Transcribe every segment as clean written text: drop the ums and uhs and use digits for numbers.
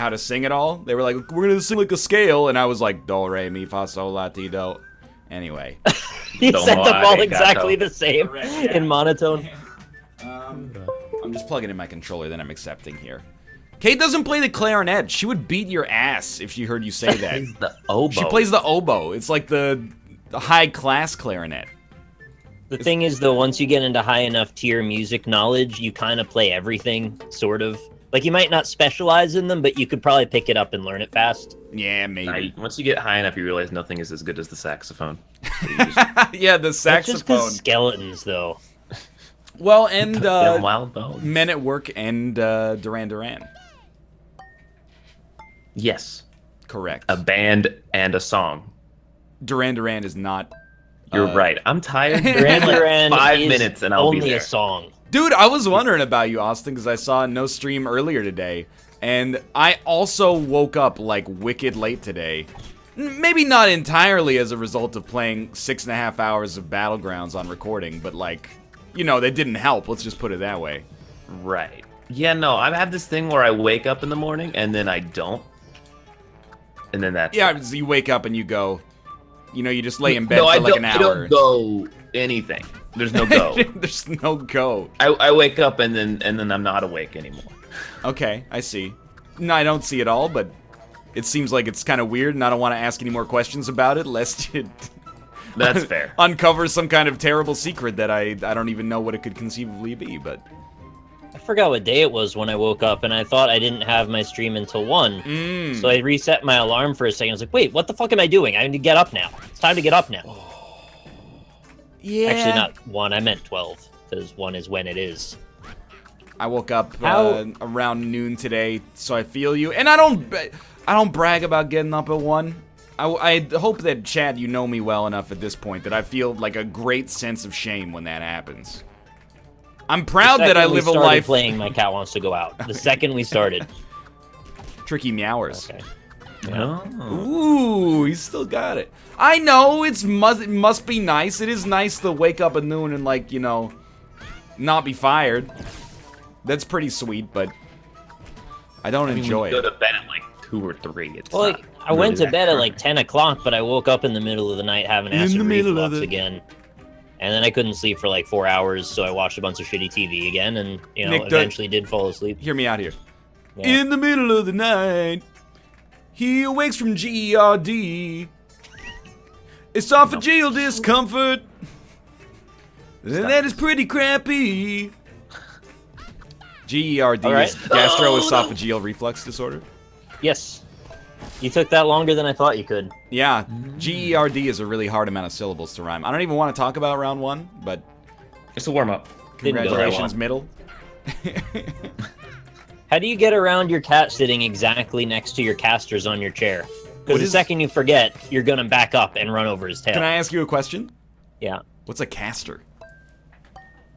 how to sing it all. They were like, we're gonna sing like a scale, and I was like, do, re, mi, fa, sol, la, ti, do. Anyway. You said them all exactly the same in monotone. I'm just plugging in my controller, then I'm accepting here. Kate doesn't play the clarinet. She would beat your ass if she heard you say that. She plays the oboe. She plays the oboe. It's like the high-class clarinet. The thing is, though, once you get into high enough tier music knowledge, you kind of play everything, sort of. Like, you might not specialize in them, but you could probably pick it up and learn it fast. Yeah, maybe. Once you get high enough, you realize nothing is as good as the saxophone. Yeah, the saxophone. That's just 'cause skeletons, though. Well, and Wild Bones. Men at Work and Duran Duran. Yes. Correct. A band and a song. Duran Duran is not... You're right. I'm tired. Duran Duran 5 is minutes and I'll be only there. a song. Dude, I was wondering about you, Austin, because I saw no stream earlier today. And I also woke up, like, wicked late today. Maybe not entirely as a result of playing 6.5 hours of Battlegrounds on recording, but, like, you know, that didn't help. Let's just put it that way. Right. Yeah, no, I have this thing where I wake up in the morning and then I don't. And then that's... Yeah, so you wake up and you go... You know, you just lay in bed no, for like an hour. I don't go anything. There's no go. There's no go. I wake up and then I'm not awake anymore. Okay, I see. No, I don't see it all, but it seems like it's kind of weird, and I don't want to ask any more questions about it, lest it That's fair. uncover some kind of terrible secret that I don't even know what it could conceivably be, but... I forgot what day it was when I woke up, and I thought I didn't have my stream until 1. So I reset my alarm for a second. I was like, wait, what the fuck am I doing? I need to get up now. It's time to get up now. Yeah. Actually, not 1. I meant 12, because 1 is when it is. I woke up around noon today, so I feel you. And I don't brag about getting up at 1. I hope that, Chad, you know me well enough at this point that I feel like a great sense of shame when that happens. I'm proud that I live a life... playing My Cat Wants to Go Out. The second we started. Tricky meowers. Okay. No. Ooh, he's still got it. I know, it must be nice. It is nice to wake up at noon and, like, you know, not be fired. That's pretty sweet, but I don't enjoy Go it. to bed at like 2 or 3. It's Well, not like, I went to really bed that at like 10 o'clock, but I woke up in the middle of the night having acid reflux again. And then I couldn't sleep for like 4 hours, so I watched a bunch of shitty TV again, and, you know, Nick, eventually did fall asleep. Hear me out here. Yeah. In the middle of the night, he awakes from GERD. Esophageal discomfort. That is pretty crappy. GERD right. is gastroesophageal reflux disorder. Yes. You took that longer than I thought you could. Yeah, GERD is a really hard amount of syllables to rhyme. I don't even want to talk about round 1, but It's a warm up. congratulations, middle. How do you get around your cat sitting exactly next to your casters on your chair? Because the second you forget, you're gonna back up and run over his tail. Can I ask you a question? Yeah. What's a caster?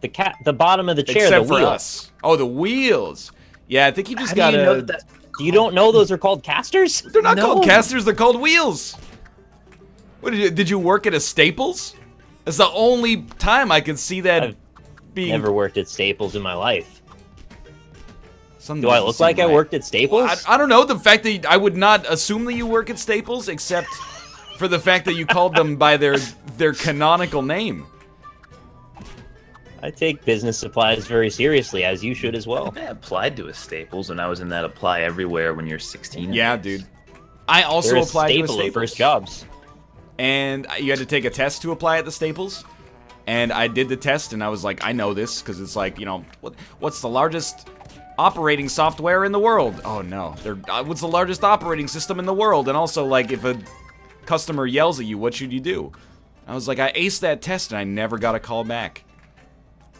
The bottom of the chair, Except the for wheel. us. Oh, the wheels. Yeah, I think you just How gotta... do you know that? You don't know those are called casters? They're not No. called casters, they're called wheels. What did you work at a Staples? That's the only time I could see that I've being... Never worked at Staples in my life. Something Do I doesn't look seem like I right. worked at Staples? I don't know, the fact that I would not assume that you work at Staples, except for the fact that you called them by their canonical name. I take business supplies very seriously, as you should as well. I applied to a Staples, and I was in that apply everywhere when you're 16. Yeah, dude. I also They're a applied to a staple of Staples. first jobs. And you had to take a test to apply at the Staples. And I did the test, and I was like, I know this, because it's like, you know, what's the largest operating software in the world? Oh, no. What's the largest operating system in the world? And also, like, if a customer yells at you, what should you do? I was like, I aced that test, and I never got a call back.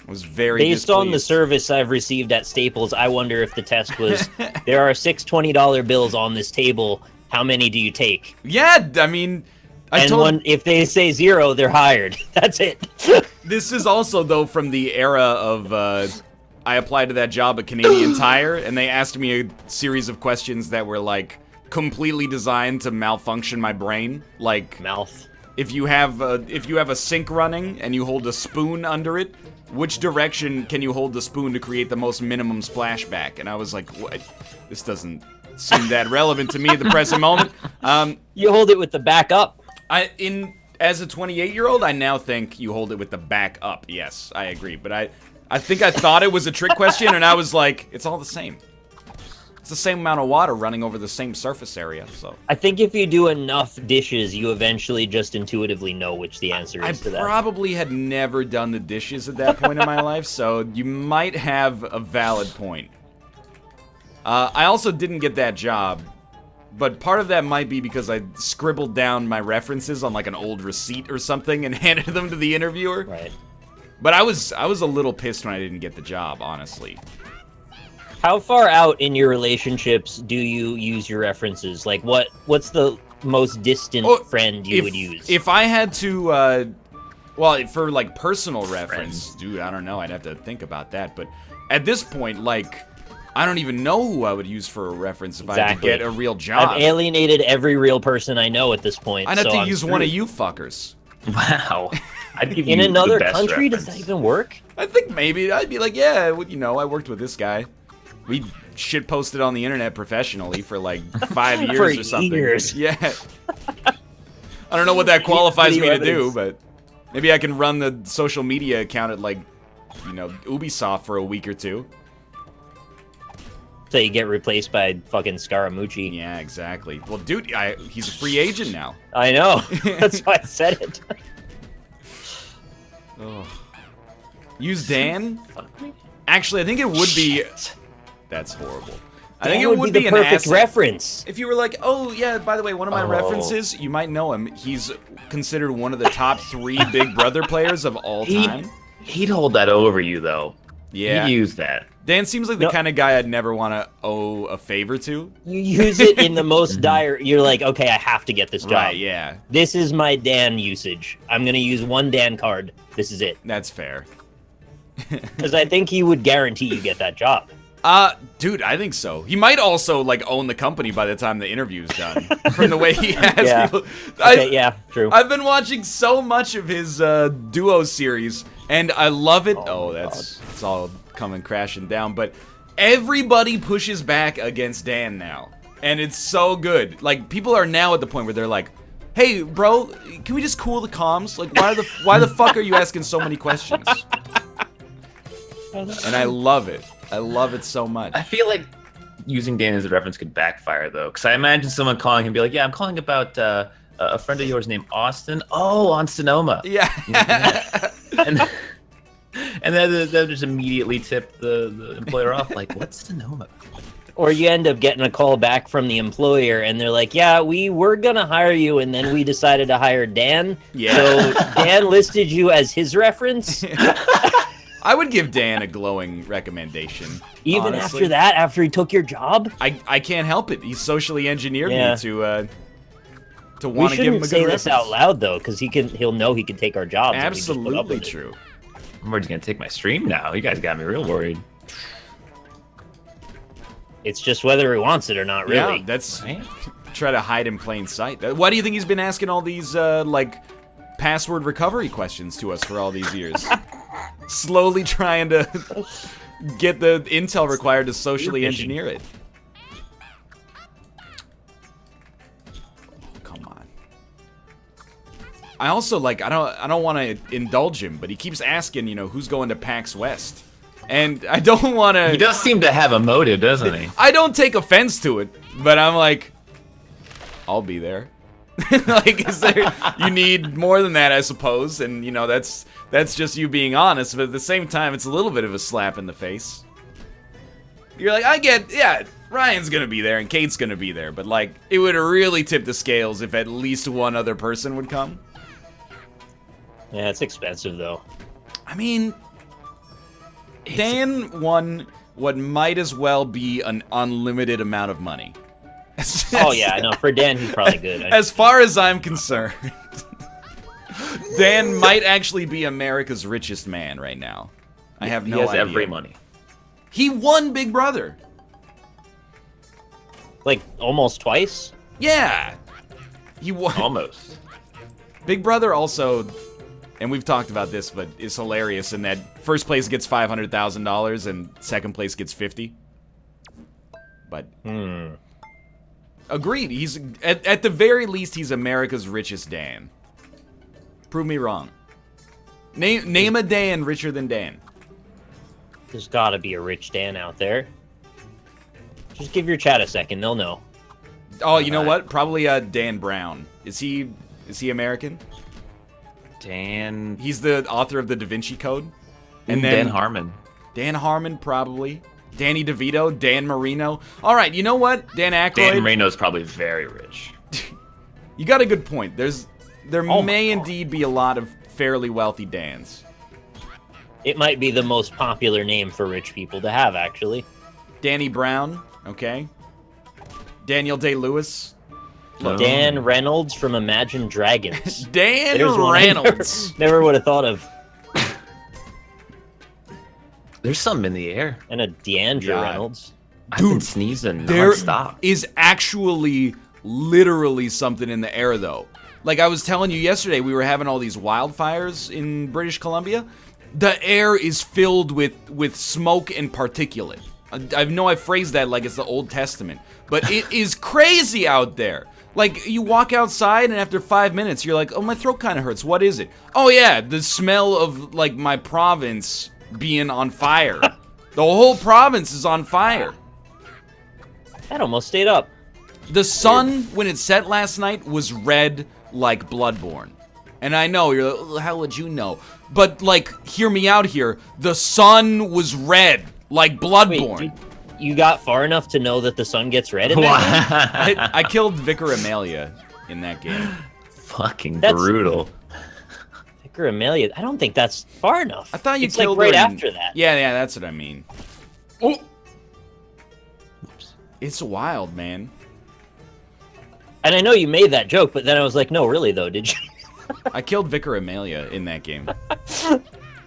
I was very Based on the displeased. service I've received at Staples, I wonder if the test was, there are 6 $20 bills on this table, how many do you take? Yeah, I mean... If they say 0, they're hired. That's it. This is also, though, from the era of, I applied to that job at Canadian Tire, and they asked me a series of questions that were, like, completely designed to malfunction my brain. Like, Mouth. if you have a sink running and you hold a spoon under it, which direction can you hold the spoon to create the most minimum splashback? And I was like, what? This doesn't seem that relevant to me at the present moment. You hold it with the back up. As a 28-year-old, I now think you hold it with the back up. Yes, I agree. But I think I thought it was a trick question, and I was like, it's all the same. It's the same amount of water running over the same surface area, so. I think if you do enough dishes, you eventually just intuitively know which the answer is to that. I probably had never done the dishes at that point in my life, so you might have a valid point. I also didn't get that job, but part of that might be because I scribbled down my references on like an old receipt or something and handed them to the interviewer. Right. But I was a little pissed when I didn't get the job, honestly. How far out in your relationships do you use your references? Like, what's the most distant friend you would use? If I had to, well, for like personal reference, dude, I don't know. I'd have to think about that. But at this point, like, I don't even know who I would use for a reference if I had to get a real job. I've alienated every real person I know at this point. I'd have to use one of you fuckers. Wow. I'd give you in another the best country, reference. does that even work? I think maybe. I'd be like, yeah, you know, I worked with this guy. We shit posted on the internet professionally for like 5 years or something. Years. Yeah. I don't know what that qualifies me to do, but maybe I can run the social media account at like, you know, Ubisoft for a week or two. So you get replaced by fucking Scaramucci. Yeah, exactly. Well, dude, he's a free agent now. I know. That's why I said it. Oh. Use Dan? Actually, I think it would be... That's horrible. I think it would be the an perfect asset. Reference. If you were like, oh, yeah, by the way, one of my references, you might know him. He's considered one of the top 3 Big Brother players of all time. He'd hold that over you, though. Yeah. He'd use that. Dan seems like the kind of guy I'd never want to owe a favor to. You use it in the most dire... You're like, okay, I have to get this job. Right, yeah. This is my Dan usage. I'm going to use one Dan card. This is it. That's fair. Because I think he would guarantee you get that job. Dude, I think so. He might also, like, own the company by the time the interview's done. From the way he has people. Okay, yeah, true. I've been watching so much of his duo series, and I love it. Oh, it's all coming crashing down. But everybody pushes back against Dan now. And it's so good. Like, people are now at the point where they're like, hey, bro, can we just cool the comms? Like, why the fuck are you asking so many questions? And I love it. I love it so much. I feel like using Dan as a reference could backfire, though. Because I imagine someone calling him and be like, yeah, I'm calling about a friend of yours named Austin. Oh, on Sonoma. Yeah. And then they'll just immediately tip the employer off, like, what's Sonoma? Or you end up getting a call back from the employer, and they're like, yeah, we were going to hire you, and then we decided to hire Dan. Yeah. So Dan listed you as his reference. I would give Dan a glowing recommendation. Even honestly. after that, after he took your job? I can't help it. He's socially engineered me to want to give him a good We shouldn't say reference. this out loud, though, because he'll know he can take our jobs. If we just put up Absolutely with it. true. I'm just going to take my stream now. You guys got me real worried. It's just whether he wants it or not, really. Yeah, that's... Right? Try to hide in plain sight. Why do you think he's been asking all these, like, password recovery questions to us for all these years? Slowly trying to get the intel required to socially engineer it. Come on. I also, like, I don't want to indulge him, but he keeps asking, you know, who's going to PAX West. And I don't want to... He does seem to have a motive, doesn't he? I don't take offense to it, but I'm like, I'll be there. Like, is there... You need more than that, I suppose, and, you know, that's just you being honest, but at the same time, it's a little bit of a slap in the face. You're like, yeah, Ryan's gonna be there, and Kate's gonna be there, but, like, it would really tip the scales if at least one other person would come. Yeah, it's expensive, though. I mean... Dan won what might as well be an unlimited amount of money. Oh, yeah, I know. For Dan, he's probably good. As far as I'm concerned, Dan might actually be America's richest man right now. I have no idea. He has every money. He won Big Brother. Like, almost twice? Yeah. He won. Almost. Big Brother also... And we've talked about this, but it's hilarious in that first place gets $500,000 and second place gets $50. But Agreed. He's at the very least, he's America's richest Dan. Prove me wrong. Name a Dan richer than Dan. There's got to be a rich Dan out there. Just give your chat a second; they'll know. Oh, you know what? Probably Dan Brown. Is he American? Dan. He's the author of the Da Vinci Code. And then Dan Harmon. Dan Harmon, probably. Danny DeVito, Dan Marino. All right, you know what? Dan Aykroyd. Dan Marino's probably very rich. You got a good point. There may indeed be a lot of fairly wealthy Dans. It might be the most popular name for rich people to have, actually. Danny Brown, okay. Daniel Day-Lewis. Dan Reynolds from Imagine Dragons. Dan Reynolds. Never would have thought of. There's something in the air. And a Deandra Reynolds. I've been sneezing There nonstop. is actually literally something in the air, though. Like I was telling you yesterday, we were having all these wildfires in British Columbia. The air is filled with smoke and particulate. I know I phrased that like it's the Old Testament, but it is crazy out there. Like, you walk outside, and after 5 minutes, you're like, oh, my throat kind of hurts. What is it? Oh, yeah, the smell of, like, my province being on fire. The whole province is on fire. That almost stayed up. The sun, when it set last night, was red like Bloodborne. And I know, you're like, how would you know? But, like, hear me out here. The sun was red like Bloodborne. Wait, you got far enough to know that the sun gets red in that game? I killed Vicar Amelia in that game. Fucking brutal. Vicar Amelia, I don't think that's far enough. I thought you it's killed like right her in... after that. Yeah, that's what I mean. Oh. It's wild, man. And I know you made that joke, but then I was like, no, really, though, did you? I killed Vicar Amelia in that game.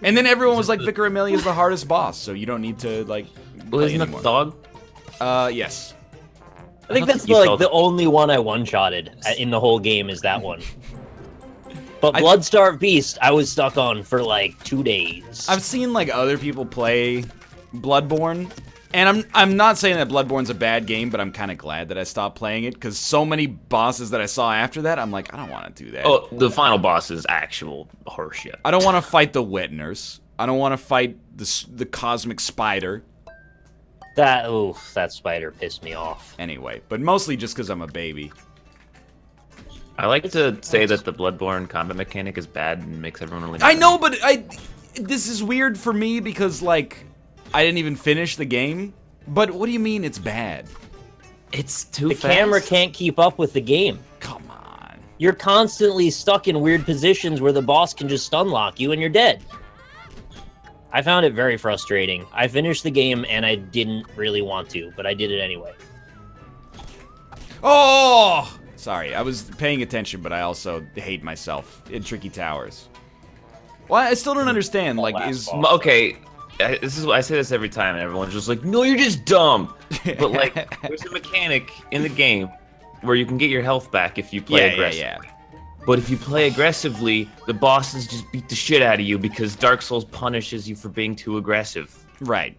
And then everyone was like, Vicar Amelia is the hardest boss, so you don't need to, like, Well, play isn't that anymore. the dog? Yes. I think that's the only one I one-shotted in the whole game is that one. But Bloodstarved Beast, I was stuck on for like 2 days. I've seen like other people play Bloodborne, and I'm not saying that Bloodborne's a bad game, but I'm kind of glad that I stopped playing it because so many bosses that I saw after that, I'm like, I don't want to do that. Oh, the final boss is actual horseshit. I don't want to fight the Wetners. I don't want to fight the cosmic spider. That spider pissed me off. Anyway, but mostly just because I'm a baby. I like to say that the Bloodborne combat mechanic is bad and makes everyone really. I know, but this is weird for me because like I didn't even finish the game. But what do you mean it's bad? It's too The fast. camera can't keep up with the game. Come on. You're constantly stuck in weird positions where the boss can just stun lock you and you're dead. I found it very frustrating. I finished the game and I didn't really want to, but I did it anyway. Oh! Sorry, I was paying attention, but I also hate myself in Tricky Towers. Well, I still don't understand, like, Okay, I say this every time, and everyone's just like, no, you're just dumb. But, like, there's a mechanic in the game where you can get your health back if you play aggressively. Yeah. But if you play aggressively, the bosses just beat the shit out of you because Dark Souls punishes you for being too aggressive. Right.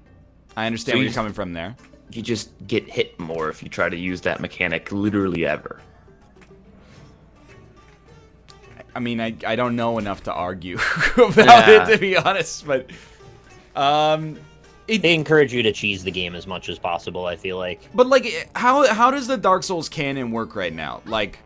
I understand where you're coming from there. You just get hit more if you try to use that mechanic literally ever. I mean, I don't know enough to argue about it, to be honest, but... They encourage you to cheese the game as much as possible, I feel like. But, like, how does the Dark Souls canon work right now? Like,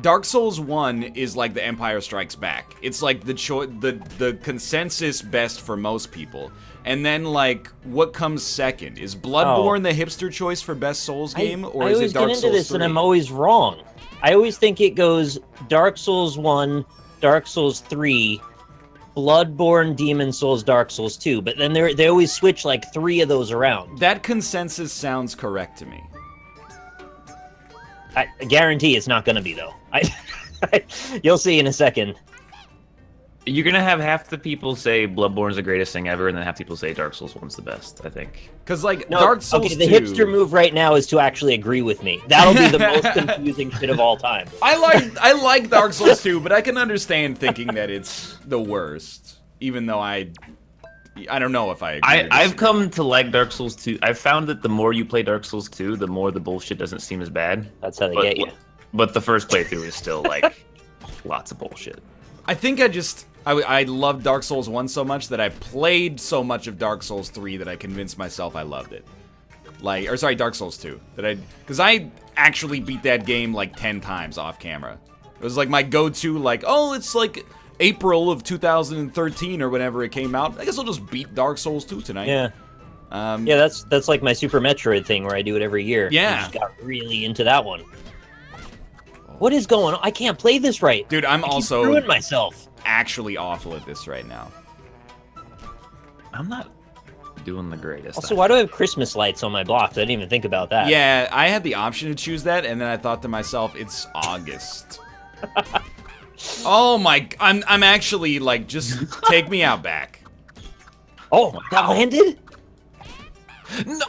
Dark Souls 1 is like the Empire Strikes Back. It's like the consensus best for most people. And then, like, what comes second? Is Bloodborne the hipster choice for best Souls game, or is it Dark Souls 3? I always get into this and I'm always wrong. I always think it goes Dark Souls 1, Dark Souls 3, Bloodborne, Demon Souls, Dark Souls 2, but then they always switch like 3 of those around. That consensus sounds correct to me. I guarantee it's not going to be, though. You'll see in a second. You're going to have half the people say Bloodborne's the greatest thing ever, and then half the people say Dark Souls 1's the best, I think. Because, like, Dark Souls 2... Okay, the hipster move right now is to actually agree with me. That'll be the most confusing shit of all time. I like Dark Souls 2, but I can understand thinking that it's the worst. Even though I don't know if I agree. or I've disagree. come to like Dark Souls 2. I've found that the more you play Dark Souls 2, the more the bullshit doesn't seem as bad. That's how they But, get you. but the first playthrough is still like lots of bullshit. I think I loved Dark Souls 1 so much that I played so much of Dark Souls 3 that I convinced myself I loved it. Dark Souls 2. Because I actually beat that game like 10 times off camera. It was like my go-to, like, oh, it's like April of 2013 or whenever it came out. I guess I'll just beat Dark Souls 2 tonight. Yeah. Yeah, that's like my Super Metroid thing where I do it every year. Yeah. I just got really into that one. What is going on? I can't play this right. Dude, I'm I keep also ruining myself. actually awful at this right now. I'm not doing the greatest. Also, why do I have Christmas lights on my blocks? I didn't even think about that. Yeah, I had the option to choose that, and then I thought to myself, it's August. Oh my, I'm actually, like, just take me out back. Oh, that landed? No.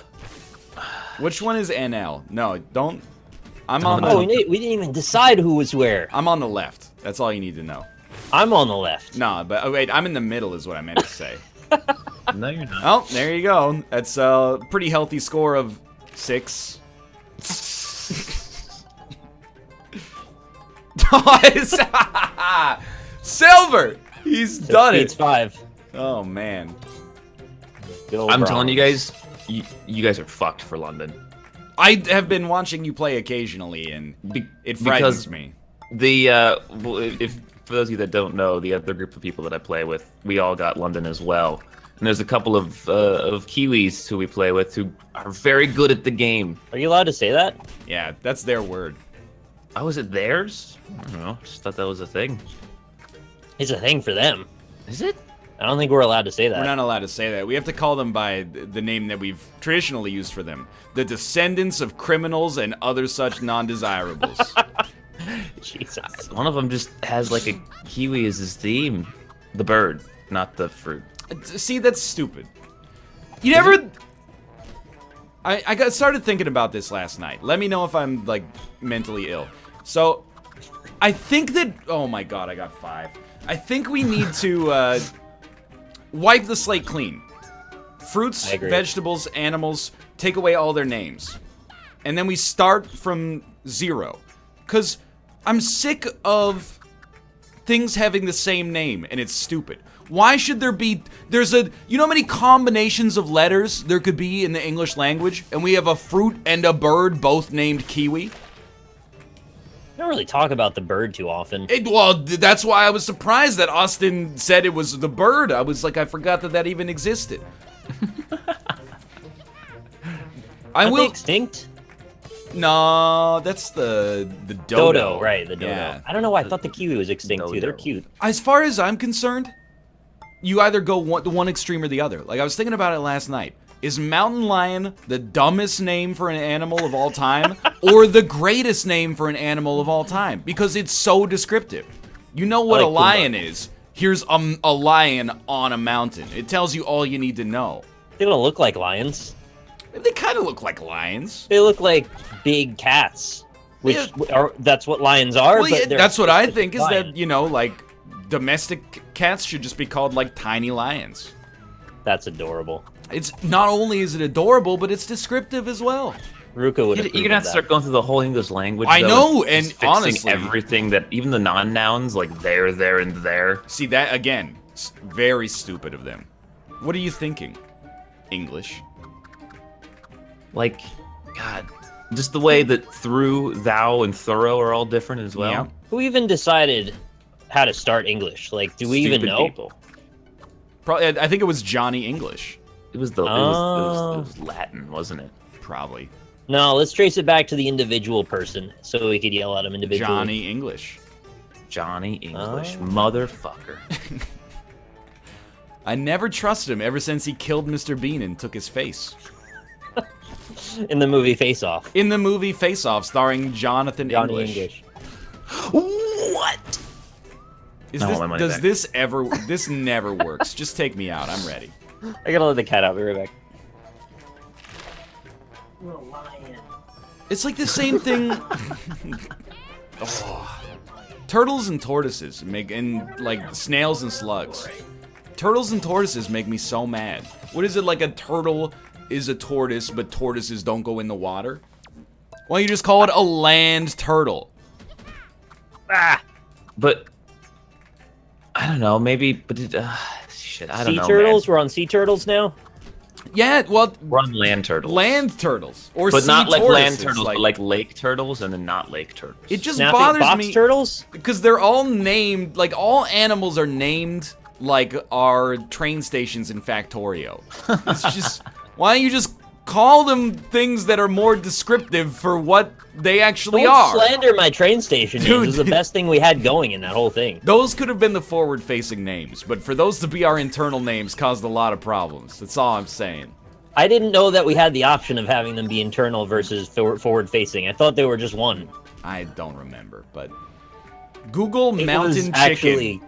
Which one is NL? No, don't. I'm on Oh, the, we didn't even decide who was where. I'm on the left. That's all you need to know. I'm on the left. No, but oh, wait, I'm in the middle is what I meant to say. No, you're not. Oh, there you go. That's a pretty healthy score of 6. Silver! He's done It's it. 5. Oh, man. Good old I'm telling you Browns. guys, you guys are fucked for London. I have been watching you play occasionally, and it frightens Because me. the well, if for those of you that don't know, the other group of people that I play with, we all got London as well. And there's a couple of Kiwis who we play with who are very good at the game. Are you allowed to say that? Yeah, that's their word. Oh, is it theirs? I don't know. Just thought that was a thing. It's a thing for them. Is it? I don't think we're allowed to say that. We're not allowed to say that. We have to call them by the name that we've traditionally used for them. The descendants of criminals and other such non-desirables. Jesus. One of them just has like a kiwi as his theme. The bird, not the fruit. See, that's stupid. You never... I got started thinking about this last night. Let me know if I'm, like, mentally ill. So, I think that... Oh my god, I got 5. I think we need to, wipe the slate clean. Fruits, I agree. vegetables, animals, take away all their names. And then we start from 0. Because I'm sick of things having the same name, and it's stupid. Why should there be... You know how many combinations of letters there could be in the English language? And we have a fruit and a bird both named kiwi? We don't really talk about the bird too often. Well, that's why I was surprised that Austin said it was the bird. I was like, I forgot that even existed. Aren't they extinct? No, that's the Dodo, right, the dodo. Yeah. I don't know why I thought the kiwi was extinct too. They're Dodo. cute. As far as I'm concerned, you either go one extreme or the other. Like, I was thinking about it last night. Is mountain lion the dumbest name for an animal of all time, or the greatest name for an animal of all time? Because it's so descriptive. You know what I a like lion is. Here's a lion on a mountain. It tells you all you need to know. They don't look like lions. They kind of look like lions. They look like big cats, which that's what lions are. Well, yeah, but that's what I think, is lion. that, you know, like, domestic cats should just be called, like, tiny lions. That's adorable. It's not only is it adorable, but it's descriptive as well. Ruka would. You're gonna have to start going through the whole English language. I though, know, and and fixing honestly- everything that even the non-nouns like there, and there. See, that, again, very stupid of them. What are you thinking? English. Like, God, just the way that through, thou, and thorough are all different as well. Yeah. Who even decided how to start English? Like, do we even Stupid know? people. Probably, I think it was Johnny English. It was it was Latin, wasn't it? Probably. No, let's trace it back to the individual person, so we could yell at him individually. Johnny English. Johnny English, Oh. motherfucker. I never trusted him ever since he killed Mr. Bean and took his face. In the movie Face Off. In the movie Face Off, starring Jonathan Johnny English. English. What? Is I this, want my money does back. this ever... This never works. Just take me out. I'm ready. I gotta let the cat out. Be right back. It's like the same thing... Oh. Turtles and tortoises make... And, like, snails and slugs. Turtles and tortoises make me so mad. What is it, like a turtle is a tortoise, but tortoises don't go in the water? Why don't you just call it a land turtle? But I don't know. Maybe, but shit, I don't know. Sea turtles? Man. We're on sea turtles now? Yeah, well, We're on land turtles. land turtles or but sea not like land tortoises, turtles, but like lake turtles, and then not lake turtles. it just Snapping bothers box me turtles? because they're all named like all animals are named like our train stations in Factorio. It's just why don't you just call them things that are more descriptive for what they actually Don't are? slander my train station names. Dude. It was the best thing we had going in that whole thing. Those could have been the forward-facing names, but for those to be our internal names caused a lot of problems. That's all I'm saying. I didn't know that we had the option of having them be internal versus forward-facing. I thought they were just one. I don't remember, but Google It mountain was chicken. actually,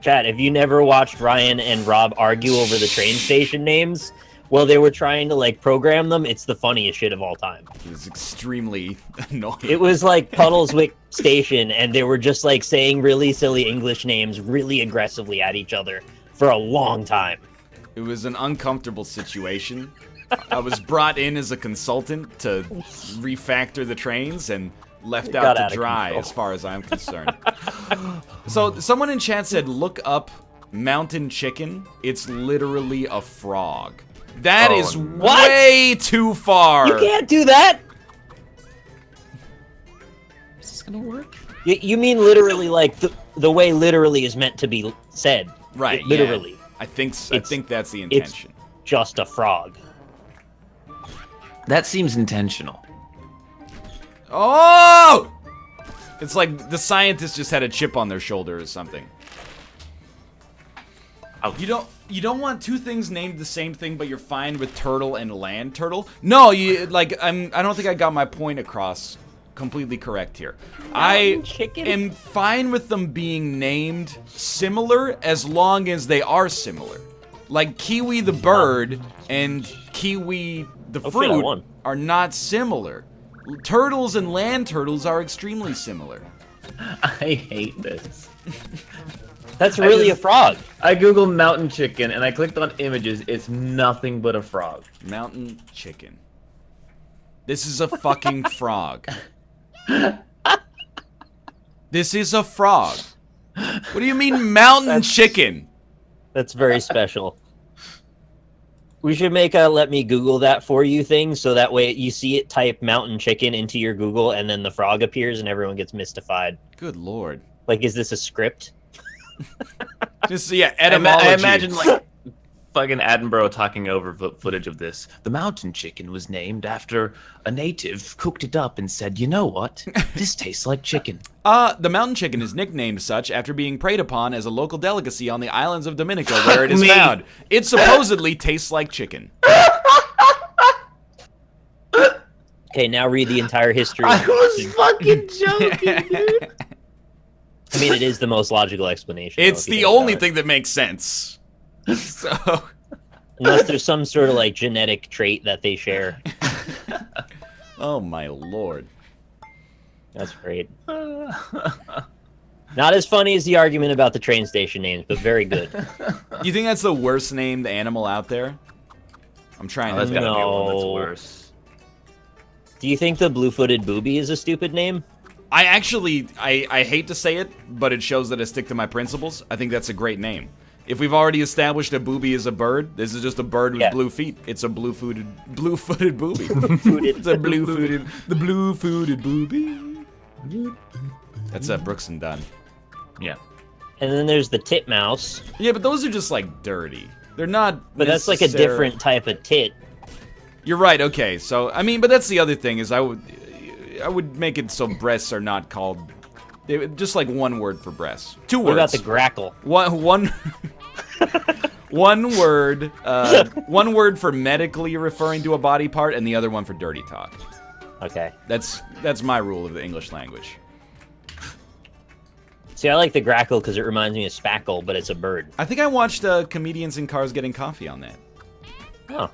Chad, if you never watched Ryan and Rob argue over the train station names while they were trying to like program them, it's the funniest shit of all time. It was extremely annoying. It was like Puddleswick Station, and they were just like saying really silly English names really aggressively at each other for a long time. It was an uncomfortable situation. I was brought in as a consultant to refactor the trains and left It out got to out of dry control. as far as I'm concerned. So someone in chat said, look up mountain chicken. It's literally a frog. That Oh, is what? way too far. You can't do that! Is this gonna work? You mean literally like the way literally is meant to be said. Right, It literally. yeah. I think that's the it's- intention. Just a frog. That seems intentional. Oh! It's like the scientists just had a chip on their shoulder or something. You don't want two things named the same thing, but you're fine with turtle and land turtle? No, I don't think I got my point across completely correct here. I chicken? am fine with them being named similar as long as they are similar. Like Kiwi the bird and Kiwi the Oh, shit, I fruit won. are not similar. Turtles and land turtles are extremely similar. I hate this. That's really a frog. I googled mountain chicken and I clicked on images. It's nothing but a frog. Mountain chicken. This is a fucking frog. This is a frog. What do you mean mountain chicken? That's very special. We should make a let me Google that for you thing, so that way you see it type mountain chicken into your Google and then the frog appears and everyone gets mystified. Good lord. Like, is this a script? Just, yeah, etymology. I imagine like fucking Attenborough talking over footage of this. The mountain chicken was named after a native, cooked it up and said, you know what? This tastes like chicken. The mountain chicken is nicknamed such after being preyed upon as a local delicacy on the islands of Dominica where it is found. It supposedly tastes like chicken. Okay, now read the entire history. I was fucking joking, dude. I mean, it is the most logical explanation. though, It's if you the think about only it. thing that makes sense. So, Unless there's some sort of like genetic trait that they share. oh my lord. That's great. Not as funny as the argument about the train station names, but very good. You think that's the worst named animal out there? I'm trying Oh, that's to gotta think. be one that's No. worse. Do you think the blue-footed booby is a stupid name? I actually, I hate to say it, but it shows that I stick to my principles. I think that's a great name. If we've already established a booby is a bird, this is just a bird with Yeah. blue feet. It's a blue-footed booby. Blue-footed. It's a blue-footed booby. That's Brooks and Dunn. Yeah. And then there's the titmouse, Yeah, but those are just like dirty. They're not. but that's like a different type of tit. You're right. Okay, so I mean, but that's the other thing is I would make it so breasts are not called. Just like one word for breasts. Two What about words. the grackle? One one word. One word for medically referring to a body part, and the other one for dirty talk. Okay. That's my rule of the English language. See, I like the grackle because it reminds me of spackle, but it's a bird. I think I watched comedians in cars getting coffee on that. Oh,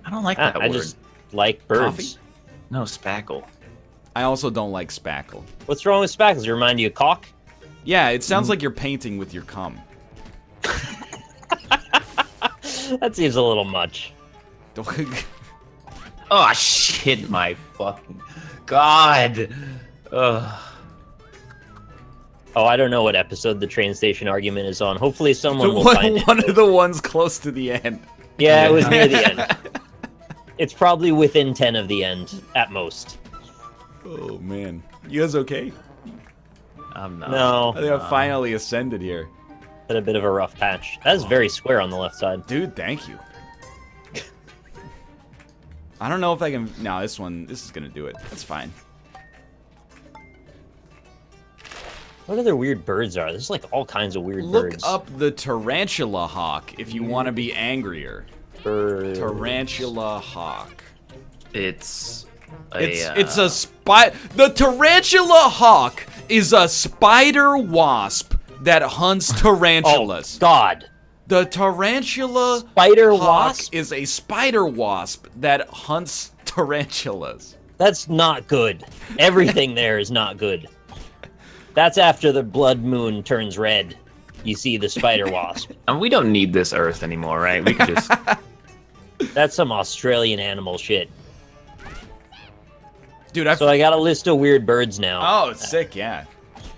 I don't like that I word. just like birds. Coffee? No, spackle. I also don't like spackle. What's wrong with spackle? Does it remind you of cock? Yeah, it sounds like you're painting with your cum. That seems a little much. Oh shit! My fucking god. Ugh. Oh, I don't know what episode the train station argument is on. Hopefully someone will find it. One of the ones close to the end. Yeah, it was near the end. It's probably within 10 of the end, at most. Oh, man. You guys okay? I'm not. No. I think I finally ascended here. Had a bit of a rough patch. That is very square on the left side. Dude, thank you. I don't know if I can... No, this is gonna do it. That's fine. What other weird birds are? There's like all kinds of weird Look birds. up the tarantula hawk if you want to be angrier. Birds. Tarantula hawk. It's It's a The tarantula hawk is a spider wasp that hunts tarantulas. Oh, God. The tarantula Spider hawk wasp? is a spider wasp that hunts tarantulas. That's not good. Everything there is not good. That's after the blood moon turns red. You see the spider wasp. And we don't need this Earth anymore, right? We can just. That's some Australian animal shit. Dude, So I got a list of weird birds now. Oh, it's sick, yeah.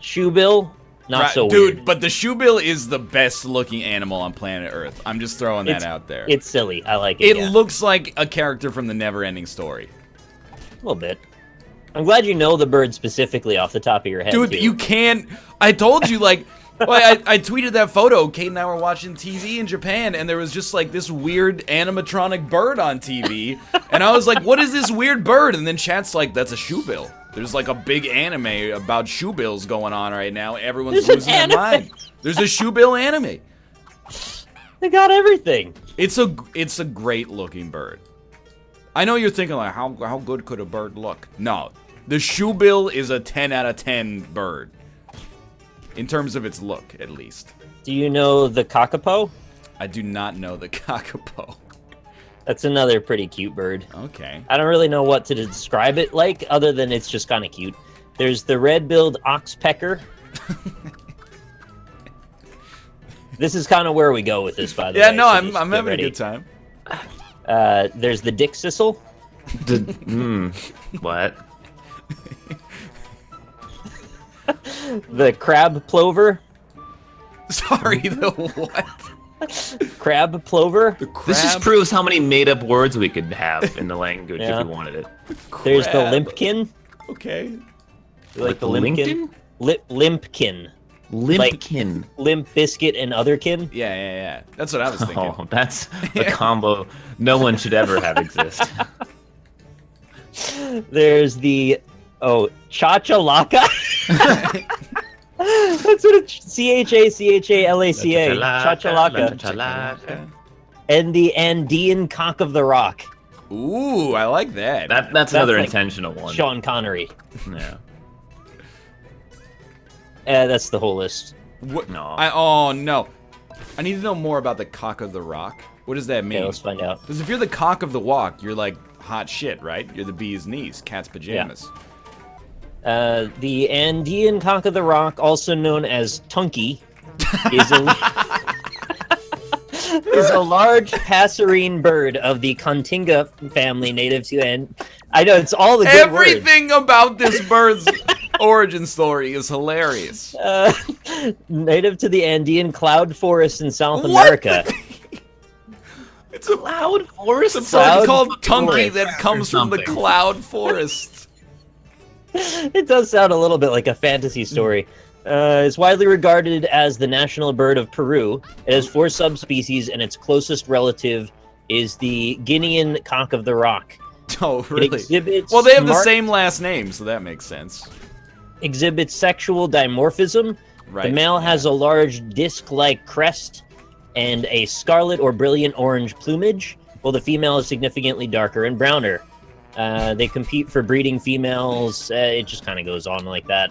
Shoebill, not Right, so dude, weird. but the shoebill is the best looking animal on planet Earth. I'm just throwing that out there. It's silly. I like it. It Yeah. looks like a character from the Never-Ending Story. A little bit. I'm glad you know the bird specifically off the top of your head, Dude, too. you can't... I told you, like... Well, I tweeted that photo. Kate and I were watching TV in Japan, and there was just, like, this weird animatronic bird on TV. And I was like, what is this weird bird? And then chat's like, that's a shoebill. There's, like, a big anime about shoebills going on right now. Everyone's There's losing an their anime? mind. There's a shoebill anime. They got everything. It's a great-looking bird. I know you're thinking, like, how good could a bird look? No. The shoebill is a 10 out of 10 bird. In terms of its look, at least. Do you know the kakapo? I do not know the kakapo. That's another pretty cute bird. Okay. I don't really know what to describe it like, other than it's just kind of cute. There's the red-billed oxpecker. This is kind of where we go with this, by the way. Yeah, no, so I'm just having get a ready. good time. There's the dick sissel. What? The crab plover. Sorry, the what? Crab plover. The crab? This just proves how many made-up words we could have in the language Yeah. if we wanted it. There's the Crab. limpkin. Okay. You like the limpkin? Limpkin. Limpkin. Limp biscuit and otherkin. Yeah. That's what I was thinking. Oh, that's a combo no one should ever have exist. There's the chachalaka. That's what it's Chachalaca. Chachalaka. And the Andean cock of the rock. Ooh, I like that. That's another like intentional one. Sean Connery. Yeah. That's the whole list. What? No. Oh, no. I need to know more about the cock of the rock. What does that mean? Okay, let's find out. Because if you're the cock of the walk, you're like hot shit, right? You're the bee's knees, cat's pajamas. The Andean cock of the rock, also known as Tunky, is a large passerine bird of the Continga family, native to I know it's all the good words. Everything about this bird's origin story is hilarious. Native to the Andean cloud forest in South What? America. It's a Cloud forest. It's a Cloud bird called Tunky forest that comes from the something. cloud forest. It does sound a little bit like a fantasy story. It's widely regarded as the national bird of Peru. It has 4 subspecies, and its closest relative is the Guinean cock of the rock. Oh, It really? exhibits Well, they have the marked- same last name, so that makes sense. exhibits sexual dimorphism. Right. The male has a large disc-like crest and a scarlet or brilliant orange plumage, while the female is significantly darker and browner. They compete for breeding females. It just kind of goes on like that.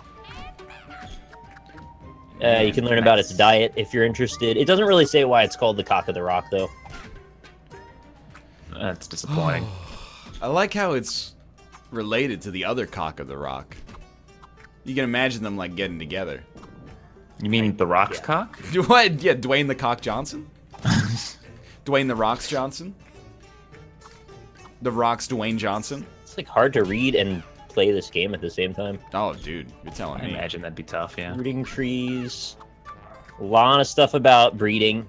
You can learn about its diet if you're interested. It doesn't really say why it's called the cock of the rock, though. That's disappointing. I like how it's related to the other cock of the rock. You can imagine them like getting together. You mean the Rock's cock? What? Yeah, Dwayne the Cock Johnson? Dwayne The Rocks Johnson. The Rock's Dwayne Johnson. It's like hard to read and play this game at the same time. Oh, dude, you're telling I me. imagine that'd be tough, yeah. Rooting trees. A lot of stuff about breeding.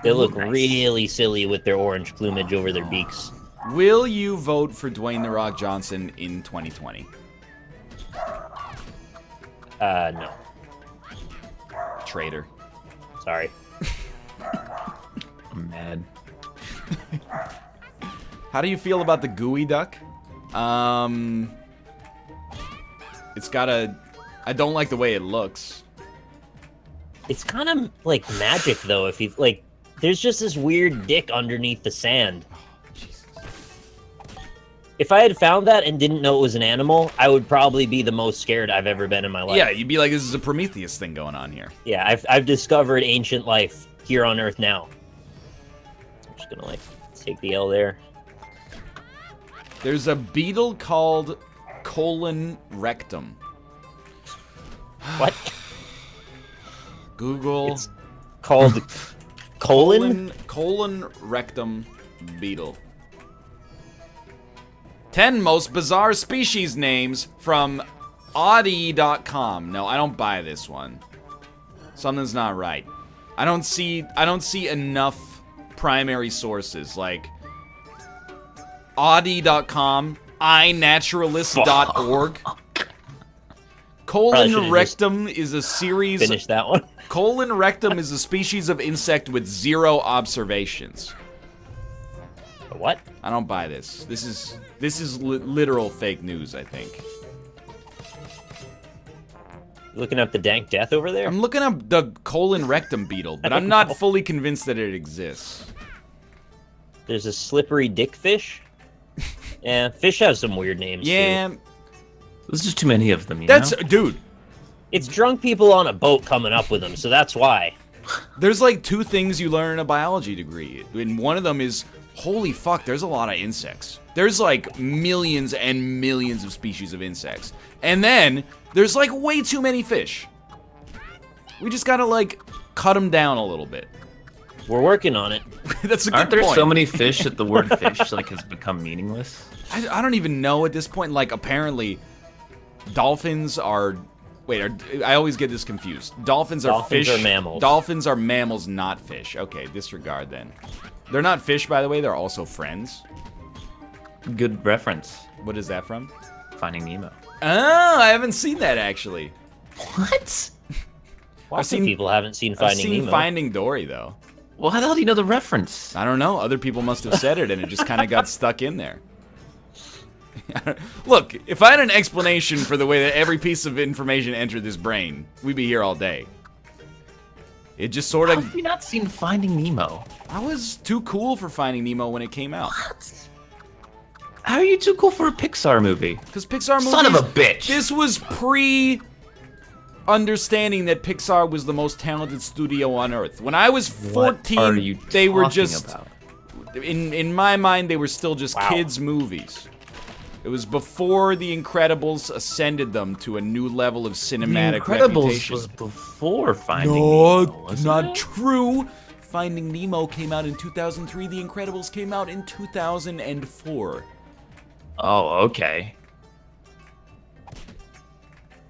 They look Nice. really silly with their orange plumage over their beaks. Will you vote for Dwayne The Rock Johnson in 2020? No. Traitor. Sorry. I'm mad. How do you feel about the gooey duck? It's got a... I don't like the way it looks. It's kind of like magic, though. If you like, there's just this weird dick underneath the sand. If I had found that and didn't know it was an animal, I would probably be the most scared I've ever been in my life. Yeah, you'd be like, this is a Prometheus thing going on here. Yeah, I've discovered ancient life here on Earth now. I'm just gonna like take the L there. There's a beetle called colon rectum. What? Google It's called colon? colon rectum beetle. 10 most bizarre species names from Audi.com. No, I don't buy this one. Something's not right. I don't see enough primary sources like Audi.com, iNaturalist.org. Probably should've Colon rectum is a series. Finish that one. Colon rectum is a species of insect with 0 observations. What? I don't buy this. This is literal fake news, I think. Looking up the dank death over there? I'm looking up the colon rectum beetle, but I'm not fully convinced that it exists. There's a slippery dick fish. Yeah, fish have some weird names, Yeah, too. There's just too many of them, you that's know? dude. It's drunk people on a boat coming up with them, so that's why. There's like 2 things you learn in a biology degree, and one of them is holy fuck. There's a lot of insects. There's like millions and millions of species of insects, and then there's like way too many fish. We just gotta like cut them down a little bit. We're working on it. That's a good Aren't there point. so many fish that the word fish like has become meaningless? I don't even know at this point. Like, apparently, dolphins are... Wait, I always get this confused. Dolphins are Dolphins fish. are mammals. Dolphins are mammals, not fish. Okay, disregard then. They're not fish, by the way. They're also friends. Good reference. What is that from? Finding Nemo. Oh, I haven't seen that, actually. What? Lots seen- of people haven't seen I've Finding seen Nemo. Finding Dory, though. Well, how the hell do you know the reference? I don't know. Other people must have said it, and it just kind of got stuck in there. Look, if I had an explanation for the way that every piece of information entered this brain, we'd be here all day. It just sort How of... have you not seen Finding Nemo? I was too cool for Finding Nemo when it came out. What? How are you too cool for a Pixar movie? Because Pixar movies... Son of a bitch! This was pre-understanding that Pixar was the most talented studio on Earth. When I was 14, What are you they were talking just... about? In my mind, they were still just Wow. kids' movies. It was before The Incredibles ascended them to a new level of cinematic The Incredibles reputation. was before Finding No, Nemo, wasn't not it? true. Finding Nemo came out in 2003. The Incredibles came out in 2004. Oh, okay.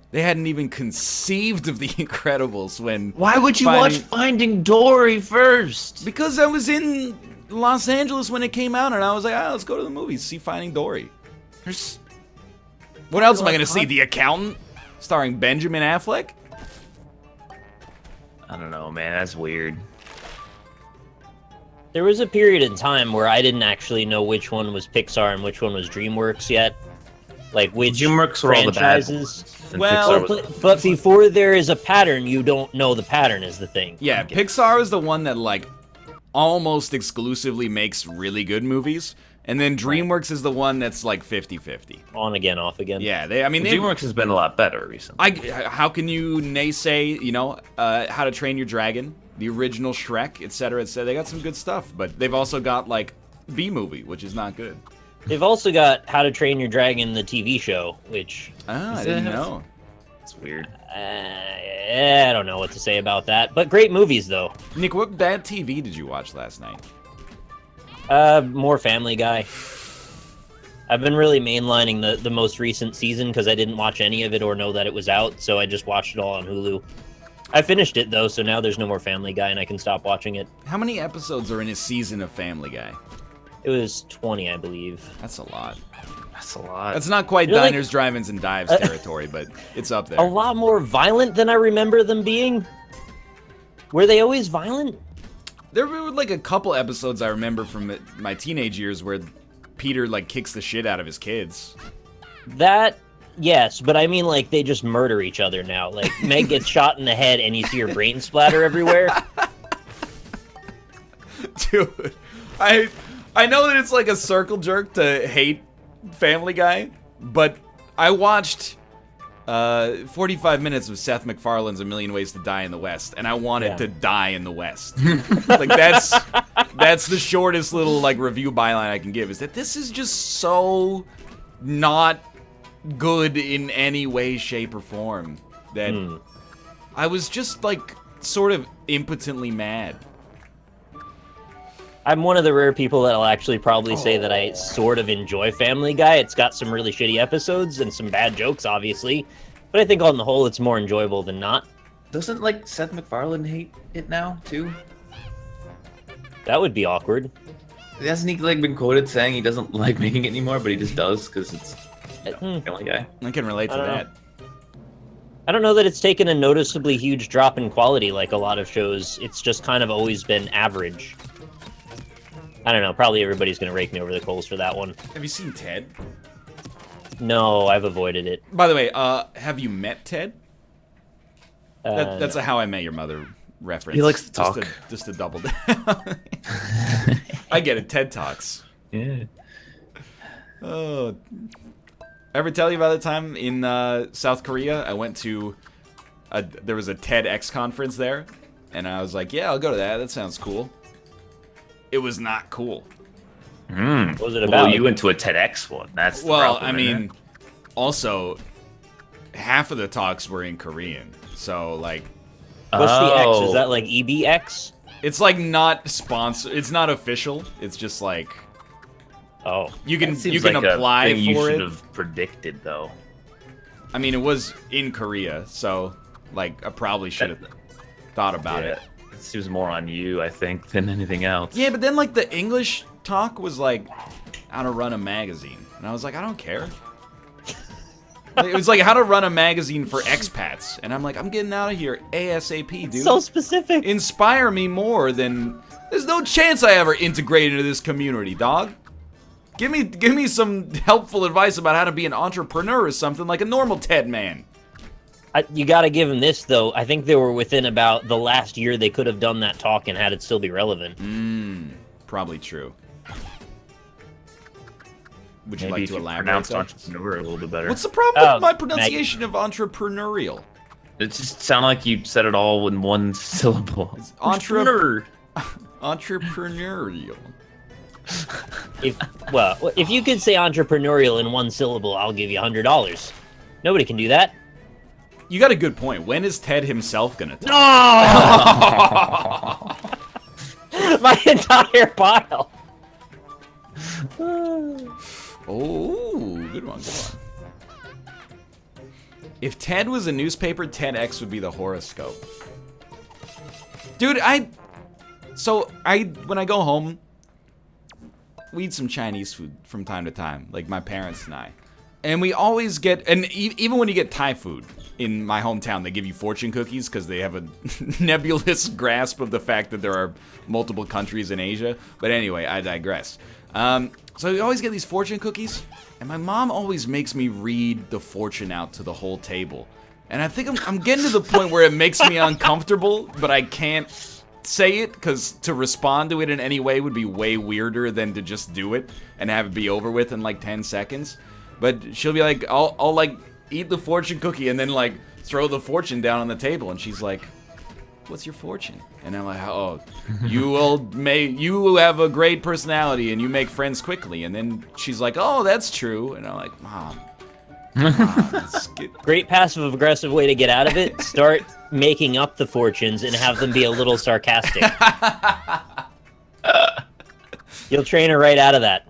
They hadn't even conceived of The Incredibles when... Why would you watch Finding Dory first? Because I was in Los Angeles when it came out, and I was like, let's go to the movies, see Finding Dory. There's... What else am I going to see? The Accountant? Starring Benjamin Affleck? I don't know, man. That's weird. There was a period in time where I didn't actually know which one was Pixar and which one was DreamWorks yet. Like, which DreamWorks were all the bad franchises. ones, and Well, Pixar was- But before there is a pattern, you don't know the pattern is the thing. Yeah, Pixar is the one that, like, almost exclusively makes really good movies. And then DreamWorks is the one that's, like, 50-50. On again, off again. Yeah, they DreamWorks has been a lot better recently. how can you naysay, How to Train Your Dragon, the original Shrek, etc., etc. They got some good stuff, but they've also got, like, B-movie, which is not good. They've also got How to Train Your Dragon, the TV show, which... Ah, I didn't know. It's weird. I don't know what to say about that, but great movies though. Nick, what bad TV did you watch last night? More Family Guy. I've been really mainlining the most recent season because I didn't watch any of it or know that it was out, so I just watched it all on Hulu. I finished it though, so now there's no more Family Guy and I can stop watching it. How many episodes are in a season of Family Guy? It was 20, I believe. That's a lot. That's a lot. That's not quite You're like- diners, drive-ins, and dives territory, but it's up there. A lot more violent than I remember them being. Were they always violent? There were like a couple episodes I remember from my teenage years where Peter like kicks the shit out of his kids. That, yes, but I mean like they just murder each other now. Like Meg gets shot in the head and you see her brain splatter everywhere. Dude, I know that it's like a circle jerk to hate Family Guy, but I watched 45 minutes of Seth MacFarlane's A Million Ways to Die in the West, and I wanted to die in the West. Like that's the shortest little like review byline I can give, is that this is just so not good in any way, shape, or form that I was just like sort of impotently mad. I'm one of the rare people that'll actually probably say that I sort of enjoy Family Guy. It's got some really shitty episodes and some bad jokes, obviously. But I think on the whole, it's more enjoyable than not. Doesn't like Seth MacFarlane hate it now too? That would be awkward. Hasn't he like been quoted saying he doesn't like making it anymore, but he just does because it's Family Guy? I can relate to that. I don't know that it's taken a noticeably huge drop in quality like a lot of shows. It's just kind of always been average. I don't know. Probably everybody's going to rake me over the coals for that one. Have you seen Ted? No, I've avoided it. By the way, have you met Ted? That's a How I Met Your Mother reference. He likes to talk. Just to double down. I get it. TED Talks. Yeah. Oh. Ever tell you about the time in South Korea? I went to there was a TEDx conference there, and I was like, yeah, I'll go to that. That sounds cool. It was not cool. What was it about? Well, you went to a TEDx one. That's the Well, problem, I isn't mean, also, half of the talks were in Korean. So, like... What's the X? Is that like EBX? It's, like, not sponsored. It's not official. It's just, like... Oh. You can seems you can like apply a thing you for should it. have predicted, though. I mean, it was in Korea, so, like, I probably should have thought about it. It seems more on you, I think, than anything else. Yeah, but then, like, the English talk was, like, how to run a magazine. And I was like, I don't care. It was like how to run a magazine for expats. And I'm like, I'm getting out of here ASAP, dude. So specific. Inspire me more than... There's no chance I ever integrate into this community, dog. Give me some helpful advice about how to be an entrepreneur or something like a normal TED man. You gotta give them this, though. I think they were within about the last year they could have done that talk and had it still be relevant. Probably true. Would you Maybe like if to you elaborate? pronounced though? entrepreneur a little bit better. What's the problem with Oh, my pronunciation of entrepreneurial? It just sounded like you said it all in one syllable. Entrepreneur. Entrepreneurial. If you could say entrepreneurial in one syllable, I'll give you $100. Nobody can do that. You got a good point. When is Ted himself gonna talk? No! My entire pile. Oh, good one, If TED was a newspaper, TEDx would be the horoscope. Dude, when I go home, we eat some Chinese food from time to time, like my parents and I. And we always get, and even when you get Thai food in my hometown, they give you fortune cookies because they have a nebulous grasp of the fact that there are multiple countries in Asia. But anyway, I digress. So we always get these fortune cookies, and my mom always makes me read the fortune out to the whole table. And I think I'm getting to the point where it makes me uncomfortable, but I can't say it because to respond to it in any way would be way weirder than to just do it and have it be over with in like 10 seconds. But she'll be like, I'll like eat the fortune cookie and then like throw the fortune down on the table, and she's like, "What's your fortune?" And I'm like, "Oh, you have a great personality and you make friends quickly." And then she's like, "Oh, that's true." And I'm like, "Mom, Great passive aggressive way to get out of it. Start making up the fortunes and have them be a little sarcastic. You'll train her right out of that.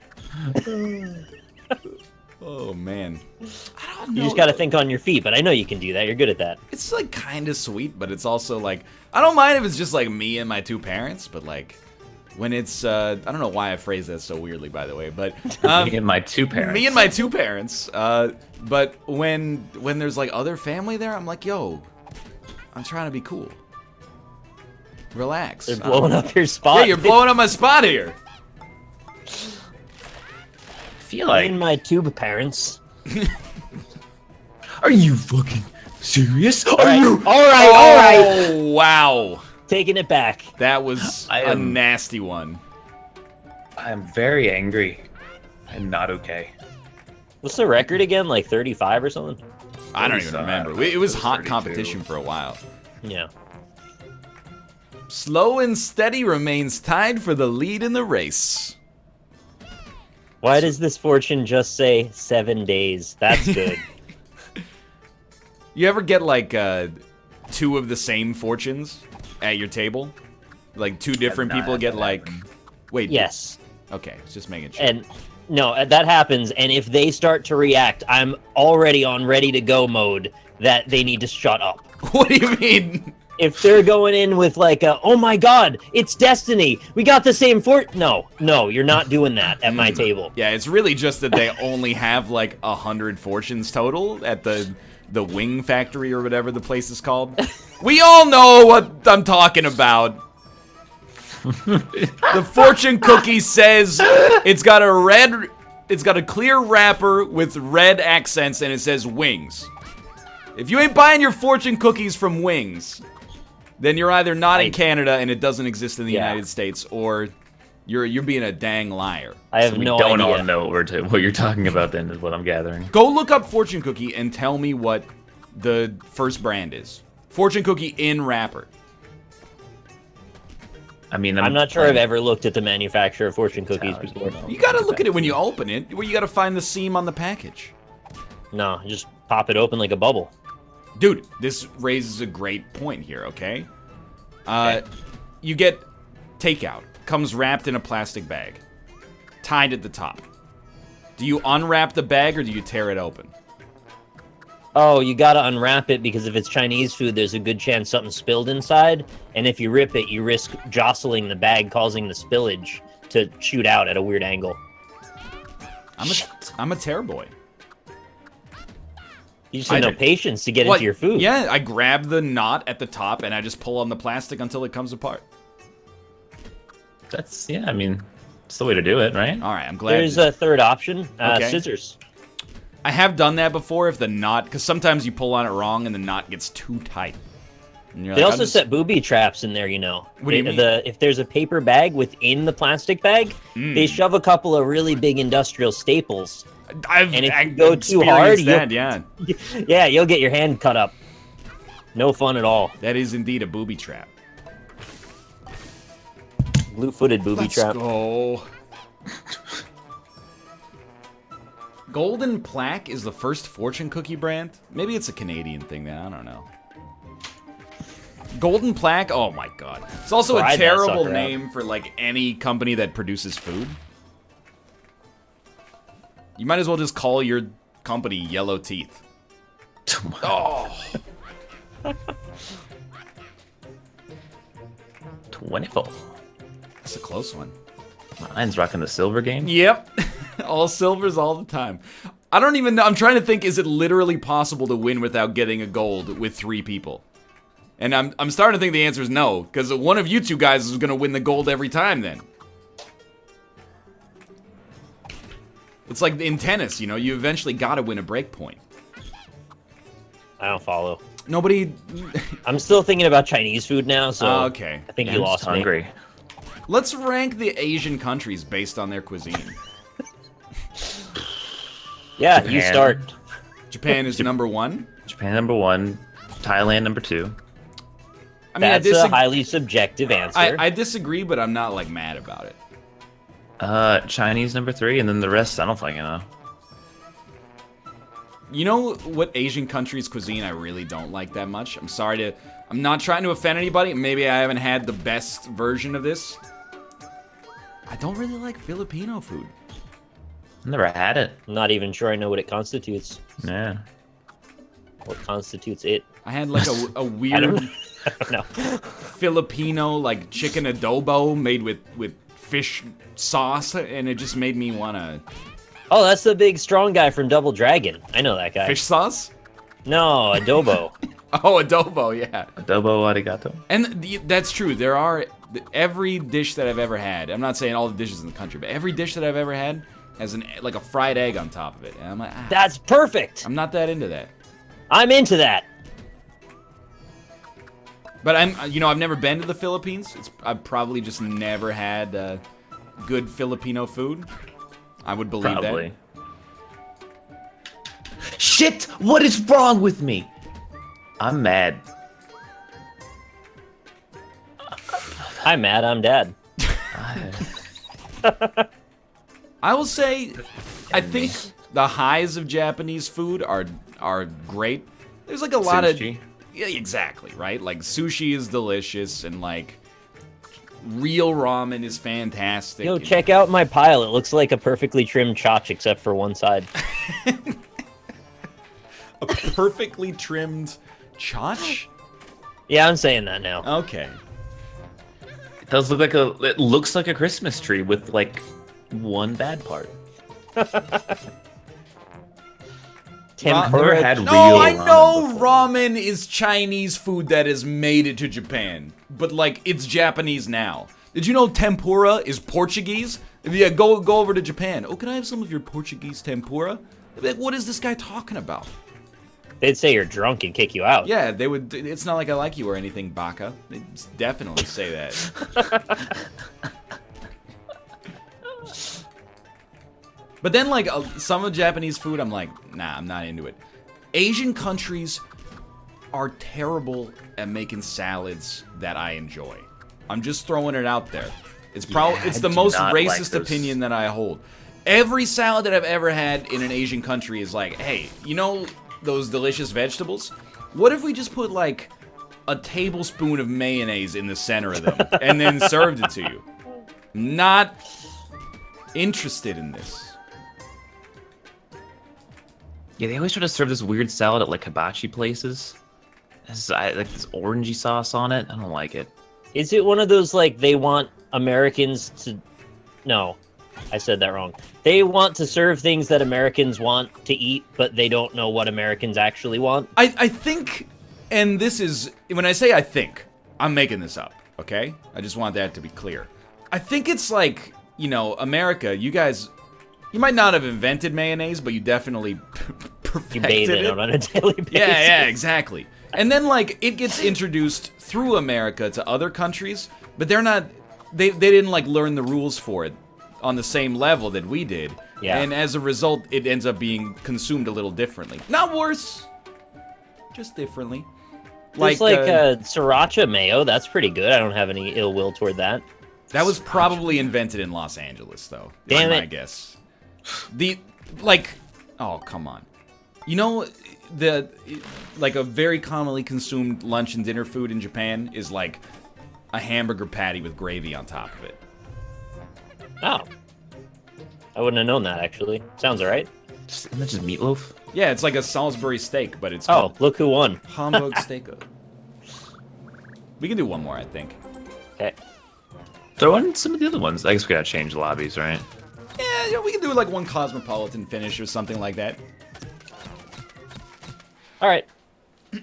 Oh man, I don't know. You just got to think on your feet, but I know you can do that. You're good at that. It's like kind of sweet, but it's also like I don't mind if it's just like me and my two parents, but like when it's I don't know why I phrase that so weirdly, by the way, but Me and my two parents. me and my two parents. But when there's like other family there, I'm like, yo, I'm trying to be cool. Relax. They're blowing up your spot. Yeah, you're blowing up my spot here. I feel like. Me and my tube parents. Are you fucking serious? All right, all right, Oh, all right. wow. Taking it back. That was I a am- nasty one. I am very angry and not okay. What's the record again? Like 35 or something? I don't even 35. remember. It was hot 32. competition for a while. Yeah. Slow and Steady remains tied for the lead in the race. Why does this fortune just say 7 days? That's good. You ever get like two of the same fortunes at your table? Like two different not people had get that like... happen. Wait. Yes. Okay, just making sure. And no, that happens. And if they start to react, I'm already on ready to go mode that they need to shut up. What do you mean? If they're going in with like a, oh my god, it's destiny. We got the same fort. No, you're not doing that at my table. Yeah, it's really just that they only have like 100 fortunes total at the wing factory or whatever the place is called. We all know what I'm talking about. The fortune cookie says it's got a clear wrapper with red accents and it says wings. If you ain't buying your fortune cookies from Wings, then you're either not in Canada and it doesn't exist in the United States, or you're being a dang liar. I have We no don't idea. all know what you're talking about then, is what I'm gathering. Go look up fortune cookie and tell me what the first brand is. Fortune cookie in wrapper. I mean, I'm not sure I've ever looked at the manufacturer of fortune cookies Towers. before. You gotta look at it when you open it, where you gotta find the seam on the package. No, just pop it open like a bubble. Dude, this raises a great point here, okay? Okay. You get takeout. Comes wrapped in a plastic bag. Tied at the top. Do you unwrap the bag or do you tear it open? Oh, you gotta unwrap it because if it's Chinese food, there's a good chance something spilled inside. And if you rip it, you risk jostling the bag, causing the spillage to shoot out at a weird angle. I'm a tear boy. You just have no patience to get into your food. Yeah, I grab the knot at the top and I just pull on the plastic until it comes apart. That's, yeah, I mean, it's the way to do it, right? All right, I'm glad. There's a third option, Okay. scissors. I have done that before if the knot, because sometimes you pull on it wrong and the knot gets too tight. And you're They like, also set booby traps in there, you know. What do you mean? If there's a paper bag within the plastic bag, they shove a couple of really big industrial staples. I've and if you go too experienced hard, that, yeah. Yeah, you'll get your hand cut up. No fun at all. That is indeed a booby trap. Blue-footed booby trap. Let's go. Golden Plaque is the first fortune cookie brand. Maybe it's a Canadian thing then, I don't know. Golden Plaque, oh my god. It's also Fried a that terrible sucker name for like any company that produces food. You might as well just call your company Yellow Teeth. Oh. 24. That's a close one. Mine's rocking the silver game. Yep. All silvers all the time. I don't even know. I'm trying to think, is it literally possible to win without getting a gold with 3 people? And I'm starting to think the answer is no, because one of you two guys is going to win the gold every time then. It's like in tennis, you know, you eventually got to win a break point. I don't follow. Nobody... I'm still thinking about Chinese food now, so okay. I think Yeah, you I'm lost just hungry. me. Let's rank the Asian countries based on their cuisine. Yeah, Japan. you start. Japan is number 1. Japan number 1, Thailand number 2. I mean, That's I a disagree. highly subjective answer. I disagree, but I'm not like mad about it. Chinese number 3, and then the rest I don't fucking know. You know what Asian countries' cuisine I really don't like that much? I'm not trying to offend anybody. Maybe I haven't had the best version of this. I don't really like Filipino food. Never had it. I'm not even sure I know what it constitutes. Yeah. What constitutes it? I had like a I weird don't know. Filipino like chicken adobo made with fish sauce, and it just made me wanna. Oh, that's the big strong guy from Double Dragon. I know that guy. Fish sauce? No, adobo. Oh, adobo, yeah. Adobo arigato. And that's true. There are every dish that I've ever had. I'm not saying all the dishes in the country, but every dish that I've ever had has like a fried egg on top of it. And I'm like, That's perfect. I'm not that into that. I'm into that. But I've never been to the Philippines. I've probably just never had good Filipino food. I would believe Probably. Shit! What is wrong with me? I'm mad. I'm mad. I'm dad. I will say, I think the highs of Japanese food are great. There's like a lot of Sushi. yeah, exactly, right? Like sushi is delicious, and like real ramen is fantastic. Yo, check out my pile. It looks like a perfectly trimmed chotch except for one side. A perfectly trimmed chotch? Yeah, I'm saying that now. Okay. It does look like it looks like a Christmas tree with like one bad part. Tempura. Never had No, real I ramen know before. ramen is Chinese food that has made it to Japan, but like it's Japanese now. Did you know tempura is Portuguese? Yeah, go over to Japan. Oh, can I have some of your Portuguese tempura? They'd be like, what is this guy talking about? They'd say you're drunk and kick you out. Yeah, they would. It's not like I like you or anything, Baka. They'd definitely say that. But then, like, some of Japanese food, I'm like, nah, I'm not into it. Asian countries are terrible at making salads that I enjoy. I'm just throwing it out there. It's probably it's I the do most not like racist those. opinion that I hold. Every salad that I've ever had in an Asian country is like, hey, you know those delicious vegetables? What if we just put like a tablespoon of mayonnaise in the center of them and then served it to you? Not interested in this. Yeah, they always try to serve this weird salad at like hibachi places. Like this orangey sauce on it. I don't like it. Is it one of those, like, they want Americans to... No, I said that wrong. They want to serve things that Americans want to eat, but they don't know what Americans actually want? I think, and this is, when I say I think, I'm making this up, okay? I just want that to be clear. I think it's like, you know, America, you guys, you might not have invented mayonnaise, but you definitely perfected You bathe in it on a daily basis. Yeah, exactly. And then, like, it gets introduced through America to other countries, but they're not, they didn't, like, learn the rules for it on the same level that we did. Yeah. And as a result, it ends up being consumed a little differently. Not worse, just differently. There's like sriracha mayo. That's pretty good. I don't have any ill will toward that. that was probably invented in Los Angeles, though. Damn is it. my guess. Like, oh, come on. You know, like a very commonly consumed lunch and dinner food in Japan is like a hamburger patty with gravy on top of it. Oh. I wouldn't have known that, actually. Sounds alright. Isn't that just meatloaf? Yeah, it's like a Salisbury steak, but it's Oh, called look who won. Hamburg steak. We can do one more, I think. Okay. Throw in some of the other ones. I guess we gotta change the lobbies, right? Yeah, we can do like one cosmopolitan finish or something like that. Alright. How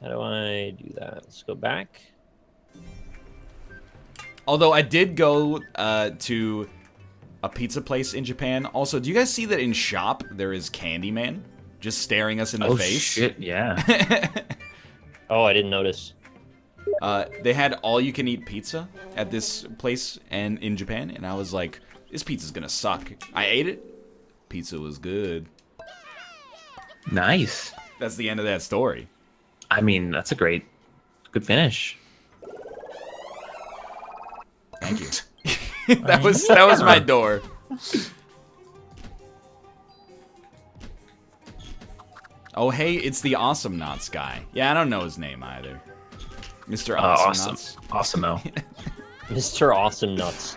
do I do that? Let's go back. Although I did go to a pizza place in Japan. Also, do you guys see that in shop there is Candyman just staring us in the face? Shit, yeah. Oh, I didn't notice. They had all-you-can-eat pizza at this place and in Japan, and I was like, this pizza's gonna suck. I ate it. Pizza was good. Nice. That's the end of that story. I mean, that's a good finish. Thank you. that was my door. Oh, hey, it's the Awesome Knots guy. Yeah, I don't know his name either. Mr. Awesome Knots. Awesome-o. Mr. Awesome Nuts.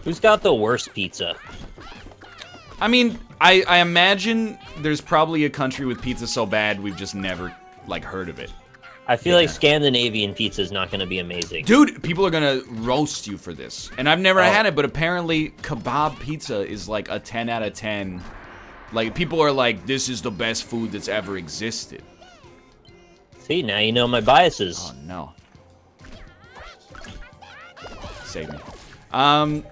Who's got the worst pizza? I mean, I imagine there's probably a country with pizza so bad we've just never, like, heard of it. I feel like Scandinavian pizza is not going to be amazing. Dude, people are gonna roast you for this. And I've never had it, but apparently kebab pizza is like a 10 out of 10. Like, people are like, this is the best food that's ever existed. See, now you know my biases. Oh, no. Save me. I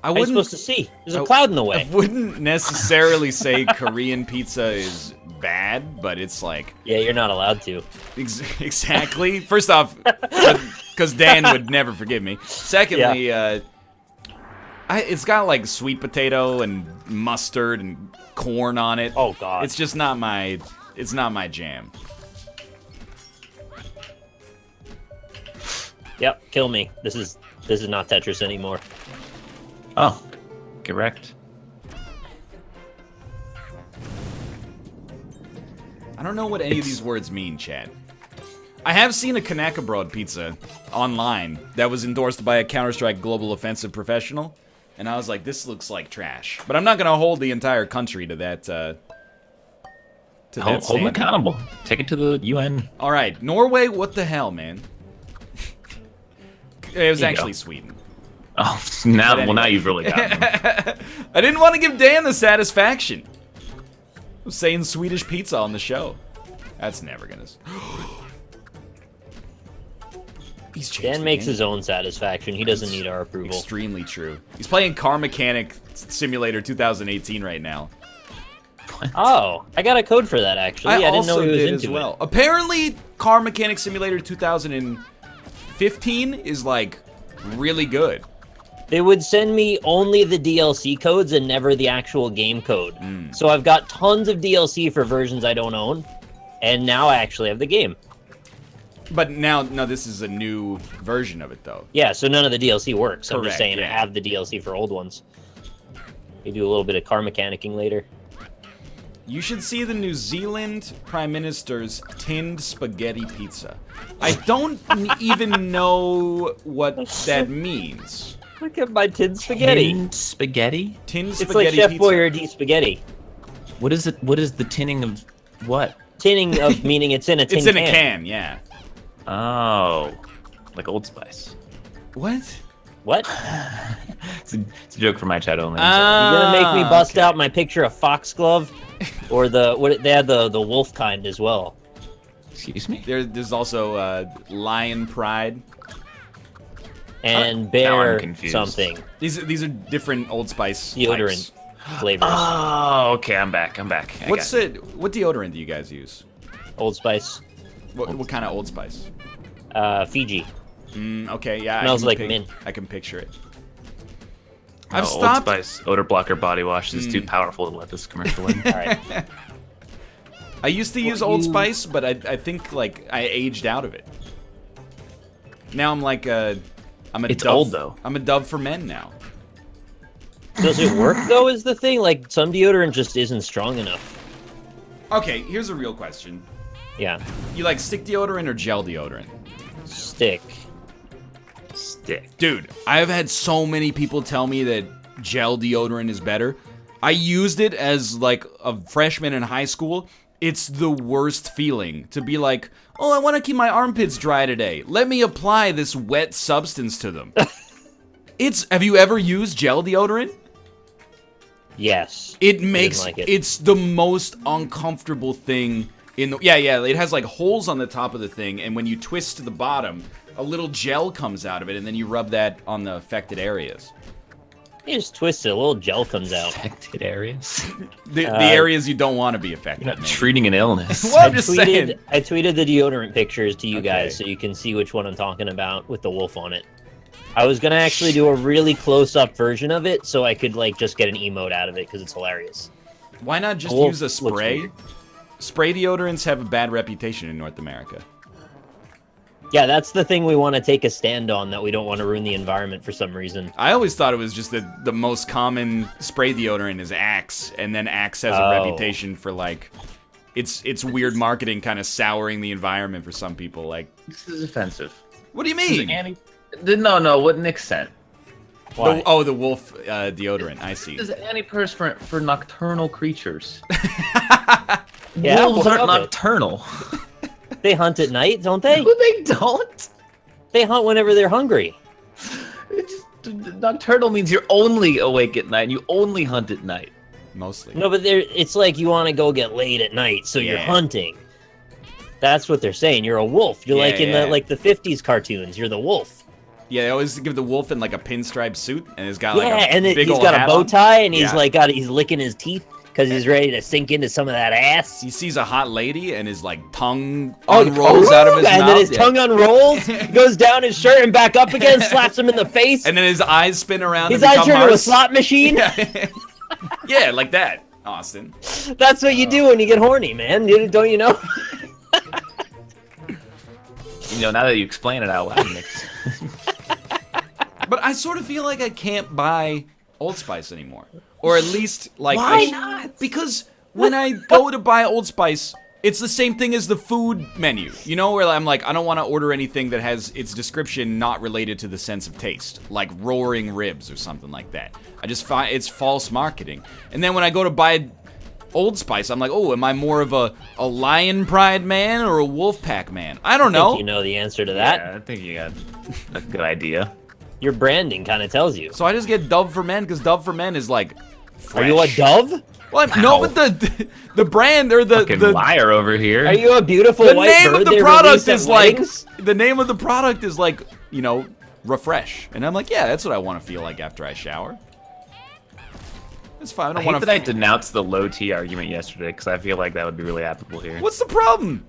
How are you supposed to see? There's a cloud in the way. I wouldn't necessarily say Korean pizza is bad, but it's like... Yeah, you're not allowed to. Exactly. First off, because Dan would never forgive me. Secondly, it's got like sweet potato and mustard and corn on it. Oh God. It's just not my... It's not my jam. Yep, kill me. This is not Tetris anymore. Oh, correct. I don't know what any of these words mean, Chad. I have seen a Kanaka pizza online that was endorsed by a Counter-Strike Global Offensive professional, and I was like, this looks like trash. But I'm not gonna hold the entire country to that, Hold them accountable. Take it to the UN. Alright, Norway, what the hell, man? It was actually Sweden. Oh, now, Anyway. well, now you've really got them. I didn't want to give Dan the satisfaction of saying Swedish pizza on the show. That's never gonna... He's changed Dan the makes game. his own satisfaction. He doesn't need our approval. Extremely true. He's playing Car Mechanic Simulator 2018 right now. Oh, I got a code for that actually. I didn't know he was into it. Apparently, Car Mechanic Simulator 2015 is like really good. They would send me only the DLC codes and never the actual game code. So I've got tons of DLC for versions I don't own, and now I actually have the game. But now this is a new version of it, though. Yeah, so none of the DLC works. I'm just Correct, saying yeah. I have the DLC for old ones. We do a little bit of car mechanicking later. You should see the New Zealand Prime Minister's tinned spaghetti pizza. I don't even know what that means. Look at my tin spaghetti. Tinned spaghetti? Tinned It's like spaghetti Chef pizza. Boyardee spaghetti. What is it? What is the tinning of what? Tinning of meaning it's in a tin It's in can. a can, yeah. Oh, like Old Spice. What? What? It's a joke for my chat only. You gonna make me bust okay. out my picture of foxglove, or they had the wolf kind as well. Excuse me? There's also Lion Pride. And Now bear I'm confused. something These are different Old Spice deodorant types. flavors. Oh, okay, I'm back. I What got it. what deodorant do you guys use? Old Spice, What kind of Old Spice? Fiji. Okay, yeah. Smells I like can mint. I can picture it. Oh, I've stopped. Old Spice odor blocker body wash is too powerful to let this commercial in. All right. I used to use Old Spice, but I think like I aged out of it. Now I'm like I'm a It's Dove, old, though. I'm a Dove for men now. Does it work though? Is the thing like some deodorant just isn't strong enough? Okay, here's a real question. Yeah, You like stick deodorant or gel deodorant? stick. Stick. Dude, I have had so many people tell me that gel deodorant is better. I used it as like a freshman in high school. It's the worst feeling to be like, oh, I want to keep my armpits dry today. Let me apply this wet substance to them. Have you ever used gel deodorant? Yes. It makes, like it. it's the most uncomfortable thing in the, yeah, it has like holes on the top of the thing, and when you twist to the bottom, a little gel comes out of it, and then you rub that on the affected areas. You just twist it, a little gel comes out. Affected areas. The areas you don't want to be affected. You're not maybe. treating an illness. Well, I'm just saying. I tweeted the deodorant pictures to you Okay. guys so you can see which one I'm talking about with the wolf on it. I was gonna actually do a really close-up version of it so I could like just get an emote out of it because it's hilarious. Why not just Wolf use a looks spray? weird. Spray deodorants have a bad reputation in North America. Yeah, that's the thing we want to take a stand on, that we don't want to ruin the environment for some reason. I always thought it was just that the most common spray deodorant is Axe, and then Axe has a reputation for like, it's weird marketing kind of souring the environment for some people. Like, This is offensive. what do you This is mean? No, what Nick said. Why? The wolf deodorant. I see. This is antiperspirant for nocturnal creatures. Yeah, Wolves what aren't of it? nocturnal. They hunt at night, don't they? No, they don't. They hunt whenever they're hungry. Nocturnal means you're only awake at night and you only hunt at night. Mostly. No, but it's like you want to go get laid at night, so you're Yeah. hunting. That's what they're saying. You're a wolf. You're like in Yeah. the 50s cartoons. You're the wolf. Yeah, they always give the wolf in like a pinstripe suit, and it's got Yeah, like a and big he's old got a hat bow on. tie, and he's Yeah. like he's licking his teeth because he's ready to sink into some of that ass. He sees a hot lady, and his like tongue unrolls out of his and mouth. then his tongue unrolls, goes down his shirt and back up again, slaps him in the face. And then his eyes spin around. His and eyes become turn into a hearts. slot machine. Yeah. Yeah, like that, Austin. That's what you do when you get horny, man. Don't you know? You know, now that you explain it out loud, Nick. But I sort of feel like I can't buy Old Spice anymore, or at least like Why not? Because when I go to buy Old Spice, it's the same thing as the food menu. You know, where I'm like, I don't want to order anything that has its description not related to the sense of taste, like roaring ribs or something like that. I just find it's false marketing. And then when I go to buy Old Spice, I'm like, oh, am I more of a lion pride man or a wolf pack man? I don't I know. think you know the answer to that. Yeah, I think you got a good idea. Your branding kind of tells you. So I just get Dove for Men because Dove for Men is like fresh. Are you a dove? Well, no, but the brand or Fucking liar over here. Are you a beautiful the white name bird of the they product release at is like weddings? the name of the product is like, you know, refresh, and I'm like, yeah, that's what I want to feel like after I shower. It's fine. I I don't hate want that I to. denounced the low T argument yesterday because I feel like that would be really applicable here. What's the problem?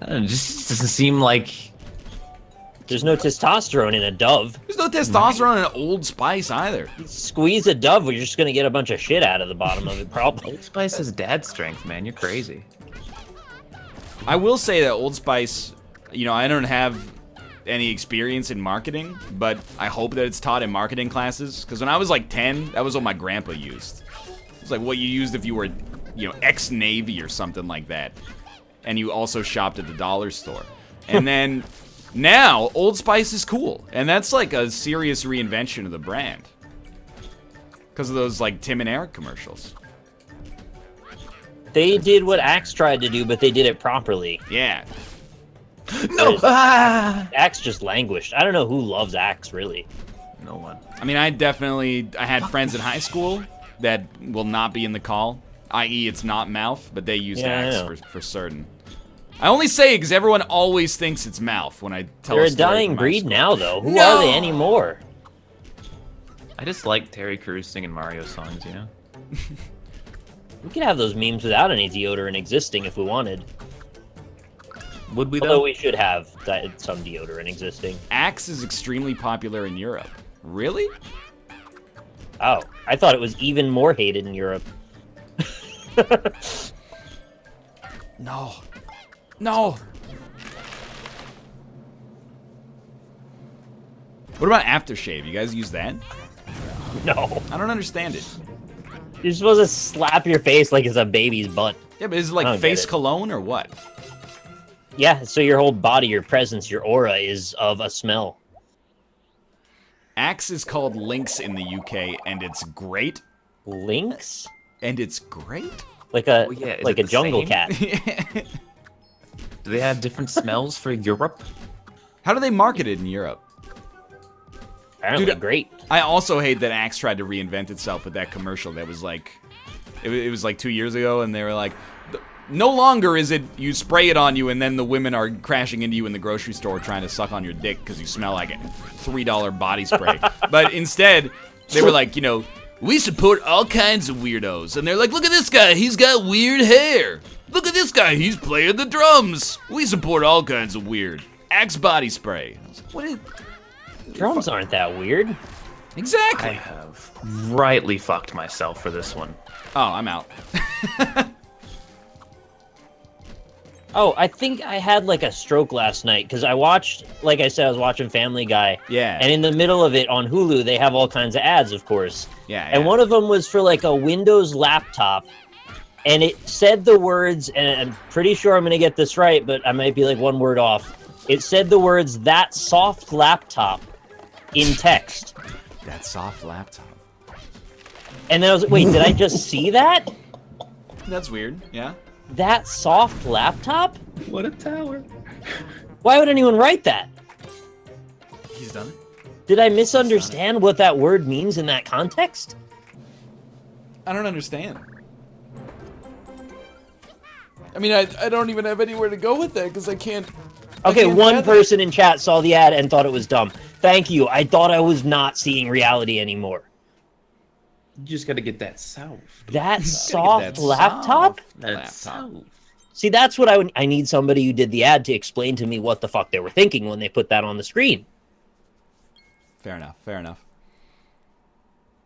I don't know, it just doesn't seem like. There's no testosterone in a dove. There's no testosterone in Old Spice either. Squeeze a dove, you're just gonna get a bunch of shit out of the bottom of it, probably. Old Spice is dad strength, man. You're crazy. I will say that Old Spice, you know, I don't have any experience in marketing, but I hope that it's taught in marketing classes. Because when I was like 10, that was what my grandpa used. It's like what you used if you were, you know, ex-Navy or something like that. And you also shopped at the dollar store. And then now, Old Spice is cool. And that's like a serious reinvention of the brand. Because of those like Tim and Eric commercials. They did what Axe tried to do, but they did it properly. Yeah. No! Axe just languished. I don't know who loves Axe, really. No one. I mean, I had friends in high school that will not be in the call, i.e. it's not mouth, but they use Yeah, I Axe know. for certain. I only say it because everyone always thinks it's mouth when I tell They're a a story dying from high breed school. now, though. Who No! are they anymore? I just like Terry Crews singing Mario songs, you know? We could have those memes without any deodorant existing if we wanted. Would we Although though? we should have some deodorant existing. Axe is extremely popular in Europe. Really? Oh, I thought it was even more hated in Europe. No. No. What about aftershave? You guys use that? No. I don't understand it. You're supposed to slap your face like it's a baby's butt. Yeah, but is it I like don't get face it. cologne or what? Yeah, so your whole body, your presence, your aura is of a smell. Axe is called Lynx in the UK, and it's great. Lynx? And it's great? Like a Oh, yeah, is like it a the jungle same? cat. Do they have different smells for Europe? How do they market it in Europe? Apparently Dude, great. I also hate that Axe tried to reinvent itself with that commercial that was like, it was like 2 years ago, and they were like, no longer is it you spray it on you and then the women are crashing into you in the grocery store trying to suck on your dick because you smell like a $3 body spray. But instead, they were like, you know, we support all kinds of weirdos. And they're like, look at this guy, he's got weird hair. Look at this guy, he's playing the drums. We support all kinds of weird. Axe body spray. I was like, what is... Drums aren't that weird. I Exactly. have rightly fucked myself for this one. Oh, I'm out. Oh, I think I had like a stroke last night because I watched, like I said, I was watching Family Guy. Yeah. And in the middle of it on Hulu, they have all kinds of ads, of course. Yeah. And one of them was for like a Windows laptop. And it said the words, and I'm pretty sure I'm going to get this right, but I might be like one word off. It said the words, "that soft laptop," in text. That soft laptop. And then I was like, wait, did I just see that? That's weird. Yeah. That soft laptop? What a tower. Why would anyone write that? He's done it. Did I misunderstand what that word means in that context? I don't understand. I mean, I don't even have anywhere to go with that because I can't. Okay, one person in chat saw the ad and thought it was dumb. Thank you. I thought I was not seeing reality anymore. You just gotta get that soft. That soft laptop? That's soft. See, that's what I need somebody who did the ad to explain to me what the fuck they were thinking when they put that on the screen. Fair enough. Fair enough.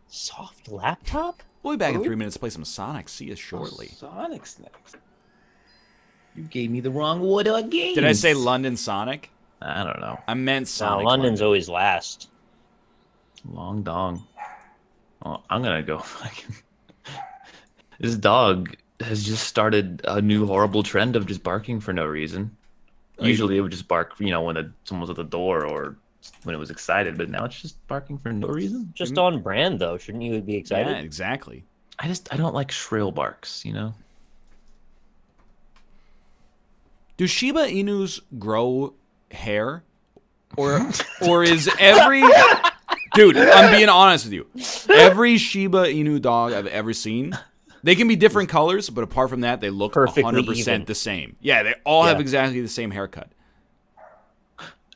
Soft laptop? We'll be back in 3 minutes to play some Sonic. See you shortly. Sonic's next. You gave me the wrong word again. Did I say London Sonic? I don't know. I meant No, Sonic. London's always last. Long dong. Oh, I'm gonna go fucking. This dog has just started a new horrible trend of just barking for no reason. Usually it would just bark, you know, when someone's at the door or when it was excited, but now it's just barking for no reason. Just on brand, though. Shouldn't you be excited? Yeah, exactly. I don't like shrill barks, you know? Do Shiba Inus grow hair? Or is every... Dude, I'm being honest with you. Every Shiba Inu dog I've ever seen, they can be different colors, but apart from that, they look Perfectly 100% even. the same. Yeah, they all have exactly the same haircut.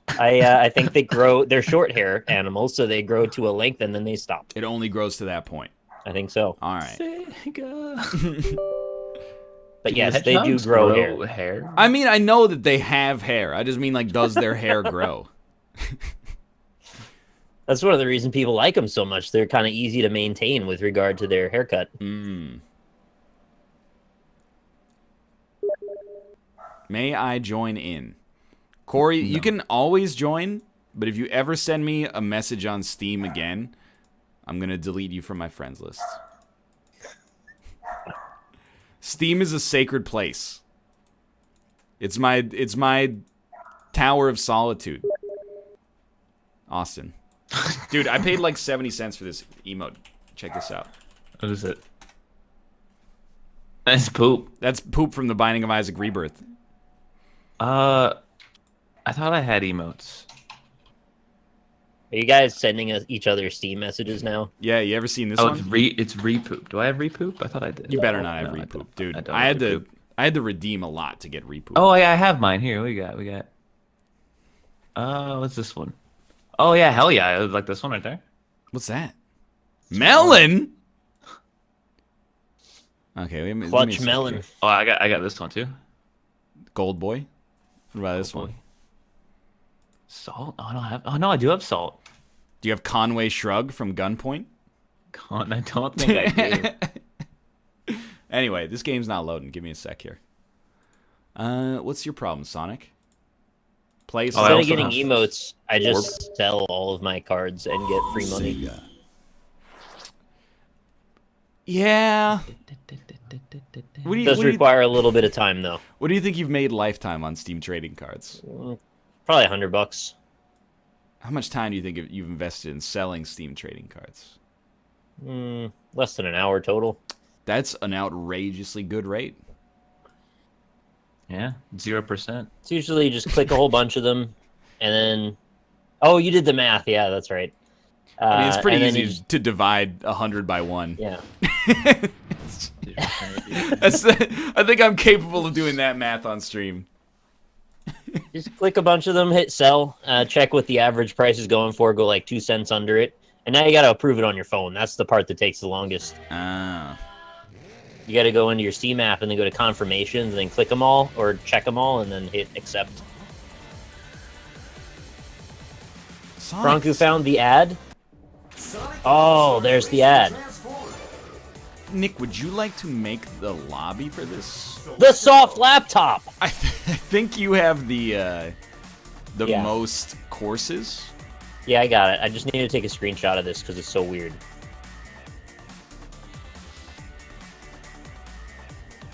I think they grow. They're short hair animals, so they grow to a length and then they stop. It only grows to that point. I think so. All right. But yes, they do grow hair. I mean, I know that they have hair. I just mean, like, does their hair grow? That's one of the reasons people like them so much. They're kind of easy to maintain with regard to their haircut. May I join in? Corey, you can always join, but if you ever send me a message on Steam again, I'm going to delete you from my friends list. Steam is a sacred place. It's my tower of solitude. Austin. Dude, I paid like 70 cents for this emote. Check this out. What is it? That's poop. That's poop from The Binding of Isaac Rebirth. I thought I had emotes. Are you guys sending each other Steam messages now? Yeah, you ever seen this Oh, one? it's repoop. Do I have repoop? I thought I did. You better not have No, repoop, I dude. don't I have had repoop. to redeem a lot to get repoop. Oh yeah, I have mine here. We got. What's this one? Oh yeah, hell yeah! I like this one right there. What's that? Melon. Okay, let me Clutch see melon. here. Oh, I got this one too. Gold boy. What about this one? Salt? Oh, I don't have. Oh no, I do have salt. Do you have Conway Shrug from Gunpoint? I don't think I do. Anyway, this game's not loading. Give me a sec here. What's your problem, Sonic? Play Instead of also getting have emotes, I just sell all of my cards and get free money. Yeah. What do It you, does what do you, require a little bit of time, though. what do you think you've made lifetime on Steam trading cards? Probably $100. How much time do you think you've invested in selling Steam trading cards? Less than an hour total. That's an outrageously good rate. Yeah, 0%. It's usually just click a whole bunch of them, and then... Oh, you did the math. Yeah, that's right. I mean, it's pretty and then easy to divide 100 by 1. Yeah. I think I'm capable of doing that math on stream. Just click a bunch of them, hit sell, check what the average price is going for, go like 2 cents under it, and now you got to approve it on your phone. That's the part that takes the longest. Ah. You got to go into your Steam app and then go to confirmations and then click them all or check them all and then hit accept. Franku found the ad. Oh, there's the ad. Nick, would you like to make the lobby for this? The soft laptop. I think you have the Yeah. most courses. Yeah, I got it. I just need to take a screenshot of this because it's so weird.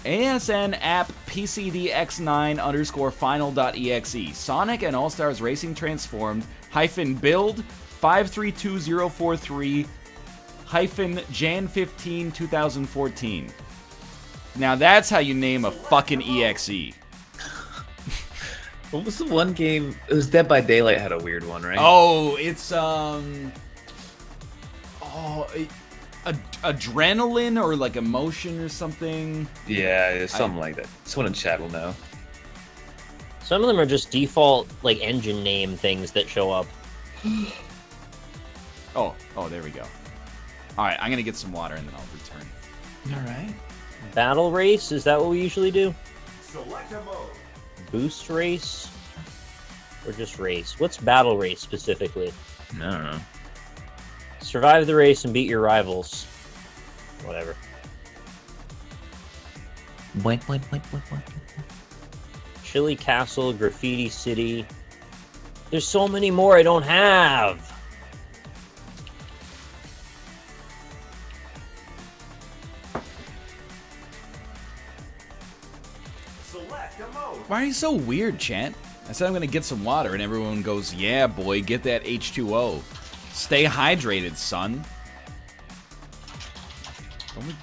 ASN app PCDX9_final.exe. Sonic and All Stars Racing Transformed -build 532043 Jan 15 2014. Now that's how you name a fucking EXE. What was the one game? It was Dead by Daylight had a weird one, right? Oh, it's adrenaline or like emotion or something. Yeah, it's something like that. Someone in chat will know. Some of them are just default like engine name things that show up. Oh, there we go. All right, I'm gonna get some water and then I'll return. All right. Battle race, is that what we usually do? Select a mode. Boost race? Or just race? What's battle race specifically? I don't know. Survive the race and beat your rivals. Whatever. Wait. Chili Castle, Graffiti City. There's so many more I don't have. Select a mode. Why are you so weird, Chant? I said I'm gonna get some water and everyone goes, yeah, boy, get that H2O. Stay hydrated, son.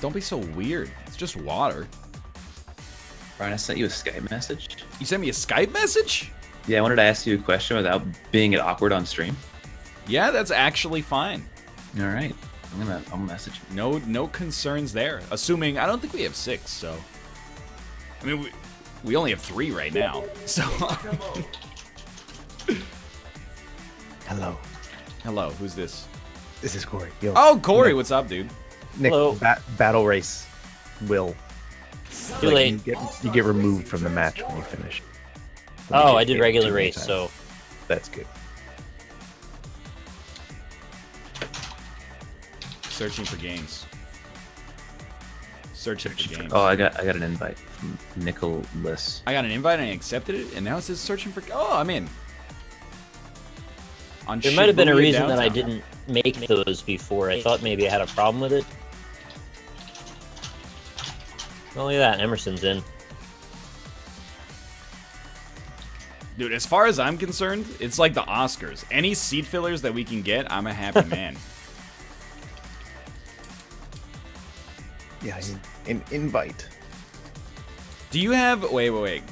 Don't be so weird. It's just water. Brian, I sent you a Skype message. You sent me a Skype message? Yeah, I wanted to ask you a question without being awkward on stream. Yeah, that's actually fine. All right. I'll message you. No concerns there. Assuming, I don't think we have 6, so. I mean, we only have 3 right now, so. Hello, Hello, who's this? this is Corey. Yo, Oh, Corey, what's up, dude? Nick, hello. battle race will. Too Like, late. you get removed from the match when you finish. Oh, I did Hit regular too many race, times. so That's good. Searching for games. Searching for games. Oh, I got an invite from Nicholas. I got an invite and I accepted it, and now it says searching for. Oh, I'm in. On there might have been a Shibuya reason that I downtown. didn't make those before. I thought maybe I had a problem with it. Oh, look at that, Emerson's in. Dude, as far as I'm concerned, it's like the Oscars. Any seat fillers that we can get, I'm a happy man. Yeah, an invite. Do you have... Wait.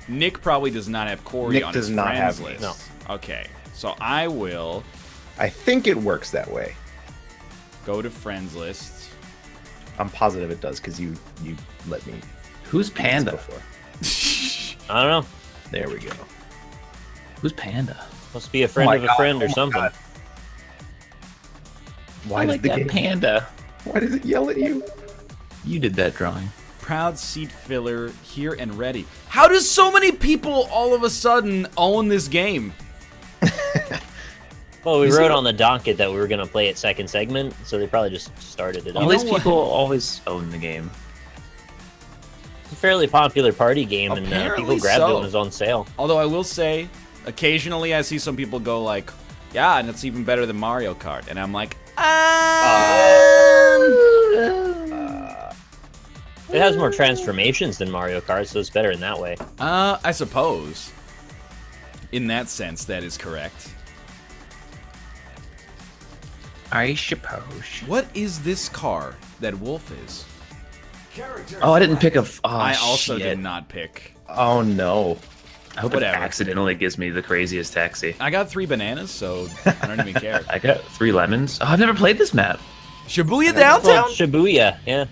Nick probably does not have Corey Nick on does his not friends have me. list. No. Okay, so I will I think it works that way. go to friends list. I'm positive it does because you let me Who's do this Panda? before. I don't know. There we go. Who's Panda? Must be a friend my of a God, friend oh or my something. God. Why I does like the that game? Panda. Why does it yell at you? You did that drawing. Proud seat filler, here and ready. How does so many people all of a sudden own this game? Well, we Is wrote it- on the docket that we were going to play it second segment, so they probably just started it All up. these know what? people always own the game. It's a fairly popular party game, and Apparently people grabbed it so. when it was on sale. Although I will say, occasionally I see some people go like, yeah, and it's even better than Mario Kart. And I'm like, It has more transformations than Mario Kart, so it's better in that way. I suppose. In that sense, that is correct. I suppose. What is this car that Wolf is? Character. Oh, I didn't pick a. Oh, I also shit. did not pick. Oh no. I hope Whatever. it accidentally gives me the craziest taxi. I got 3 bananas, so I don't even care. I got 3 lemons. Oh, I've never played this map. Shibuya It's called Downtown? Shibuya, yeah.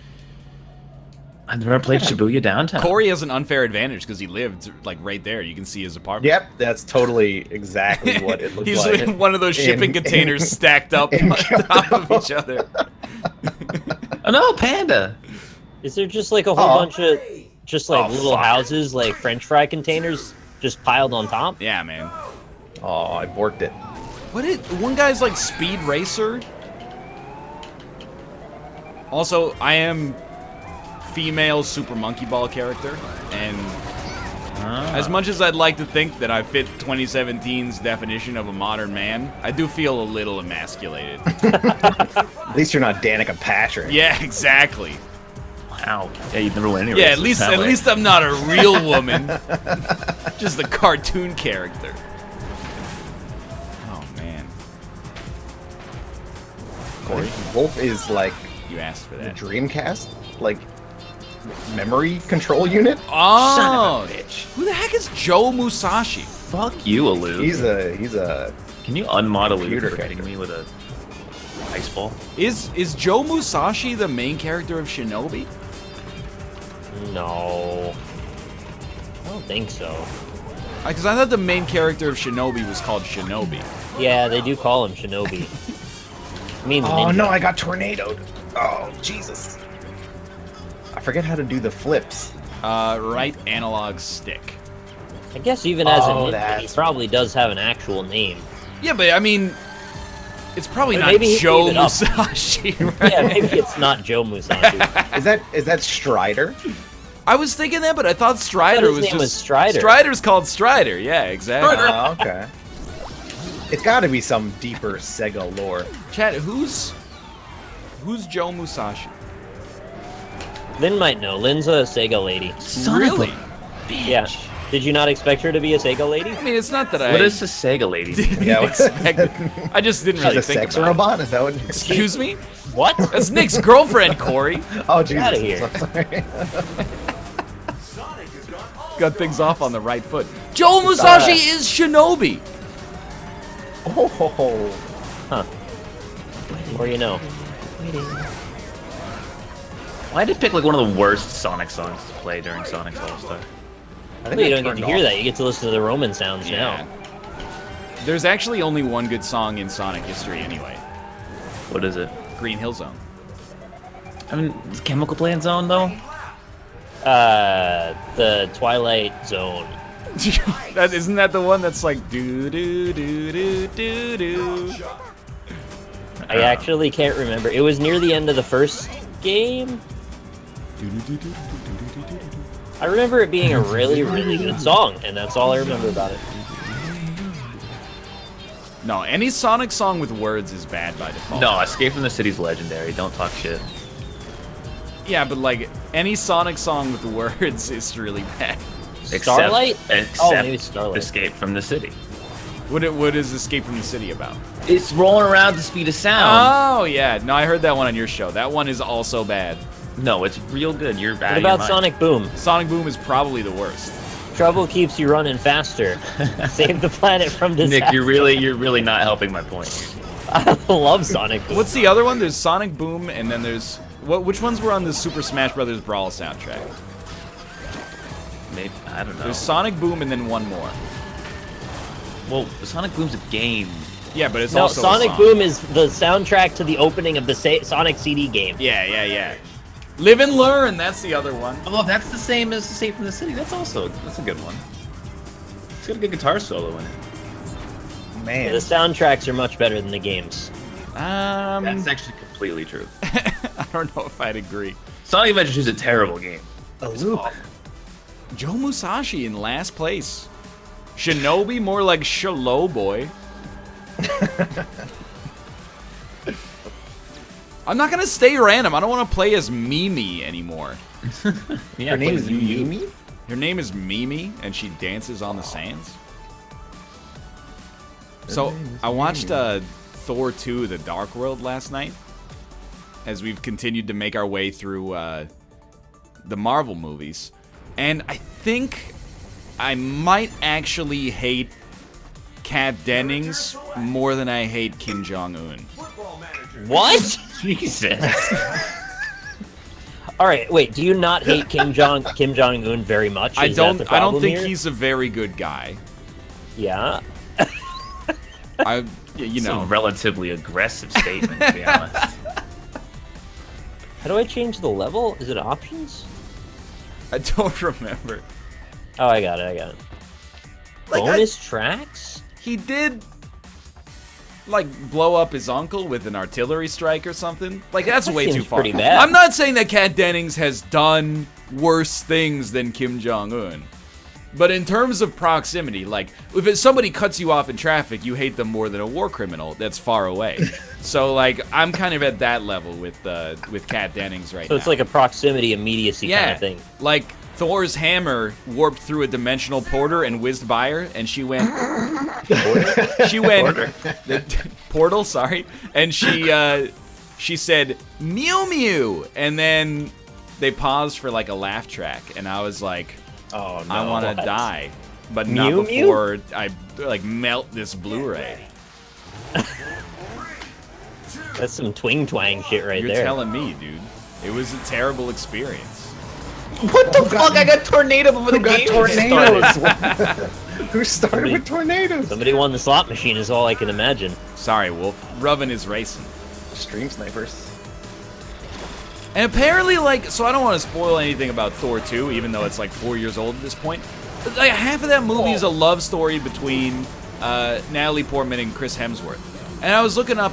I've never played Shibuya Downtown. Corey has an unfair advantage because he lived like right there. You can see his apartment. Yep, that's totally exactly what it looks He's like. in one of those shipping containers stacked up in on top of each other. Oh no, Panda. Is there just like a whole bunch of just like little houses, like French fry containers, just piled on top? Yeah, man. Oh, I borked it. What is one guy's like Speed Racer? Also, I am female Super Monkey Ball character, and as much as I'd like to think that I fit 2017's definition of a modern man, I do feel a little emasculated. At least you're not Danica Patrick. Yeah, exactly. Wow. Yeah, you'd never win any Yeah, races, at that way. least I'm not a real woman. Just a cartoon character. Oh man. Corey, Wolf is like you asked for the that. Dreamcast, like memory control unit. Oh, Son of a bitch. who the heck is Joe Musashi? Fuck you, Aloo. He's a Can you unmod Aloo Computer for hitting character. me with a ice ball? Is Joe Musashi the main character of Shinobi? No. I don't think so. Because I thought the main character of Shinobi was called Shinobi. Yeah, they do call him Shinobi. It means Oh ninja. no, I got tornadoed. Oh Jesus. I forget how to do the flips. Right analog stick. I guess even as a Oh, ninja, he that's- probably does have an actual name. Yeah, but I mean, it's probably But not maybe he Joe gave it up. Musashi, right? Yeah, maybe it's not Joe Musashi. Is that Strider? I was thinking that, but I thought Strider his was name just was Strider. Strider's called Strider. Yeah, exactly. Oh, okay. It's got to be some deeper Sega lore. Chad, who's Joe Musashi? Lynn might know. Lynn's a Sega lady. Really? Yeah. Did you not expect her to be a Sega lady? I mean, it's not that I What is the Sega lady? didn't Yeah, expect it. I just didn't She's really a think sex about robot? Is that what? Excuse me? What? That's Nick's girlfriend, Corey. Oh Jesus! outta here. I'm sorry. Sonic has gone all Got things off on the right foot. Joe Musashi is Shinobi. Oh, Huh. Or you know. Why did pick like one of the worst Sonic songs to play during Sonic's All-Star? I Well, think you I don't get turned to hear off- that. You get to listen to the Roman sounds now. There's actually only one good song in Sonic history anyway. What is it? Green Hill Zone. I mean, is Chemical Plant Zone though? The Twilight Zone. That isn't that the one that's like do do do do do do. I actually can't remember. It was near the end of the first game. I remember it being a really, really good song, and that's all I remember about it. No, any Sonic song with words is bad by default. No, Escape from the City's legendary. Don't talk shit. Yeah, but like any Sonic song with words is really bad. Starlight? Except Oh, maybe Starlight. Escape from the City. What is Escape from the City about? It's rolling around the speed of sound. Oh yeah, no, I heard that one on your show. That one is also bad. No, it's real good. You're bad. What about Sonic Boom? Sonic Boom is probably the worst. Trouble keeps you running faster. Save the planet from disaster. Nick, you're really not helping my point. I love Sonic Boom. What's the other one? There's Sonic Boom, and then there's which ones were on the Super Smash Bros. Brawl soundtrack? Maybe I don't know. There's Sonic Boom, and then one more. Well, Sonic Boom's a game. Yeah, but it's No, also a Sonic song. Boom is the soundtrack to the opening of the Sonic CD game. Yeah. Live and Learn. That's the other one. Oh, that's the same as Escape from the City. That's a good one. It's got a good guitar solo in it. Man, The soundtracks are much better than the games. That's actually completely true. I don't know if I'd agree. Sonic Adventure 2 is a terrible game. a loop. Joe Musashi in last place. Shinobi more like Shalo Boy. I'm not gonna stay random. I don't want to play as Mimi anymore. Yeah, Her name is you. Mimi. Her name is Mimi, and she dances on the sands. So I watched Thor 2: The Dark World last night, as we've continued to make our way through the Marvel movies, and I think I might actually hate Kat Dennings more than I hate Kim Jong-un. football manager. What? Jesus. All right, wait. Do you not hate Kim Jong Un very much? I Is that the don't problem think here? he's a very good guy. Yeah. I you It's know a relatively aggressive statement, to be honest. How do I change the level? Is it options? I don't remember. Oh, I got it. Like, Bonus tracks? He did like blow up his uncle with an artillery strike or something. Like that's way seems too far. pretty bad. I'm not saying that Kat Dennings has done worse things than Kim Jong-un. But in terms of proximity, like, if somebody cuts you off in traffic, you hate them more than a war criminal that's far away. So, like, I'm kind of at that level with Kat Dennings right now. So it's like a proximity immediacy kind of thing. Like, Thor's hammer warped through a dimensional porter and whizzed by her, and she went... Portal, sorry. And she said, Mew Mew! And then they paused for, like, a laugh track, and I was like... Oh no! I want to die, but Mew not Mew? before I like melt this Blu-ray. That's some twing twang shit right You're there. telling me, dude. It was a terrible experience. What the fuck? I got tornado before the Who got game tornadoes? started. Who started with tornadoes? Somebody won the slot machine is all I can imagine. Sorry, Wolf. Rubbin is racing. Stream snipers. And apparently, like, so I don't want to spoil anything about Thor 2, even though it's like 4 years old at this point. But, like, half of that movie is a love story between Natalie Portman and Chris Hemsworth. And I was looking up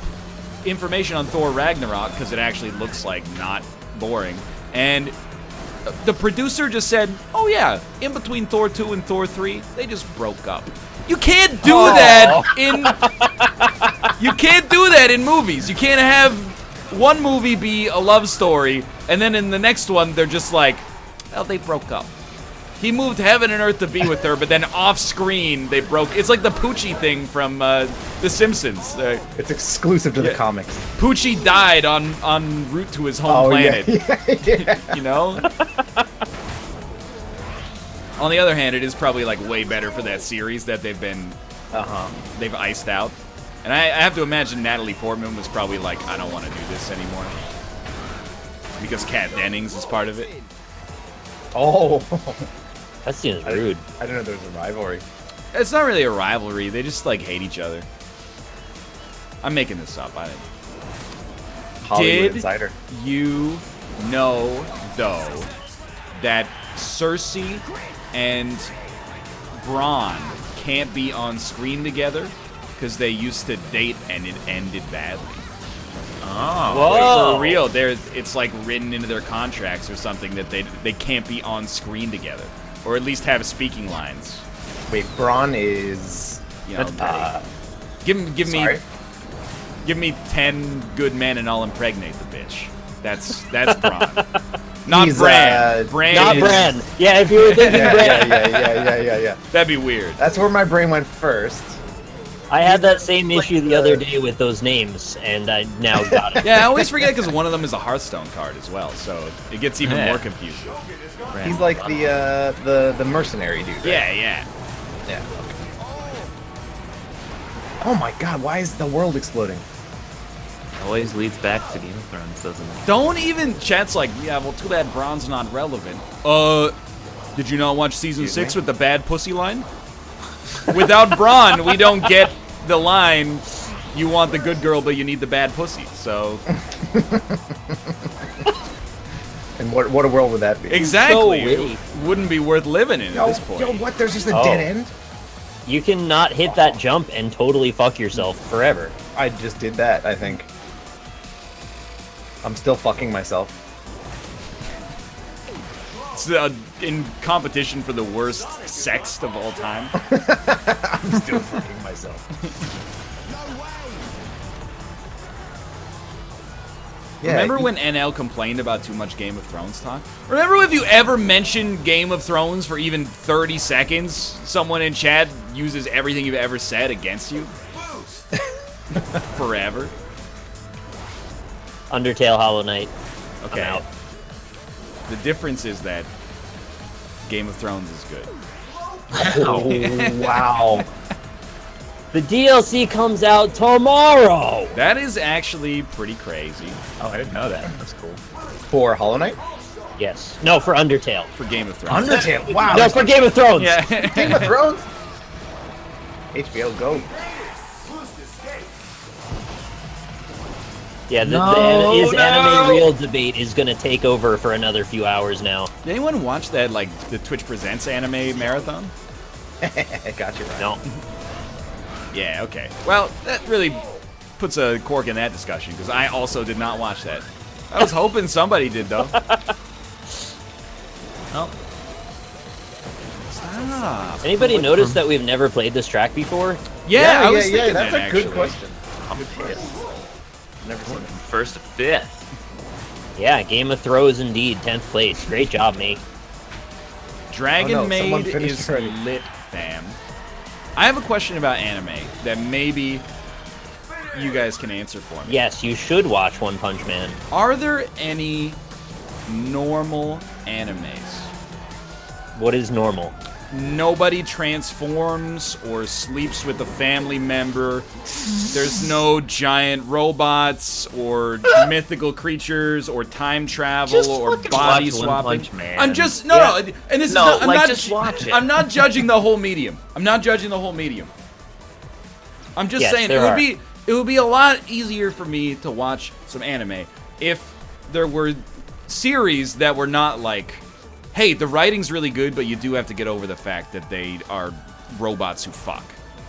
information on Thor Ragnarok because it actually looks like not boring. And the producer just said, "Oh yeah, in between Thor 2 and Thor 3, they just broke up." You can't do that in. You can't do that in movies. You can't have one movie be a love story, and then in the next one, they're just like, well, they broke up. He moved heaven and earth to be with her, but then off-screen, they broke... It's like the Poochie thing from The Simpsons. It's exclusive to the comics. Poochie died en route to his home planet. Yeah. You know? On the other hand, it is probably, like, way better for that series that they've been... They've iced out. And I have to imagine Natalie Portman was probably like, I don't want to do this anymore. Because Kat Dennings is part of it. Oh. That seems rude. I didn't know there was a rivalry. It's not really a rivalry. They just, like, hate each other. I'm making this up. I didn't. Hollywood Did Insider. you know, though, that Cersei and Bronn can't be on screen together? Because they used to date and it ended badly. Whoa. For real, it's like written into their contracts or something that they can't be on screen together, or at least have speaking lines. Wait, Braun is. You know, That's petty. give me 10 good men and I'll impregnate the bitch. That's Bronn. Not He's, Bran. Bran. Not is- Bran. Yeah, if you were thinking Bran. Yeah. That'd be weird. That's where my brain went first. I had that same issue the other day with those names, and I now got it. Yeah, I always forget because one of them is a Hearthstone card as well, so it gets even more confusing. He's like the mercenary dude. Right? Yeah. Yeah. Oh my God! Why is the world exploding? Always leads back to Game of Thrones, doesn't it? Don't even chat's like, yeah, well, too bad Bronn's not relevant. Did you not watch season 6 with the bad pussy line? Without Bronn, we don't get the line, you want the good girl, but you need the bad pussy, so... And what a world would that be? Exactly. So witty. It wouldn't be worth living in at this point. Yo, what? There's just a Oh. dead end? You can not hit that jump and totally fuck yourself forever. I just did that, I think. I'm still fucking myself. It's in competition for the worst sext of all time. I'm still fucking myself. Yeah, Remember when NL complained about too much Game of Thrones talk? Remember if you ever mentioned Game of Thrones for even 30 seconds, someone in chat uses everything you've ever said against you? Forever. Undertale, Hollow Knight. Okay. I'm out. The difference is that Game of Thrones is good. Oh, wow. The DLC comes out tomorrow! That is actually pretty crazy Oh, I didn't know that. That's cool. For Hollow Knight? Yes. No, for Undertale. for Game of Thrones. Undertale, wow. No, for Game of Thrones! Yeah. Game of Thrones? HBO, go. Yeah, No, is no! anime real debate is gonna take over for another few hours now. Did anyone watch that, like, the Twitch Presents anime marathon? I got you right. No. Yeah, okay. Well, that really puts a cork in that discussion because I also did not watch that. I was hoping somebody did though. Oh, Stop. Anybody notice that we've never played this track before? Yeah, I was thinking that's that, a good actually. question. I'm pissed. Never seen From it. first to fifth. Yeah, Game of Thrones indeed, 10th place. Great job, mate. Dragon Oh, no, someone Maid finished is already. lit, fam. I have a question about anime that maybe you guys can answer for me. Yes, you should watch One Punch Man. Are there any normal animes? What is normal? Nobody transforms or sleeps with a family member. There's no giant robots or mythical creatures or time travel Just or fucking body watch One swapping. Punch Man. I'm just no, and this is No, not, I'm like, not just watch it. I'm not judging the whole medium. I'm not judging the whole medium. I'm just Yes, saying there are. it would be a lot easier for me to watch some anime if there were series that were not like, hey, the writing's really good, but you do have to get over the fact that they are robots who fuck.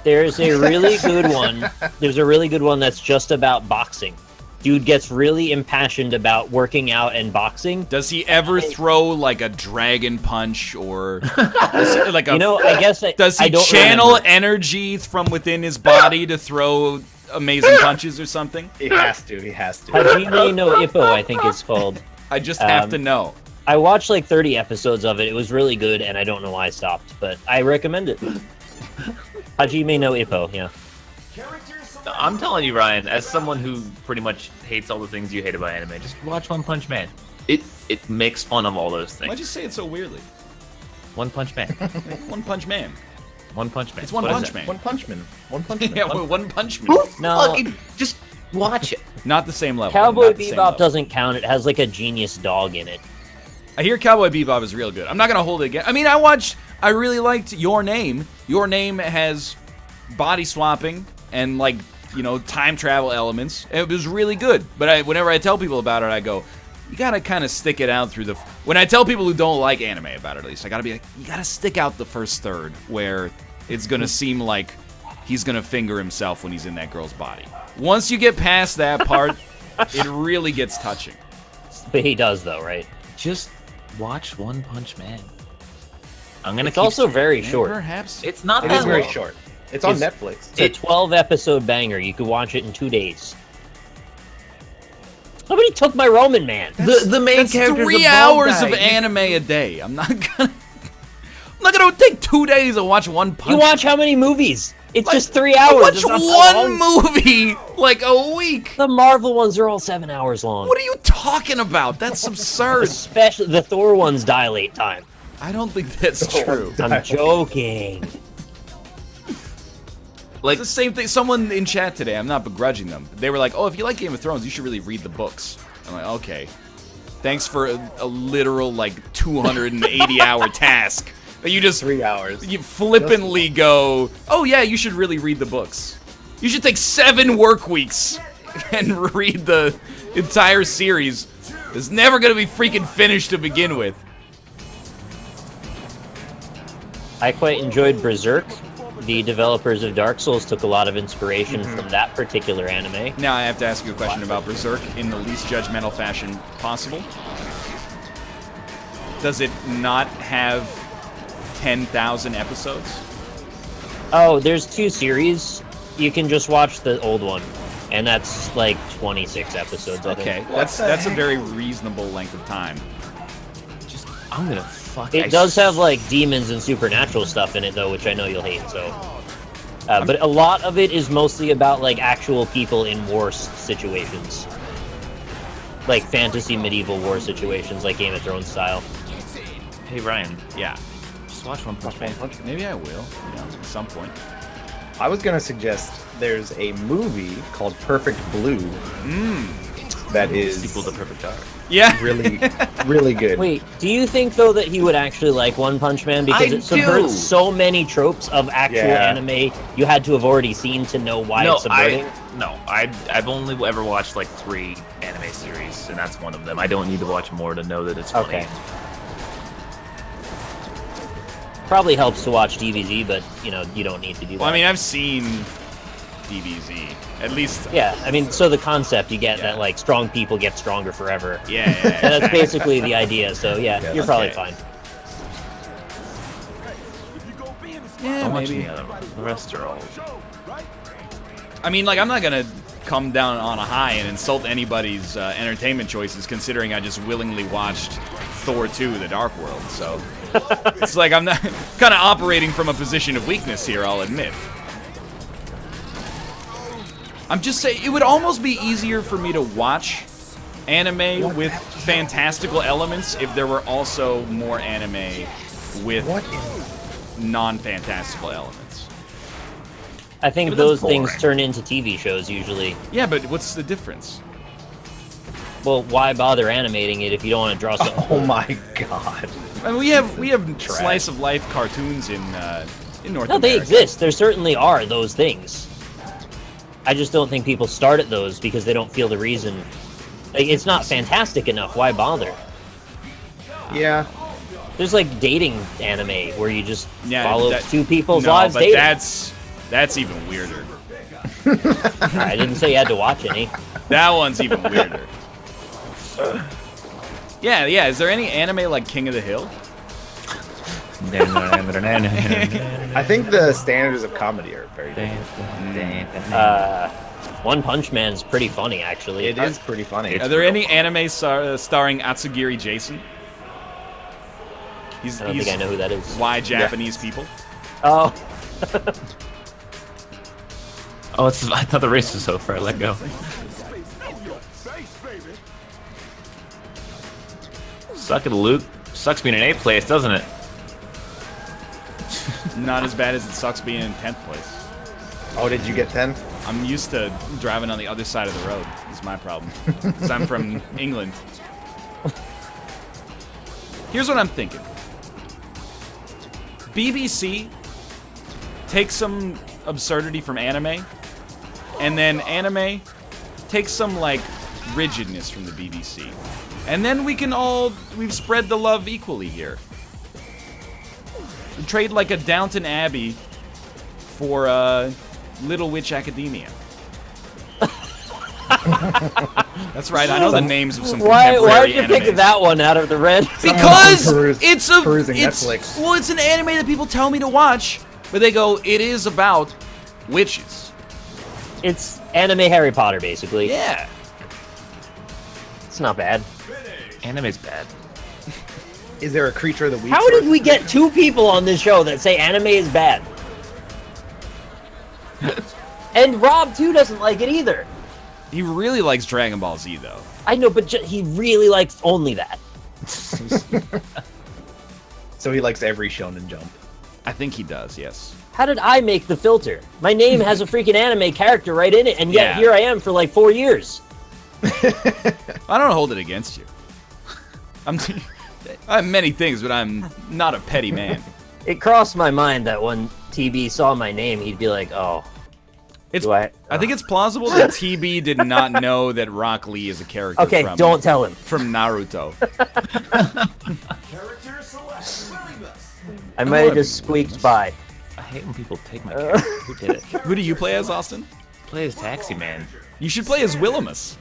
There's a really good one. There's a really good one that's just about boxing. Dude gets really impassioned about working out and boxing. Does he ever throw like a dragon punch or like a? You know, I guess does he I don't channel remember. energy from within his body to throw amazing punches or something? He has to. He has to. Hajime no Ippo, I think it's called. I just have to know. I watched like 30 episodes of it. It was really good, and I don't know why I stopped, but I recommend it. Hajime no Ippo, yeah. I'm telling you, Ryan, as someone who pretty much hates all the things you hate about anime, just watch One Punch Man. It makes fun of all those things. Why'd you say it so weirdly? One Punch Man. One Punch Man. One Punch Man. It's One What is Punch it? Man. One Punch Man. One Punch Man. Yeah, One Punch Man. No. Fucking just watch it. Not the same level. Cowboy not the same Bebop level. doesn't count. It has like a genius dog in it. I hear Cowboy Bebop is real good. I'm not gonna hold it again. I mean, I really liked Your Name. Your Name has body swapping and like, you know, time travel elements. It was really good. But whenever I tell people about it, I go, you gotta kind of stick it out through the. When I tell people who don't like anime about it, at least I gotta be like, you gotta stick out the first third where it's gonna seem like he's gonna finger himself when he's in that girl's body. Once you get past that part, it really gets touching. But he does, though, right? Just watch One Punch Man. I'm gonna. It's keep also saying very And short. Perhaps It's not It that is very long. short. It's on It's- Netflix. It's a 12-episode banger. You could watch it in 2 days. Nobody took my Roman Man. The main that's character's 3 a bald hours guy. of anime a day. I'm not gonna take 2 days to watch One Punch. You watch how many movies? It's Like, just 3 I hours. watch It's not that one long. movie like a week. The Marvel ones are all 7 hours long. What are you talking about? That's absurd. Especially the Thor ones dilate time. I don't think that's Oh, true. I'm joking. Like It's the same thing. Someone in chat today, I'm not begrudging them. They were like, "Oh, if you like Game of Thrones, you should really read the books." I'm like, "Okay, thanks for a literal like 280-hour task that you just 3 hours. you flippantly go, oh yeah, you should really read the books. You should take 7 work weeks and read the entire series. It's never gonna be freaking finished to begin with." I quite enjoyed Berserk. The developers of Dark Souls took a lot of inspiration from that particular anime. Now I have to ask you a question about Berserk in the least judgmental fashion possible. Does it not have 10,000 episodes? Oh, there's 2 series. You can just watch the old one, and that's like 26 episodes. I Okay, think. that's a very reasonable length of time. just I'm gonna fuck. It does have like demons and supernatural stuff in it, though, which I know you'll hate. So, but a lot of it is mostly about like actual people in war situations, like fantasy medieval war situations, like Game of Thrones style. Hey Ryan, Yeah, just watch One Punch Man. maybe I will, you know, at some point. I was gonna suggest there's a movie called Perfect Blue that is Sequel to Perfect Dark. Yeah, really, really good. Wait, do you think though that he would actually like One Punch Man because I it subverts do. so many tropes of actual Yeah. anime you had to have already seen to know why it's subverting? I've only ever watched like 3 anime series, and that's one of them. I don't need to watch more to know that it's funny. Okay. Probably helps to watch DBZ, but you know you don't need to do that. well, I mean, I've seen DBZ. At least. Yeah, I mean, so the concept you get that like strong people get stronger forever. Yeah. And that's basically the idea. So yeah, you're probably fine. Yeah, Don't watch maybe. the other one. The rest are all. I mean, like, I'm not gonna come down on a high and insult anybody's entertainment choices, considering I just willingly watched Thor 2: The Dark World. So it's like I'm not kind of operating from a position of weakness here. I'll admit. I'm just saying it would almost be easier for me to watch anime with fantastical elements if there were also more anime with non-fantastical elements. I think But those that's things boring. turn into TV shows usually. Yeah, but what's the difference? Well, why bother animating it if you don't want to draw something? Oh my god. I mean, we have slice of life cartoons in North No, they America. exist. There certainly are those things. I just don't think people start at those because they don't feel the reason. Like, it's not fantastic enough. Why bother? Yeah. There's like dating anime where you just Yeah, follow that- two people's no, lives but dating. that's even weirder. I didn't say you had to watch any. That one's even weirder. Yeah. Is there any anime like King of the Hill? I think the standards of comedy are very different. One Punch Man's pretty funny, actually. It is pretty funny. Are there any anime starring Atsugiri Jason? I don't think I know who that is. Why Japanese people? Oh, Oh, I thought the race was over. I let go. Suck it, Luke. Sucks being in 8th place, doesn't it? Not as bad as it sucks being in 10th place. Oh, did you get 10? I'm used to driving on the other side of the road. Is my problem. Because I'm from England. Here's what I'm thinking. BBC takes some absurdity from anime, and then anime takes some, like, rigidness from the BBC. And then we've spread the love equally here. We trade, like, a Downton Abbey for, Little Witch Academia. That's right, I know the names of some why contemporary did you pick animes. that one out of the red? Because Someone perusing Netflix. Well, it's an anime that people tell me to watch, but they go, it is about witches. It's anime Harry Potter, basically. Yeah. It's not bad. Anime's bad. Is there a creature of the week? How sort did of we thing? get two people on this show that say anime is bad? And Rob, too, doesn't like it either. He really likes Dragon Ball Z, though. I know, but he really likes only that. So he likes every Shonen Jump. I think he does, yes. How did I make the filter? My name has a freaking anime character right in it, and yet Yeah. here I am for like 4 years. I don't hold it against you. I have many things, but I'm not a petty man. It crossed my mind that when TB saw my name, he'd be like, "Oh, It's. do I?" I think it's plausible that TB did not know that Rock Lee is a character Okay, don't tell him. from Naruto. Character select willingness. I might have just squeaked by. I hate when people take my character. Who did it? Who do you play as, Austin? Play as Taxi Man. You should play as Willimus.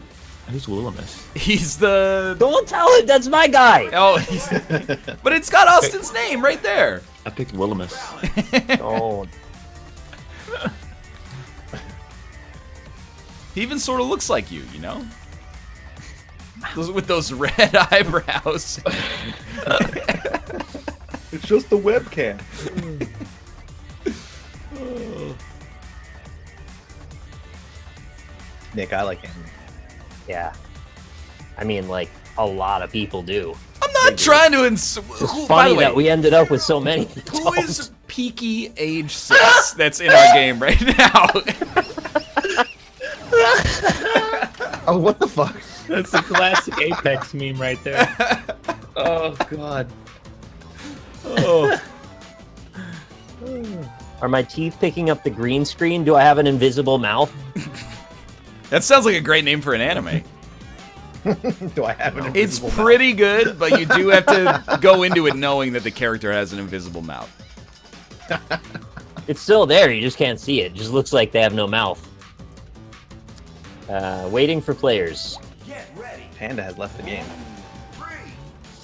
Who's Willimus? He's the... Don't tell him. That's my guy. Oh, but it's got Austin's name right there. I picked Willimus. Oh, He even sort of looks like you know? With those red eyebrows. It's just the webcam. Nick, I like him. yeah. I mean, like a lot of people do. I'm not trying to It's by the funny way, that we ended up with so many. who is peaky age 6 that's in our game right now? Oh, what the fuck? That's a classic Apex meme right there. Oh God. Oh. Are my teeth picking up the green screen? Do I have an invisible mouth? That sounds like a great name for an anime. Do I have an It's invisible pretty good, but you do have to go into it knowing that the character has an invisible mouth. It's still there. You just can't see it. It just looks like they have no mouth. Waiting for players. Get ready. Panda has left the game. 3,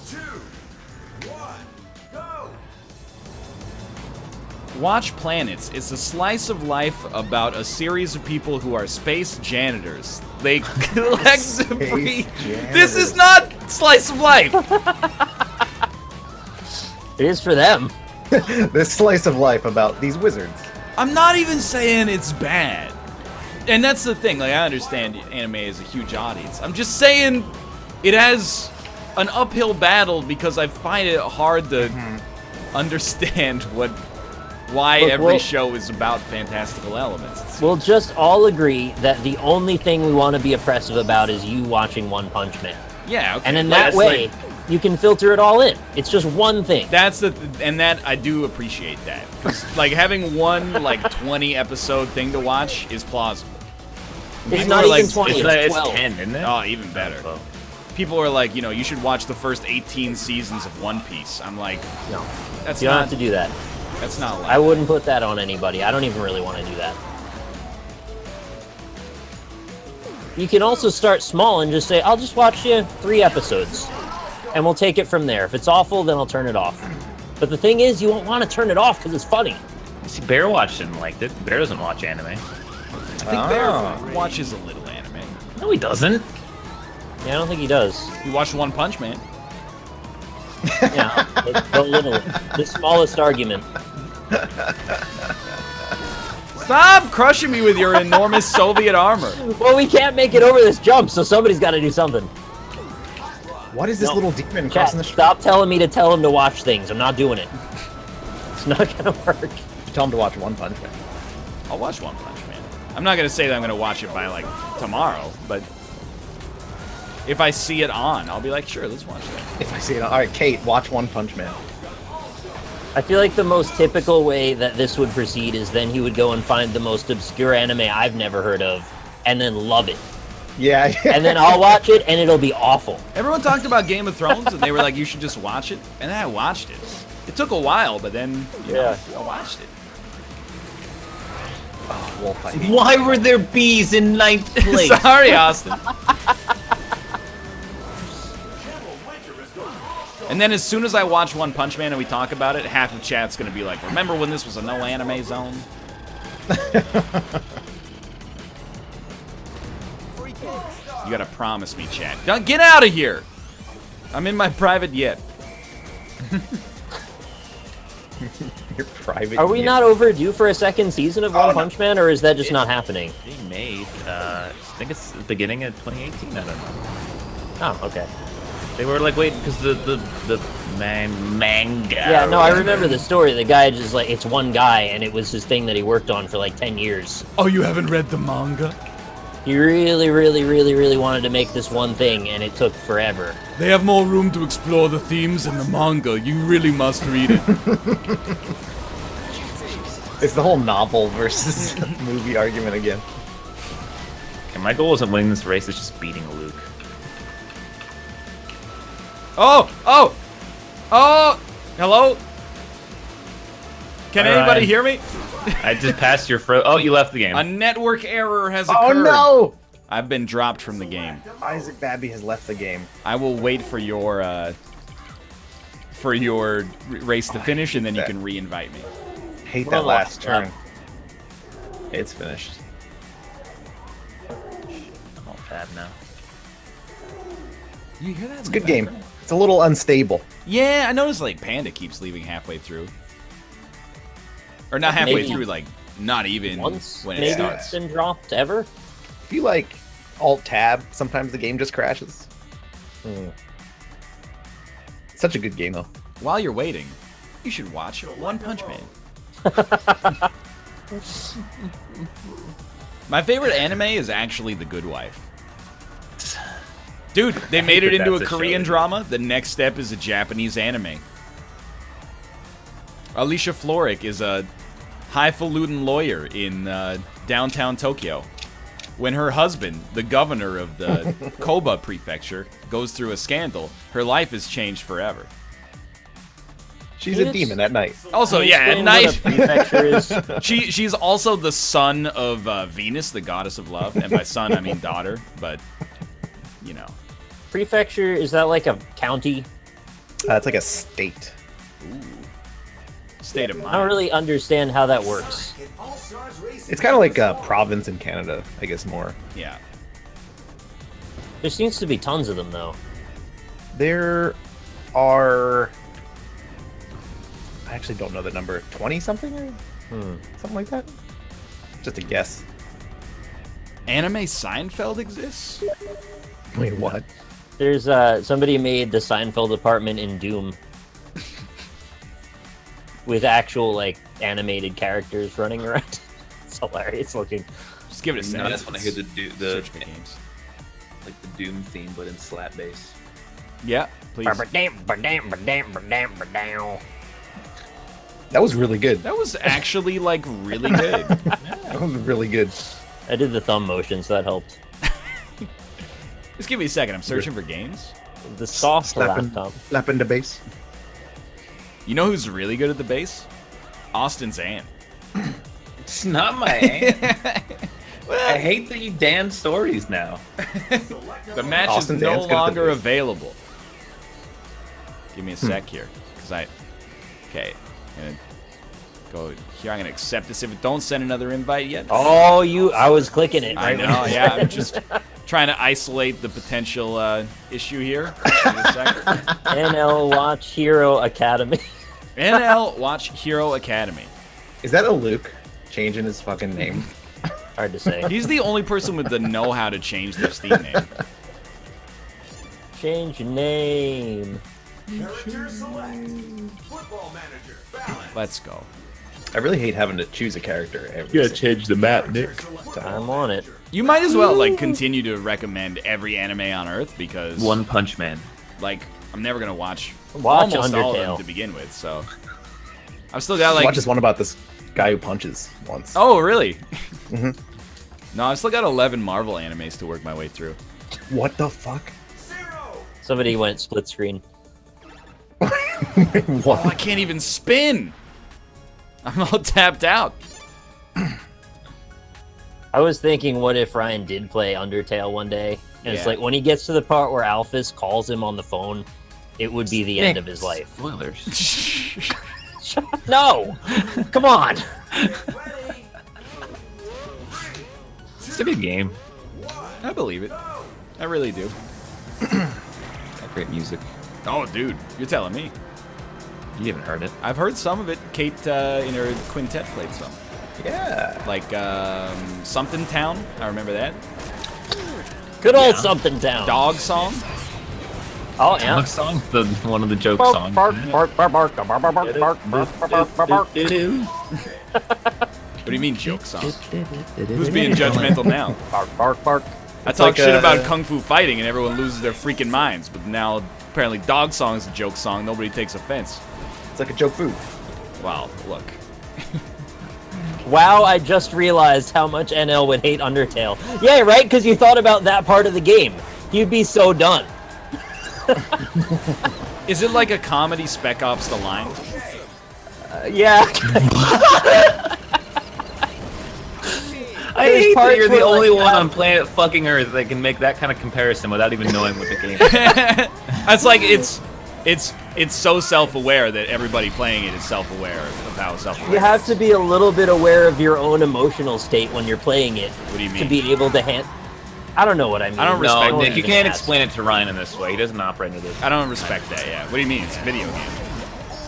2, 1, go. Watch Planets. It's a slice of life about a series of people who are space janitors. They collect debris. This is not slice of life. It is for them. This slice of life about these wizards. I'm not even saying it's bad. And that's the thing, like, I understand anime is a huge audience. I'm just saying it has an uphill battle because I find it hard to understand why Look, every we'll- show is about fantastical elements. We'll just all agree that the only thing we want to be oppressive about is you watching One Punch Man. Yeah, okay. And in that That's way, like- you can filter it all in. It's just one thing. and that I do appreciate that. 'Cause, like, having one, like, 20 episode thing to watch is plausible. It's People not are even like- 20, It's, it's it's 12. 10, isn't it? Oh, even better. Oh. People are like, you should watch the first 18 seasons of One Piece. I'm like, No, that's you don't not have to do that. that's not I like. wouldn't put that on anybody. I don't even really want to do that. You can also start small and just say, I'll just watch you 3 episodes. And we'll take it from there. If it's awful, then I'll turn it off. But the thing is, you won't want to turn it off because it's funny. See, Bear watched it and liked it. Bear doesn't watch anime. I think Bear Ah. watches a little anime. No, he doesn't. Yeah, I don't think he does. You watched One Punch Man. Yeah, the little, the smallest argument. Stop crushing me with your enormous Soviet armor. Well, we can't make it over this jump, so somebody's got to do something. What is this No. little demon Chat, crossing the street? stop telling me to tell him to watch things. I'm not doing it. It's not gonna work. Tell him to watch One Punch Man. I'll watch One Punch Man. I'm not gonna say that I'm gonna watch it by like tomorrow, but if I see it on, I'll be like, sure, let's watch that. If I see it, all right, Kate, watch One Punch Man. I feel like the most typical way that this would proceed is then he would go and find the most obscure anime I've never heard of, and then love it. Yeah. And then I'll watch it, and it'll be awful. Everyone talked about Game of Thrones, and they were like, you should just watch it. And then I watched it. It took a while, but then Yeah. I watched it. Oh, wolf, I Why were there bees in 9th place? Sorry, Austin. And then as soon as I watch One Punch Man and we talk about it, half of chat's gonna be like, remember when this was a no anime zone? You gotta promise me, chat. Don't get out of here! I'm in my private jet. Your private. Are we jet. not overdue for a second season of One Punch Man, or is that just not happening? They made, I think it's the beginning of 2018, I don't know. Oh, okay. They were like, wait, because the manga. Yeah, no, I remember the story. The guy just like, it's one guy, and it was his thing that he worked on for like 10 years. Oh, you haven't read the manga? He really, really, really, really wanted to make this one thing, and it took forever. They have more room to explore the themes in the manga. You really must read it. It's the whole novel versus movie argument again. Okay, my goal isn't winning this race, it's just beating Luke. Oh! Oh! Oh! Hello? Can Hi, anybody Ryan. hear me? I just passed your Oh, you left the game. A network error has Oh occurred. no! I've been dropped from the game. Isaac Babby has left the game. I will wait for your race to finish, and then you can re-invite me. Hate Well, that last yeah. turn. It's finished. I'm all tab now. You hear that? It's a good game. It's a little unstable. Yeah, I noticed like Panda keeps leaving halfway through, or not halfway Maybe through, like not even Once, when it maybe starts. it's been dropped ever. If you like Alt-Tab, sometimes the game just crashes. It's such a good game, though. While you're waiting, you should watch One Punch Man. My favorite anime is actually The Good Wife. Dude, they made it that into a that's a Korean show. drama. The next step is a Japanese anime. Alicia Florrick is a highfalutin lawyer in downtown Tokyo. When her husband, the governor of the Koba prefecture, goes through a scandal, her life is changed forever. She's a demon at night. Also, Can you yeah, at explain night. what a prefecture is? She's also the son of Venus, the goddess of love, and by son I mean daughter. But you know, Prefecture, is that like a county? It's like a state. state of mind. I don't really understand how that works. In All-Stars Racing. It's kind of like a province in Canada, I guess more. Yeah. There seems to be tons of them, though. There are. I actually don't know the number. 20 something or something like that. Just a guess. Anime Seinfeld exists? Wait, what? There's somebody made the Seinfeld apartment in Doom with actual like animated characters running around. It's hilarious looking. Just give it a second. That's when I hear the Search for games. like the Doom theme, but in slap bass. Yeah, please. That was really good. That was actually like really good. That was really good. I did the thumb motion, so that helped. Just give me a second. I'm searching for games. The soft Slapping, laptop. slapping the bass. You know who's really good at the bass? Austin's aunt. It's not my aunt. I hate the damn stories now. The match Austin's is no aunt's good at the longer bass. available. Give me a sec here, because okay, I'm gonna go here. I'm gonna accept this. If it don't send another invite yet. Oh, I was clicking it. I Right when know. you Yeah, said I'm it. just trying to isolate the potential issue here. Give me a sec. NL Watch Hero Academy. NL Watch Hero Academy. Is that a Luke changing his fucking name? Hard to say. He's the only person with the know-how to change their Steam name. Change your name. Character select. Football manager. Balance. Let's go. I really hate having to choose a character every single- change the map, Nick. I'm on it. You might as well like continue to recommend every anime on Earth because One Punch Man. like I'm never gonna watch Watch almost all of them Undertale. to begin with. So I've still got like Watch this one about this guy who punches once. oh really? Mhm. No, I've still got 11 Marvel animes to work my way through. What the fuck? 0. Somebody went split screen. Oh, What? I can't even spin. I'm all tapped out. I was thinking, what if Ryan did play Undertale one day? And it's Yeah. like, when he gets to the part where Alphys calls him on the phone, it would be the end of his life. Spoilers. No! Come on! Ready. It's a good game. I believe it. I really do. Got great music. Oh, dude, you're telling me. You haven't heard it. I've heard some of it. Kate in her quintet played some. Yeah. Like Something Town. I remember that. Good old something town. Dog Song. Oh, yeah. Dog song? One of the joke Bark, songs. bark, bark, bark, bark, bark, bark, bark, bark, bark, bark, bark. What do you mean joke song? Who's being judgmental now? Bark, bark, bark. I It's talk like shit a- about kung fu fighting and everyone loses their freaking minds, but now apparently Dog Song is a joke song. Nobody takes offense. It's like a joke food. Wow, look. Wow, I just realized how much NL would hate Undertale. Yeah, right? Because you thought about that part of the game. You'd be so done. Is it like a comedy Spec Ops The Line? Yeah. I There's hate that parts you're the where, like, only one how- on planet fucking Earth that can make that kind of comparison without even knowing what the game is. It's like it's so self-aware that everybody playing it is self-aware of how self-aware. You have to be a little bit aware of your own emotional state when you're playing it. What do you To mean? be able to I don't know what I mean. I don't No, respect Nick, that. you can't explain it to Ryan in this way. He doesn't operate in this. I don't respect that. Yeah. What do you mean? It's a video game.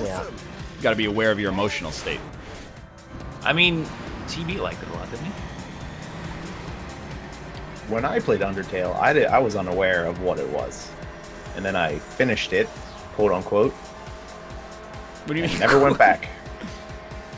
Yeah. You got to be aware of your emotional state. I mean, TB liked it a lot, didn't he? When I played Undertale, I was unaware of what it was. And then I finished it, quote unquote, What do you mean? never went back.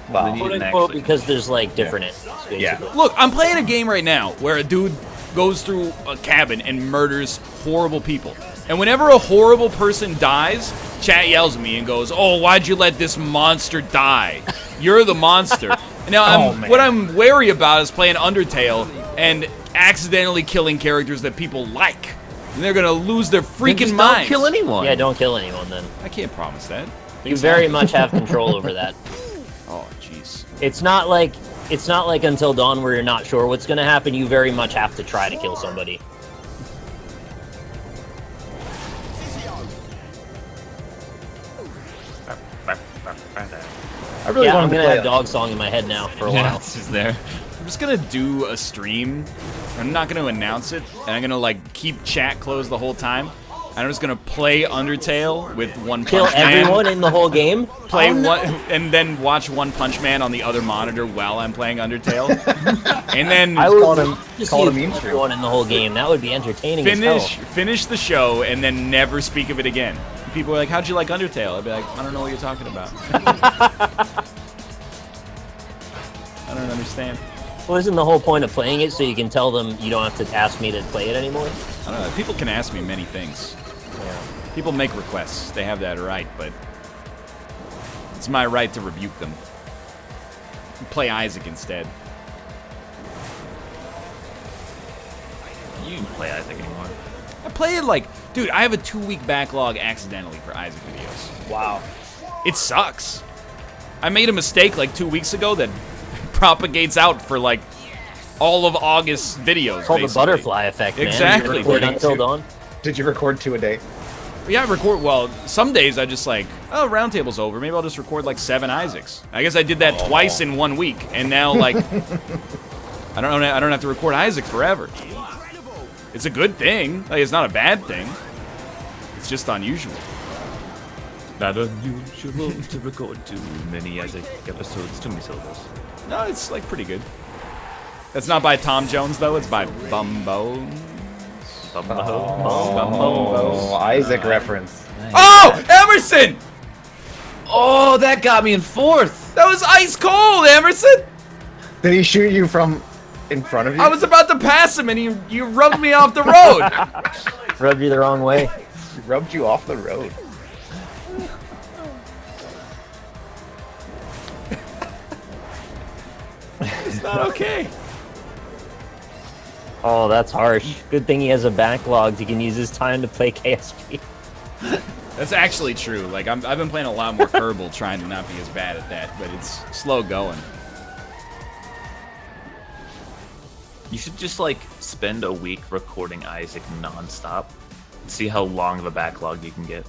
Wow. Then you- Quote didn't unquote, actually- because there's like different ends, basically. Yeah. Look, I'm playing a game right now where a dude goes through a cabin and murders horrible people. And whenever a horrible person dies, chat yells at me and goes, "Oh, why'd you let this monster die? You're the monster." And now, man. what I'm wary about is playing Undertale and accidentally killing characters that people like. And they're gonna lose their Then freaking just minds. don't kill anyone. Yeah, don't kill anyone then. I can't promise that. You very much have control over that. Oh, jeez. It's not like Until Dawn where you're not sure what's going to happen. You very much have to try to kill somebody. I really Yeah, I'm wanted to gonna play have Dog Song in my head now for a Yeah, while. it's just there. I'm just gonna do a stream. I'm not gonna announce it, and I'm gonna like keep chat closed the whole time. And I'm just gonna play Undertale with One Kill Punch Man. everyone in the whole game. Play one, and then watch One Punch Man on the other monitor while I'm playing Undertale. And then I would Call it a- just call it a see meme stream. everyone in the whole game. That would be entertaining as hell. finish the show, and then never speak of it again. People are like, "How'd you like Undertale?" I'd be like, "I don't know what you're talking about." I don't understand. Well, isn't the whole point of playing it so you can tell them you don't have to ask me to play it anymore? I don't know. People can ask me many things. Yeah. People make requests. They have that right, but it's my right to rebuke them. Play Isaac instead. You can play Isaac anymore. I play it like, dude, I have a 2-week backlog accidentally for Isaac videos. Wow. It sucks. I made a mistake like 2 weeks ago that propagates out for like all of August's videos. It's called the basically. butterfly effect, man. Exactly. You record Until Dawn. Did you record 2 a day? Yeah, I record. Well, some days I just like, oh, roundtable's over. Maybe I'll just record like 7 Isaacs. I guess I did that twice in 1 week, and now like, I don't have to record Isaac forever. It's a good thing. Like, it's not a bad thing. It's just unusual. Not unusual to record too many Isaac episodes, too many syllables. No, it's like pretty good. That's not by Tom Jones though. It's by Bumbo. Oh, Isaac reference. Oh, Emerson! Oh, that got me in 4th. That was ice cold, Emerson. Did he shoot you from in front of you? I was about to pass him, and you rubbed me off the road. Rubbed you the wrong way. He rubbed you off the road. It's not okay. Oh, that's harsh. Good thing he has a backlog. He can use his time to play KSP. That's actually true. Like I've been playing a lot more Kerbal, trying to not be as bad at that, but it's slow going. You should just like spend a week recording Isaac nonstop. See how long of a backlog you can get.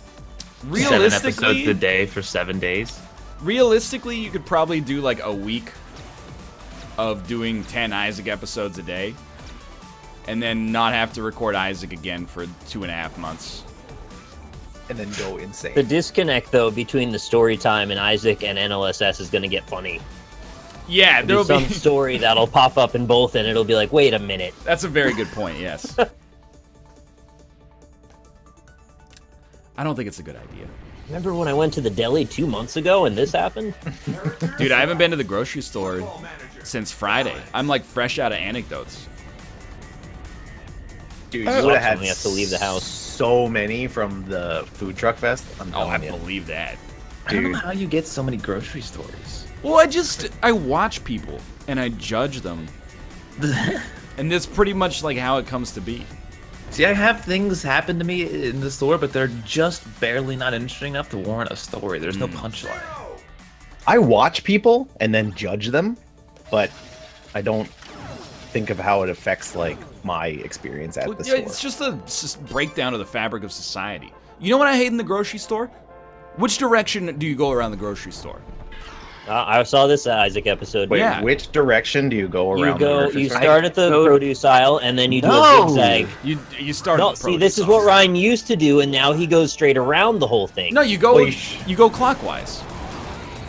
7 episodes Realistically, a day for 7 days. realistically, you could probably do like a week of doing 10 Isaac episodes a day, and then not have to record Isaac again for 2.5 months. And then go insane. The disconnect, though, between the story time and Isaac and NLSS is going to get funny. Yeah, There'll there'll be be. some story that'll pop up in both, and it'll be like, wait a minute. That's a very good point. Yes. I don't think it's a good idea. Remember when I went to the deli 2 months ago and this happened? Dude, I haven't been to the grocery store since Friday. I'm like fresh out of anecdotes. Dude, I you would have had only have to leave the house. so many from the food truck fest. I'm Oh, I telling you. believe that. I don't know Dude. how you get so many grocery stores. Well, I watch people and I judge them. And that's pretty much like how it comes to be. See, I have things happen to me in the store, but they're just barely not interesting enough to warrant a story. There's no punchline. I watch people and then judge them, but I don't think of how it affects like my experience at Well, the yeah, store. it's just a breakdown of the fabric of society. You know what I hate in the grocery store? Which direction do you go around the grocery store? I saw this Isaac episode. Wait, yeah. which direction do you go around? You the go, grocery you store? start at the produce aisle, and then you do a No! zigzag. You start. No, at the see, this produce is what aisle. Ryan used to do, and now he goes straight around the whole thing. No, you go. Well, You go clockwise.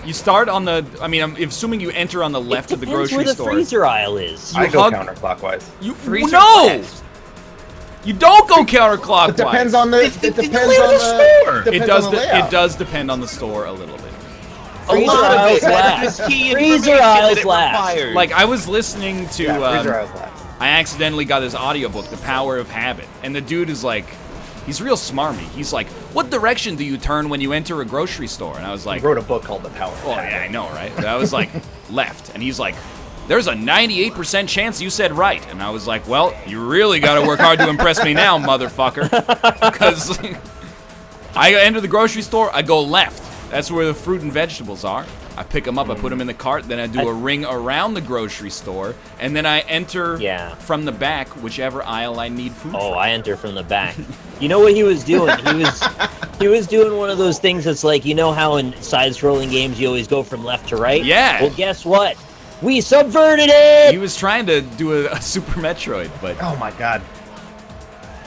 You start on the. I mean, I'm assuming you enter on the left it of the depends grocery where the store. freezer aisle is. You I go hug- counterclockwise. You Freezer no. left. You don't go counterclockwise. It depends on the. It depends on the store. the. It does. On the layout. It does depend on the store a little bit. Freezer lot of aisle's it has last. this key Freezer information that aisle's it last. requires. Like I was listening to. Yeah, freezer aisle's last. I accidentally got this audiobook, The Power of Habit, and the dude is like, he's real smarmy. He's like, what direction do you turn when you enter a grocery store? And I was like, He wrote a book called The Power. oh yeah, I know, right? And I was like, left. And he's like, there's a 98% chance you said right. And I was like, well, you really got to work hard to impress me now, motherfucker. Because I enter the grocery store, I go left. That's where the fruit and vegetables are. I pick them up, I put them in the cart, then I do a ring around the grocery store, and then I enter from the back whichever aisle I need food Oh, from. I enter from the back. You know what he was doing? He was doing one of those things that's like, you know how in side-scrolling games you always go from left to right? Yeah. Well, guess what? We subverted it! He was trying to do a Super Metroid, but... Oh my god.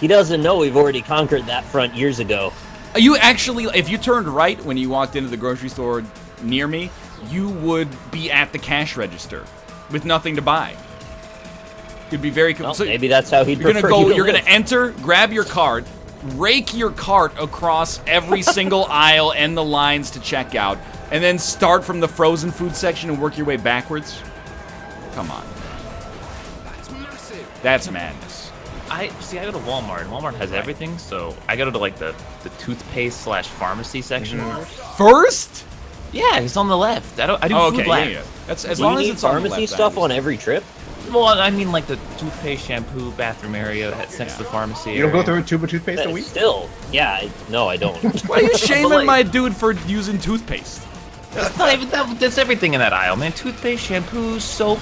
He doesn't know we've already conquered that front years ago. You actually, if you turned right when you walked into the grocery store near me, you would be at the cash register with nothing to buy. You'd be very... Well, maybe that's how he'd You're prefer gonna go. you to You're live. gonna enter, grab your cart, rake your cart across every single aisle and the lines to check out, and then start from the frozen food section and work your way backwards. Come on. That's madness. I go to Walmart. Walmart has everything, so I go to like the toothpaste / pharmacy section First? Yeah, it's on the left. I do Oh, food okay, lab. yeah. That's as Do long you as need it's on the pharmacy left, stuff I on every trip? Well, I mean like the toothpaste, shampoo, bathroom area that's next to the pharmacy. You don't go area. through a tube of toothpaste a week? Still, yeah, no, I don't. Why are you shaming like- my dude for using toothpaste? That's not even that's everything in that aisle, man. Toothpaste, shampoo, soap.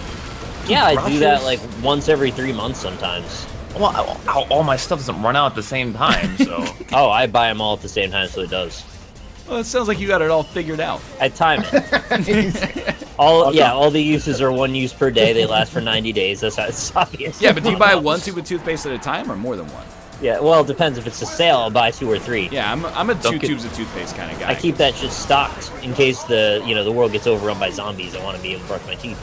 Yeah, I do that Brushes. like once every 3 months sometimes. Well, all my stuff doesn't run out at the same time, so. Oh, I buy them all at the same time, so it does. Well, it sounds like you got it all figured out. I time it. all the uses are 1 use per day. They last for 90 days. That's how it's obvious. Yeah, but do you buy one tube of toothpaste at a time or more than one? Yeah, well, it depends. If it's a sale, I'll buy 2 or 3. Yeah, I'm a 2 Don't get- tubes of toothpaste kind of guy. I keep that shit stocked in case the world gets overrun by zombies. I want to be able to brush my teeth.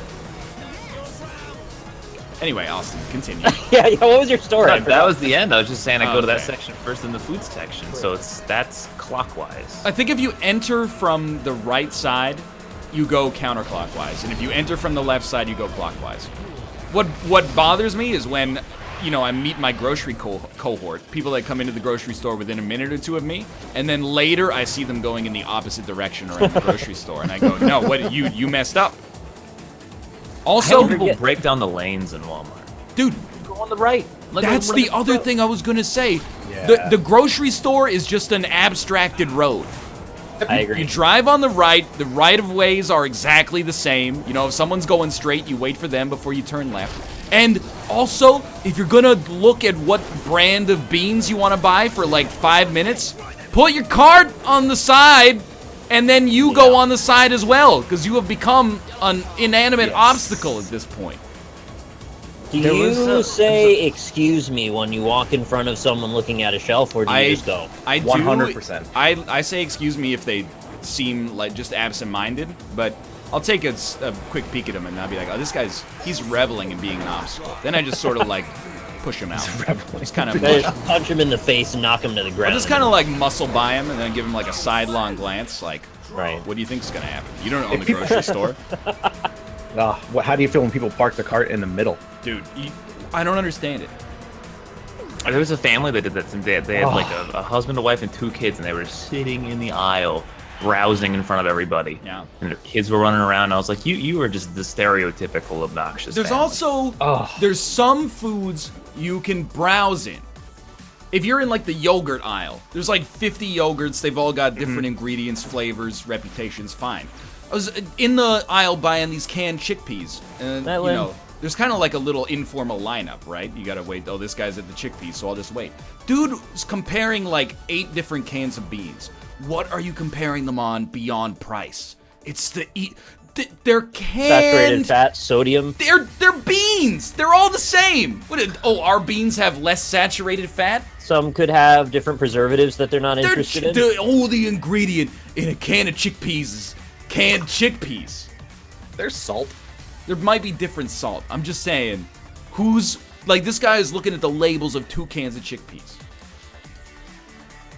Anyway, Austin, continue. Yeah, what was your story? I That forgot. was the end. I was just saying I go to that Okay. section first in the food section, so that's clockwise. I think if you enter from the right side, you go counterclockwise, and if you enter from the left side, you go clockwise. What bothers me is when, I meet my grocery cohort, people that come into the grocery store within a minute or two of me, and then later I see them going in the opposite direction around the grocery store, and I go, no, what you messed up. Also, How people break down the lanes in Walmart. dude, Go on the right. Look at that's what the it's other about. thing I was gonna say. Yeah. The grocery store is just an abstracted road. I agree. You drive on the right of ways are exactly the same. If someone's going straight, you wait for them before you turn left. And also, if you're gonna look at what brand of beans you want to buy for like 5 minutes, put your cart on the side, and then you go on the side as well, because you have become an inanimate obstacle at this point. Do There you was say "excuse me" when you walk in front of someone looking at a shelf, or do you just go? I do. 100%. I say excuse me if they seem like just absent-minded, but I'll take a quick peek at him and I'll be like, oh, he's reveling in being an obstacle. Then I just sort of like push him out. Just kind of I just punch him in the face and knock him to the ground. I'll just kind of like muscle by him and then give him like a sidelong glance, like, Right. what do you think's gonna happen? You don't own the grocery store, How do you feel when people park the cart in the middle? dude. I don't understand it. There was a family that did that. They had like a husband, a wife, and 2 kids, and they were sitting in the aisle, browsing in front of everybody. Yeah. And their kids were running around. And I was like, you are just the stereotypical obnoxious. There's family. also there's some foods you can browse in. If you're in like the yogurt aisle, there's like 50 yogurts. They've all got different ingredients, flavors, reputations. Fine. I was in the aisle buying these canned chickpeas, and there's kind of like a little informal lineup, right? You gotta wait. Oh, this guy's at the chickpeas, so I'll just wait. Dude is comparing like 8 different cans of beans. What are you comparing them on beyond price? It's they're canned. saturated fat, sodium. They're beans. They're all the same. Our beans have less saturated fat? Some could have different preservatives that they're not interested in. The ingredient in a can of chickpeas is canned chickpeas. There's salt. There might be different salt. I'm just saying, this guy is looking at the labels of 2 cans of chickpeas.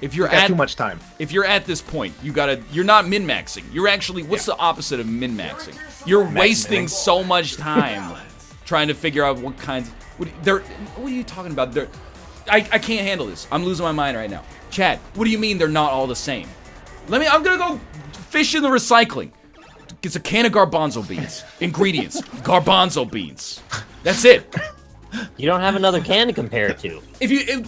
If you're You got at too much time. If you're at this point, you're not min-maxing. You're actually, what's the opposite of min-maxing? You're wasting so much time trying to figure out what kinds. What are you talking about? I can't handle this. I'm losing my mind right now. Chad, what do you mean they're not all the same? I'm gonna go fish in the recycling. It's a can of garbanzo beans. Ingredients: garbanzo beans. That's it. You don't have another can to compare it to.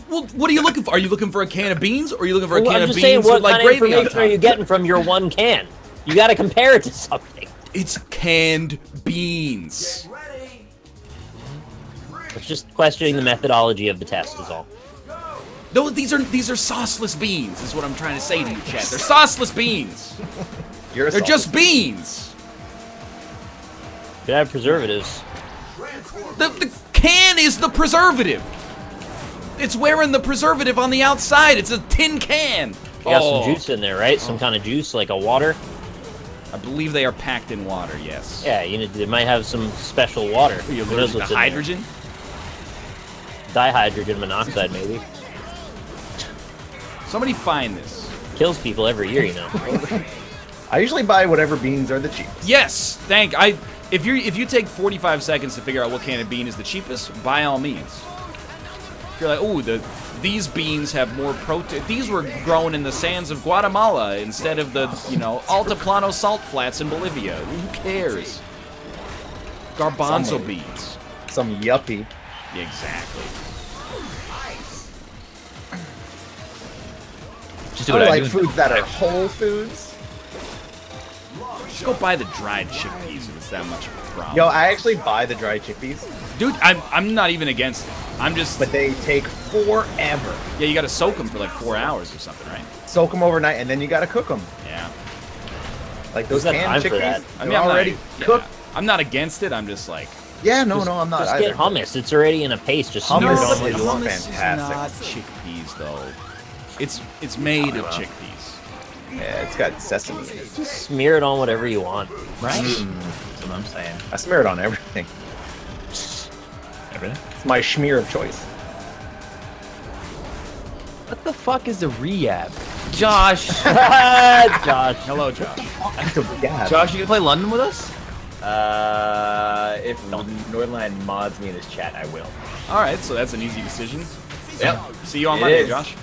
Well, what are you looking for? Are you looking for a can of beans, or are you looking for a Well, can I'm of just beans saying, what with like kind of gravy on information are you top? getting from your one can? You got to compare it to something. It's canned beans. Ready. It's just questioning the methodology of the test is all. No, these are sauceless beans. Is what I'm trying to say to you, Chad. They're sauceless beans. You're a They're just salty. beans. Could have preservatives. The can is the preservative. It's wearing the preservative on the outside. It's a tin can. You got some juice in there, right? Some kind of juice, like a water. I believe they are packed in water. Yes. Yeah, they might have some special water. Are you Who knows allergic what's to in there? hydrogen? Dihydrogen monoxide, maybe. Somebody find this. Kills people every year, you know. I usually buy whatever beans are the cheapest. Yes. If you take 45 seconds to figure out what can of bean is the cheapest, by all means. If you're like, ooh, these beans have more protein. These were grown in the sands of Guatemala instead of the, Altiplano salt flats in Bolivia. Who cares? Garbanzo Somewhere. beans. Some yuppie. Exactly. Just do I what I like do. foods that are whole foods. Just go buy the dried chickpeas if it's that much of a problem. Yo, I actually buy the dried chickpeas, Dude, I'm not even against it. I'm just, but they take forever. yeah, you gotta soak them for like 4 hours or something, right? Soak them overnight, and then you gotta cook them. Yeah. Like those Who's got canned time for chickpeas, that? they're already cooked. I'm not against it. I'm just like, Yeah, no, I'm not Just either. get hummus. It's already in a paste. Just Hummus smear it on is what you want. fantastic. is not chickpeas though. It's made of chickpeas. Yeah, it's got sesame in it. Just smear it on whatever you want. Right? That's what I'm saying. I smear it on everything. Everything? It's my schmear of choice. What the fuck is a rehab? Josh! Josh. Hello, Josh. Yeah. Josh, you gonna play London with us? If Northernlion mods me in his chat, I will. All right, so that's an easy decision. Yep. See you on It Monday, is. Josh.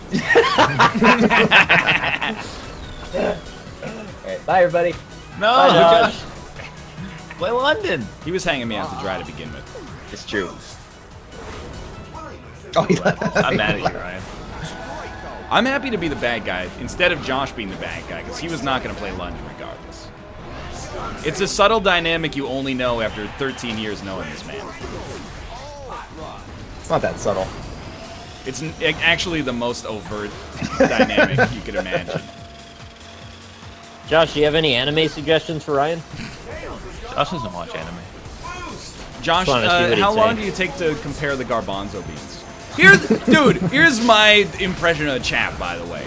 Alright, bye everybody. No, Bye, Josh. Josh. Play London. He was hanging me out to dry to begin with. It's true. Oh, yeah. I'm mad at you, Ryan. I'm happy to be the bad guy instead of Josh being the bad guy because he was not going to play London regardless. It's a subtle dynamic you only know after 13 years knowing this man. It's not that subtle. It's actually the most overt dynamic you could imagine. Josh, do you have any anime suggestions for Ryan? Josh doesn't watch anime. Josh, Just wanted to see what he'd how long say. do you take to compare the garbanzo beans? Here's my impression of the chap, by the way.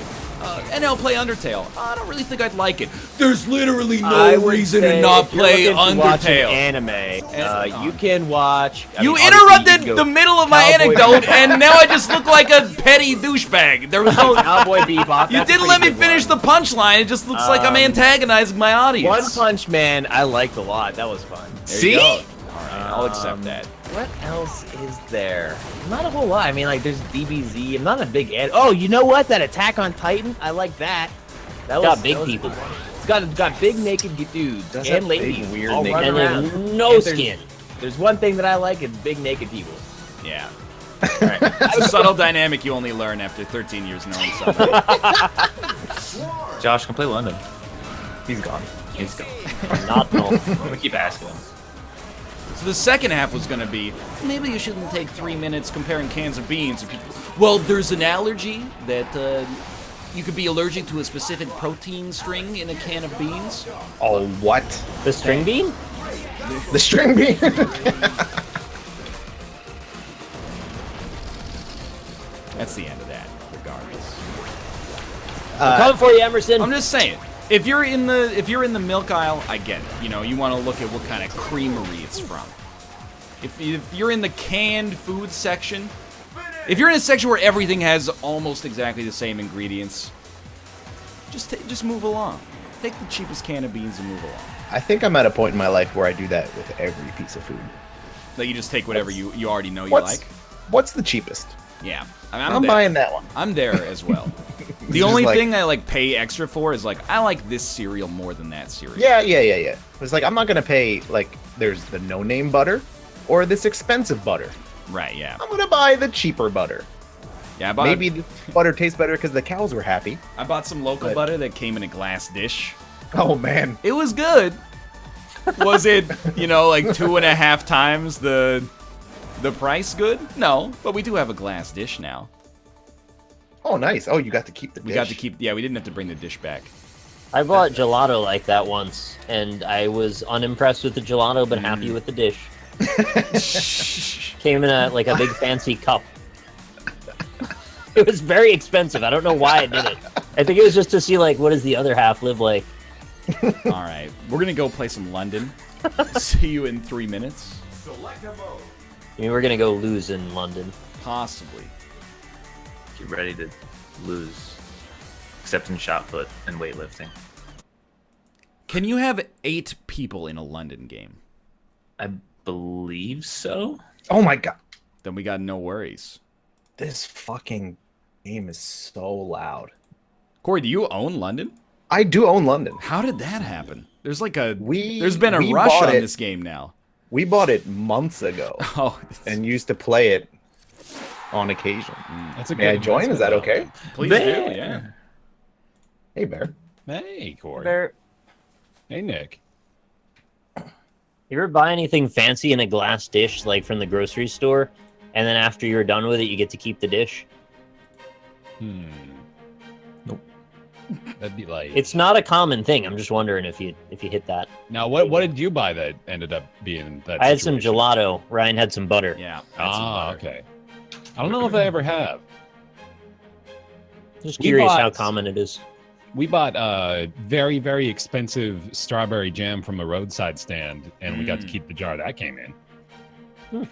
NL play Undertale. I don't really think I'd like it. There's literally I no would reason say to not if you're play looking to watch an Undertale. anime. You can watch. I You mean, obviously interrupted can go the middle of my Cowboy anecdote, Bebop. and now I just look like a petty douchebag. There was no. Cowboy Bebop. You that's a didn't pretty let me good finish one. the punchline. It just looks like I'm antagonizing my One audience. Punch Man. I liked a lot. That was fun. There you See? go. All right, I'll accept that. What else is there? Not a whole lot. I mean, like, there's DBZ. I'm not a big ad. Oh, you know what? That Attack on Titan. I like that. That Got big that people. It's got big naked dudes Does and have ladies. big, weird all naked running And around. then no If there's- skin. There's one thing that I like. It's big naked people. Yeah. Alright. It's a subtle dynamic you only learn after 13 years knowing something. Josh, come play London. He's gone. He's gone. Not no. I'm gonna keep asking him. So the second half was going to be, maybe you shouldn't take 3 minutes comparing cans of beans. And people, well, there's an allergy that you could be allergic to a specific protein string in a can of beans. Oh, what? The string bean? The string bean? That's the end of that, regardless. Come for you, Emerson. I'm just saying, if you're in the milk aisle, I get it. You know, you want to look at what kind of creamery it's from. If you're in the canned food section, if you're in a section where everything has almost exactly the same ingredients, just move along. Take the cheapest can of beans and move along. I think I'm at a point in my life where I do that with every piece of food. Like you just take whatever you already know you What's like. What's the cheapest? Yeah, I'm there. buying that one. I'm there as well. The just only like- thing I like pay extra for is like I like this cereal more than that cereal. Yeah. It's like I'm not gonna pay like there's the no-name butter or this expensive butter. Right, yeah. I'm gonna buy the cheaper butter. Yeah, I bought, Maybe the butter tastes better because the cows were happy. I bought some local But- butter that came in a glass dish. Oh man. It was good. Was it, you know, like 2.5 times the price good? No, but we do have a glass dish now. Oh nice. Oh, you got to keep the dish. We got to keep, yeah, we didn't have to bring the dish back. I bought gelato like that once, and I was unimpressed with the gelato, but happy with the dish. Came in a big fancy cup. It was very expensive. I don't know why I did it. I think it was just to see like what does the other half live like. All right, we're gonna go play some London. See you in 3 minutes. Select a mode. I mean, we're gonna go lose in London. Possibly. Get ready to lose, except in shot put and weightlifting. Can you have 8 people in a London game? I believe so. Oh my god. Then we got no worries. This fucking game is so loud. Corey, do you own London? I do own London. How did that happen? There's like a We- there's been a we rush bought on it. this game now. We bought it months ago Oh, and used to play it on occasion. That's a May I good join? Is that investment, okay? please Bear. do, yeah. Hey, Bear. though. Hey, Corey. There, Hey, Nick. you ever buy anything fancy in a glass dish like from the grocery store, and then after you're done with it, you get to keep the dish? Nope. That'd be like. It's not a common thing. I'm just wondering if you hit that. Now, what did you buy that ended up being that? I had some situation? gelato. Ryan had some butter. Yeah. that's some Ah, butter. okay. I don't know if I ever have. Just We curious how bought- common it is. We bought very, very expensive strawberry jam from a roadside stand, and we got to keep the jar that came in.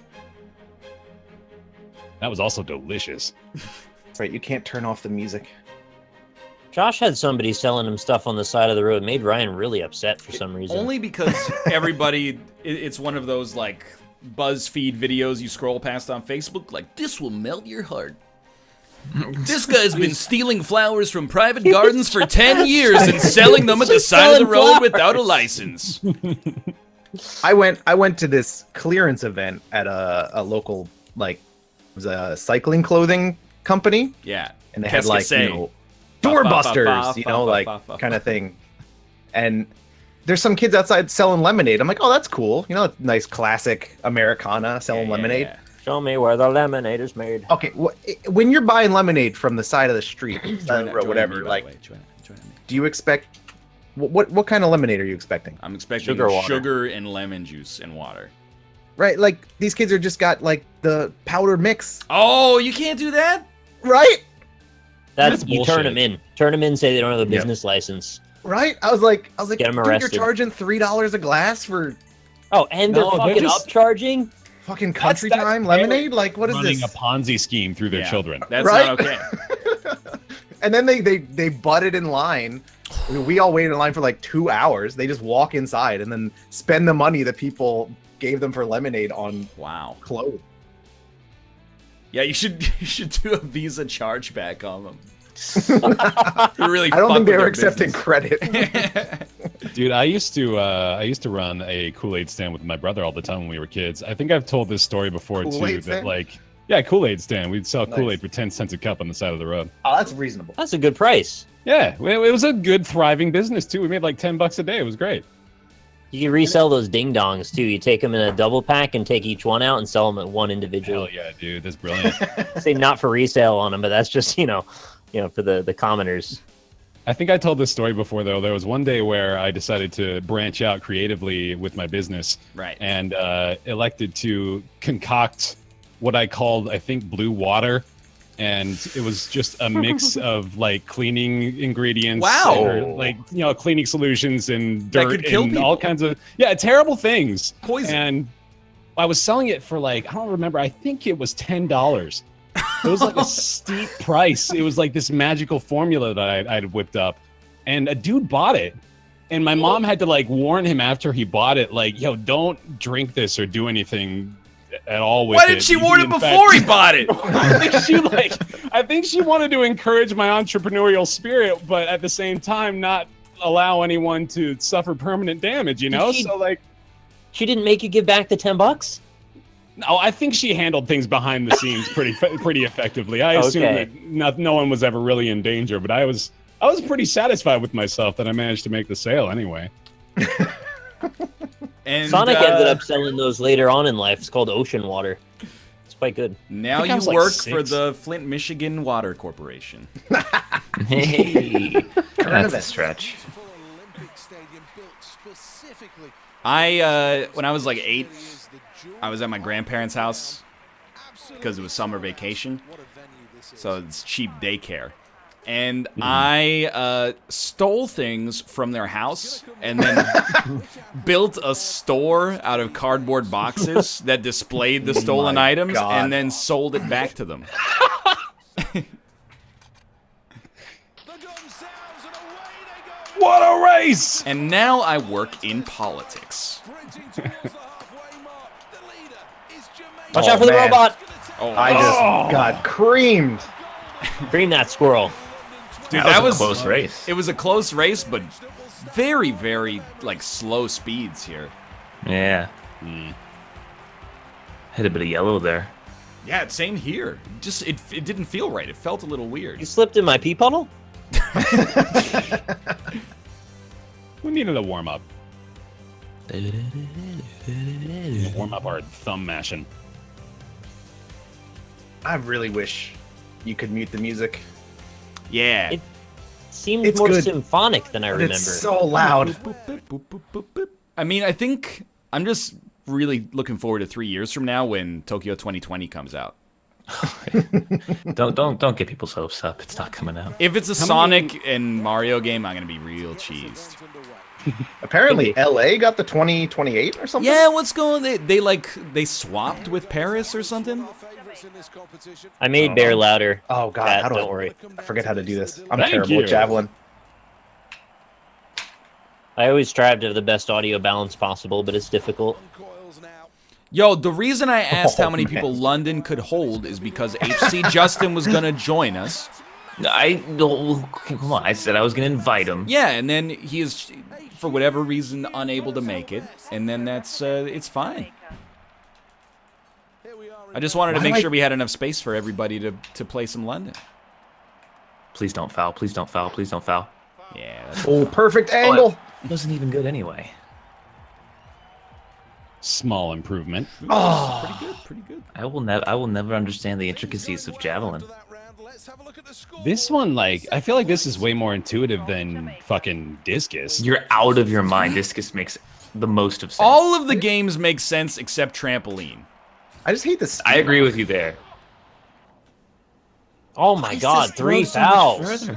That was also delicious. That's right. You can't turn off the music. Josh had somebody selling him stuff on the side of the road. Made Ryan really upset for some reason. Only because everybody, it's one of those like BuzzFeed videos you scroll past on Facebook. Like, this will melt your heart. This guy's been stealing flowers from private gardens for 10 years and selling them at the Just side of the selling road without a flowers. license. I went to this clearance event at a local, like, it was a cycling clothing company, Yeah. and they Qu'est-ce had que like, c'est? you know, Fa, fa, fa, doorbusters, fa, you fa, know, fa, like fa, fa, kind fa. of thing. And there's some kids outside selling lemonade. I'm like, oh, that's cool. You know, it's nice classic Americana selling Yeah, lemonade. yeah. Show me where the lemonade is made. Okay, when you're buying lemonade from the side of the street, side of Join the it- road, join whatever, me, by the like, way. Join me. do you expect what kind of lemonade are you expecting? I'm expecting Sugar water. sugar and lemon juice and water. Right, like these kids are just got like the powder mix, Oh, you can't do that? right? That's That's you turn bullshit. them in. Turn them in. Say they don't have a business license. Right? I was like, Get 'em dude, arrested. you're charging $3 a glass for Oh, and they're No, they're fucking just- upcharging. fucking country that's time lemonade. Like, what is Running this? a Ponzi scheme through their Yeah. children. That's Right? not okay. And then they butted in line. I mean, we all waited in line for like 2 hours. They just walk inside and then spend the money that people gave them for lemonade on Wow. clothes. Yeah, you should do a Visa chargeback on them. You really I don't fuck think they with were their accepting business. credit. Dude, I used to run a Kool-Aid stand with my brother all the time when we were kids. I think I've told this story before too. Kool-Aid That stand? like, yeah, Kool-Aid stand. We'd sell Nice. Kool-Aid for 10 cents a cup on the side of the road. Oh, that's reasonable. That's a good price. Yeah, it was a good thriving business too. We made like $10 a day. It was great. You can resell those ding dongs too. You take them in a double pack and take each one out and sell them at one Hell individual. yeah, dude, that's brilliant. Say not for resale on them, but that's just you know for the commoners. I think I told this story before though. There was one day where I decided to branch out creatively with my business, Right. and elected to concoct what I called, I think, blue water. And it was just a mix of like cleaning ingredients, Wow. or, like cleaning solutions and That dirt could kill and all people. kinds of terrible things. Poison. And I was selling it for like, I don't remember, I think it was $10. It was like a steep price. It was like this magical formula that I'd whipped up, and a dude bought it. And my mom had to like warn him after he bought it, like, yo, don't drink this or do anything at all with it. Why didn't she warn him In fact- before he bought it? I think she wanted to encourage my entrepreneurial spirit, but at the same time not allow anyone to suffer permanent damage, you know? she- So like, She didn't make you give back the $10. No, I think she handled things behind the scenes pretty effectively. I assume Okay. that no one was ever really in danger, but I was pretty satisfied with myself that I managed to make the sale anyway. And Sonic ended up selling those later on in life. It's called Ocean Water. It's quite good. Now think I you was like work for 6. the Flint, Michigan Water Corporation. Hey, that's a stretch. When I was like 8, I was at my grandparents' house because it was summer vacation, so it's cheap daycare. And I stole things from their house and then built a store out of cardboard boxes that displayed the stolen my items God. and then sold it back to them. What a race! And now I work in politics. Watch out for the man. robot! Oh, I just got creamed. Bring that squirrel. dude, That was a close race. It was a close race, but very, very like slow speeds here. Yeah. Hit a bit of yellow there. Yeah, same here. Just it didn't feel right. It felt a little weird. You slipped in my pee puddle? We needed a warm up. Warm up our thumb mashing. I really wish you could mute the music. Yeah. It seemed It's more good. symphonic than I But remember. it's so loud. I mean, I think I'm just really looking forward to 3 years from now when Tokyo 2020 comes out. Don't get people's hopes up. It's not coming out. If it's a Sonic and Mario game, I'm gonna be real cheesed. Apparently, LA got the 2028 or something. Yeah, what's going? They swapped with Paris or something. I made Bear louder. Oh God, Chat, how do don't I worry. I forget how to do this. I'm Thank terrible you. with javelin. I always strive to have the best audio balance possible, but it's difficult. Yo, the reason I asked Oh, how many man. people London could hold is because HC Justin was gonna join us. Come on. I said I was gonna invite him. Yeah, and then he is, for whatever reason, unable to make it, and then that's it's fine. I just wanted to make sure we had enough space for everybody to play some London. Please don't foul. Please don't foul. Please don't foul. Yeah. That's, Oh, perfect angle. It wasn't even good anyway. Small improvement. Oh, pretty good. Pretty good. I will never understand the intricacies of javelin. This one, like, I feel like this is way more intuitive than fucking discus. You're out of your mind. Discus makes the most of sense. All of the games make sense except trampoline. I just hate this. I agree with you there. Oh my god, 3 fouls.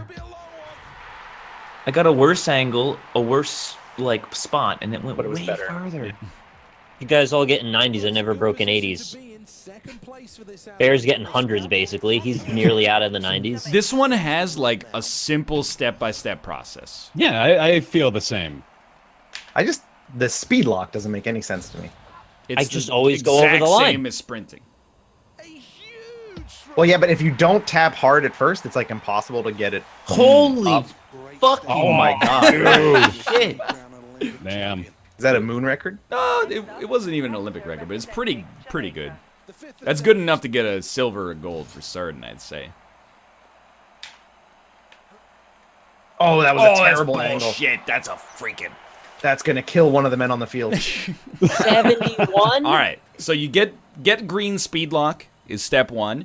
I got a worse angle, a worse like spot, and it went But it was way better. farther. You guys all getting 90s. I never broke in 80s. Bear's getting hundreds, basically. He's nearly out of the 90s. This one has like a simple step-by-step process. Yeah, I feel the same. The speed lock doesn't make any sense to me. It's I just the always go over exact the line. Same as sprinting. Well, yeah, but if you don't tap hard at first, it's like impossible to get it. Holy fuck! Oh my God. Shit! Damn. Is that a moon record? No, it wasn't even an Olympic record, but it's pretty good. That's good enough to get a silver or gold for certain, I'd say. Oh, that was a terrible angle. Shit, that's a freaking. That's gonna kill one of the men on the field. 71? All right, so you get green speed lock is step 1,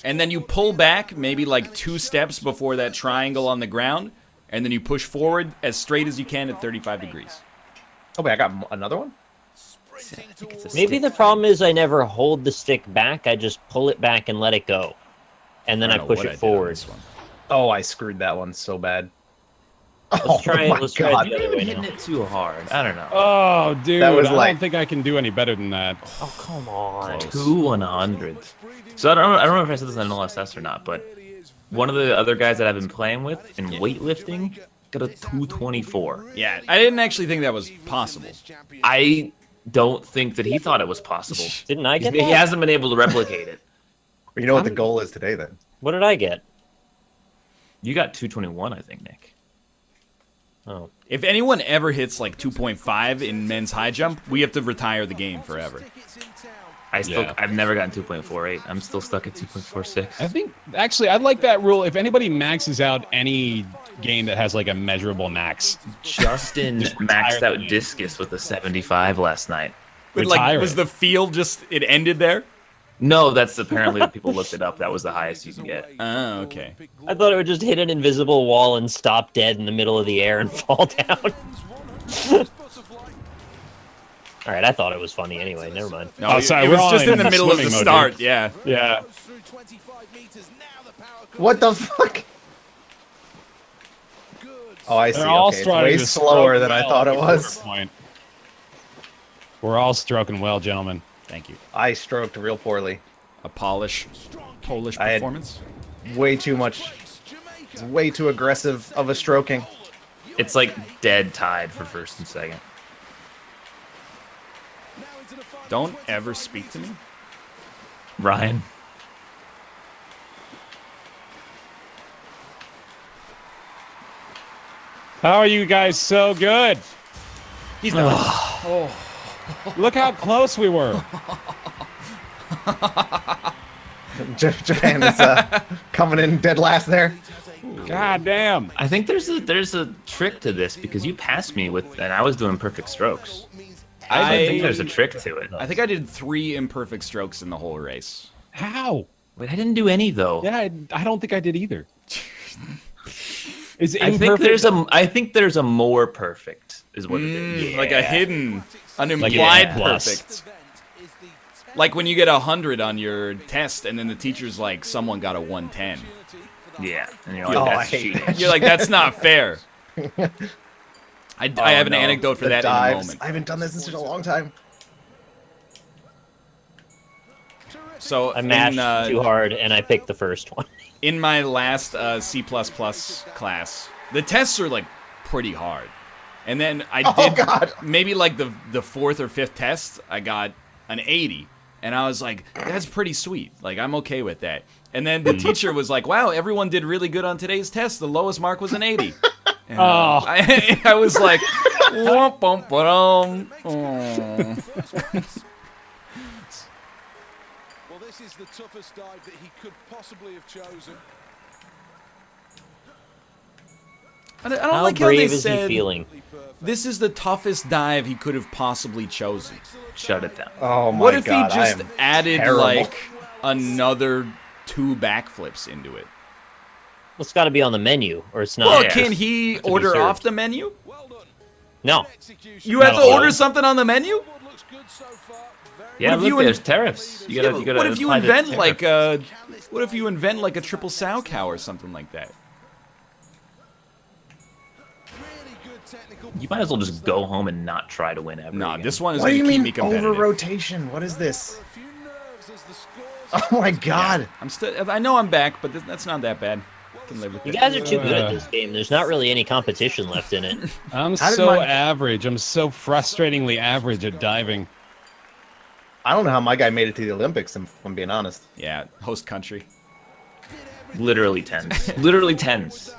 and then you pull back maybe like 2 steps before that triangle on the ground, and then you push forward as straight as you can at 35 degrees. Oh wait, I got another one. Maybe the problem is I never hold the stick back. I just pull it back and let it go. And then I don't know push what it did on forward. this one. Oh, I screwed that one so bad. Let's try it. my Let's try God. it the other way Hitting now. it too hard. I don't know. Oh, dude, That was I like- don't think I can do any better than that. Oh, come on. 2 100s. So I don't know if I said this on LSS or not, but one of the other guys that I've been playing with in weightlifting got a 224. Yeah, I didn't actually think that was possible. I don't think that he thought it was possible. Didn't I get He that? hasn't been able to replicate it. You know what the goal is today, then? What did I get? You got 221, I think, Nick. Oh. If anyone ever hits like 2.5 in men's high jump, we have to retire the game forever. I've never gotten 2.48. I'm still stuck at 2.46. I think actually I like that rule. If anybody maxes out any game that has like a measurable max, Justin maxed out discus with a 75 last night. But like, Retire was it. the field just it ended there? No, that's apparently when people looked it up. That was the highest you can get. Oh, okay. I thought it would just hit an invisible wall and stop dead in the middle of the air and fall down. All right, I thought it was funny anyway. Never mind. No, Oh, sorry, it we're was just on in the middle of the swimming mode, start. dude. Yeah. yeah. What the fuck? Oh, I see. They're all Okay, it's starting way to slower stroke than I well thought at it the was. point. We're all stroking well, gentlemen. Thank you. I stroked real poorly. A Polish I had- performance. Way too much. It's way too aggressive of a stroking. It's like dead tied for first and second. Don't ever speak to me. Ryan. How are you guys so good? He's not. Look how close we were. Japan is coming in dead last there. God damn. I think there's a trick to this because you passed me with, and I was doing perfect strokes. I think there's a trick to it. I think I did 3 imperfect strokes in the whole race. How? Wait, I didn't do any though. Yeah, I don't think I did either. Is I think there's a more perfect is what it is. Like a hidden, an Like implied a plus. perfect. Like when you get 100 on your test, and then the teacher's like, "Someone got a 110." Yeah, and you're Oh, like, I that's hate cheating. that. You're like, "That's not fair." I have an no. anecdote for The that in a dives. moment. I haven't done this in such a long time. So I mashed too hard and I picked the first one. in my last C++ class, the tests are like pretty hard. And then I Oh, did God. maybe like the 4th or 5th test, I got an 80. And I was like, that's pretty sweet. Like, I'm okay with that. And then the teacher was like, wow, everyone did really good on today's test. The lowest mark was an 80. And, I was like, womp, womp, ba-dum. Well, this is the toughest dive that he could possibly have chosen. I don't How like how they brave is he said feeling? this is the toughest dive he could have possibly chosen. Shut it down. Oh my What if god! he just I am added terrible. like another 2 backflips into it? Well, it's got to be on the menu, or it's not. Well, Yeah. can he order served. off the menu? Well done. No. Execution. You have to No. order something on the menu? Looks good so far. Very Yeah, What if look, you there's tariffs. You gotta, you gotta what if you apply the invent tariff. like a what if you invent like a triple sow cow or something like that? really good technical. You might as well just go home and not try to win ever. Nah, again. this one is What do gonna you keep mean me competitive. over rotation? What is this? A few nerves as the scores. Oh my god! I'm still. I know I'm back, but that's not that bad. I can live with You it. guys are too good at this game. There's not really any competition left in it. I'm How did so my- average. I'm so frustratingly average at diving. I don't know how my guy made it to the Olympics. If I'm being honest. Yeah, host country. Literally tens. Literally tens.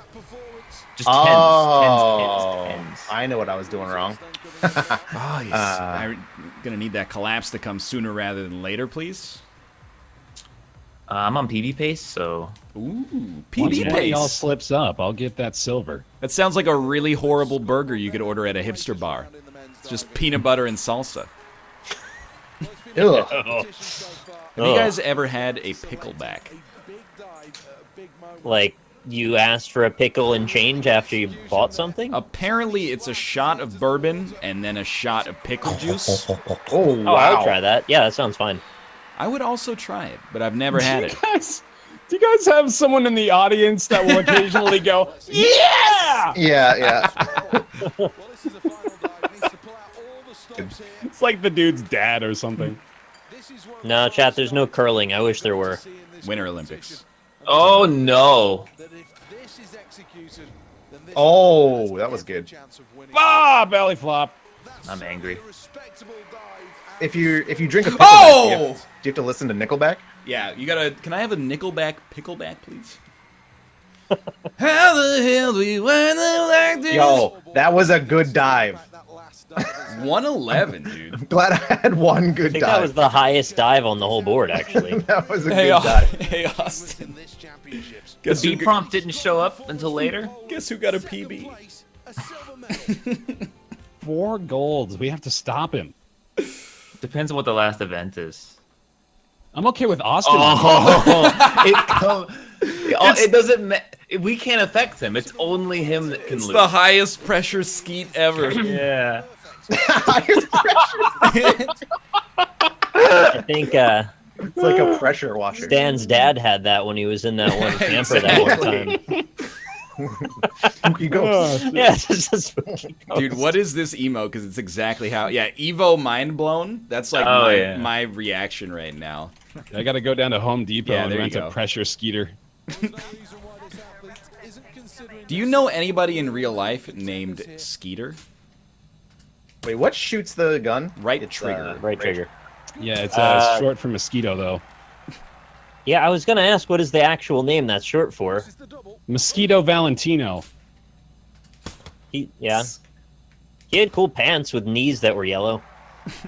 Just Oh, tens. Tens. I know what I was doing wrong. Oh yes. I'm gonna need that collapse to come sooner rather than later, please. I'm on PB pace, so Ooh, Once PB one of y'all pace. slips up, I'll get that silver. That sounds like a really horrible burger you could order at a hipster bar. It's just peanut butter and salsa. Ugh. Have you guys ever had a pickleback? Like, you asked for a pickle and change after you bought something? Apparently, it's a shot of bourbon and then a shot of pickle juice. Oh Oh, wow! I'll try that. Yeah, that sounds fine. I would also try it, but I've never had it. Do you guys have someone in the audience that will occasionally go, yeah? Yeah, yeah. Well, this is a final dive. Needs to pull out all the stops here. It's like the dude's dad or something. This is what No, chat, there's no curling. I wish there were. see in this Winter competition. Olympics. oh no. That if this is executed, then this Oh, has that was every good. chance of winning. Ah, belly flop. That's I'm angry. a respectable dive. If you drink a pickleback, Oh! do you have to listen to Nickelback? Yeah, you gotta. Can I have a Nickelback pickleback, please? How the hell do we wind up like this? Yo, that was a good dive. That last 111, dude. I'm glad I had one I good think that was dive. the highest dive on the whole board, actually. That was a Hey, good dive. hey, Austin. The Guess B who, prompt didn't show up until later. guess who got a PB? 4 golds. We have to stop him. Depends on what the last event is. I'm okay with Austin. Oh, it doesn't. We can't affect him. It's only him that can It's lose. the highest pressure skeet ever. Yeah. Highest pressure. I think It's like a pressure washer. Stan's dad had that when he was in that one camper that one time. Spooky ghost. Yeah, it's just a spooky Dude, ghost. what is this emo? Because it's exactly how. Yeah, Evo mind blown. That's like Oh, my, yeah. my reaction right now. I got to go down to Home Depot Yeah, and there you rent go. a pressure skeeter. Do you know anybody in real life named Skeeter? Wait, what shoots the gun? Right It's, trigger. Right trigger. Yeah, it's Uh, short for mosquito, though. Yeah, I was gonna ask what is the actual name that's short for. Mosquito Valentino. He had cool pants with knees that were yellow.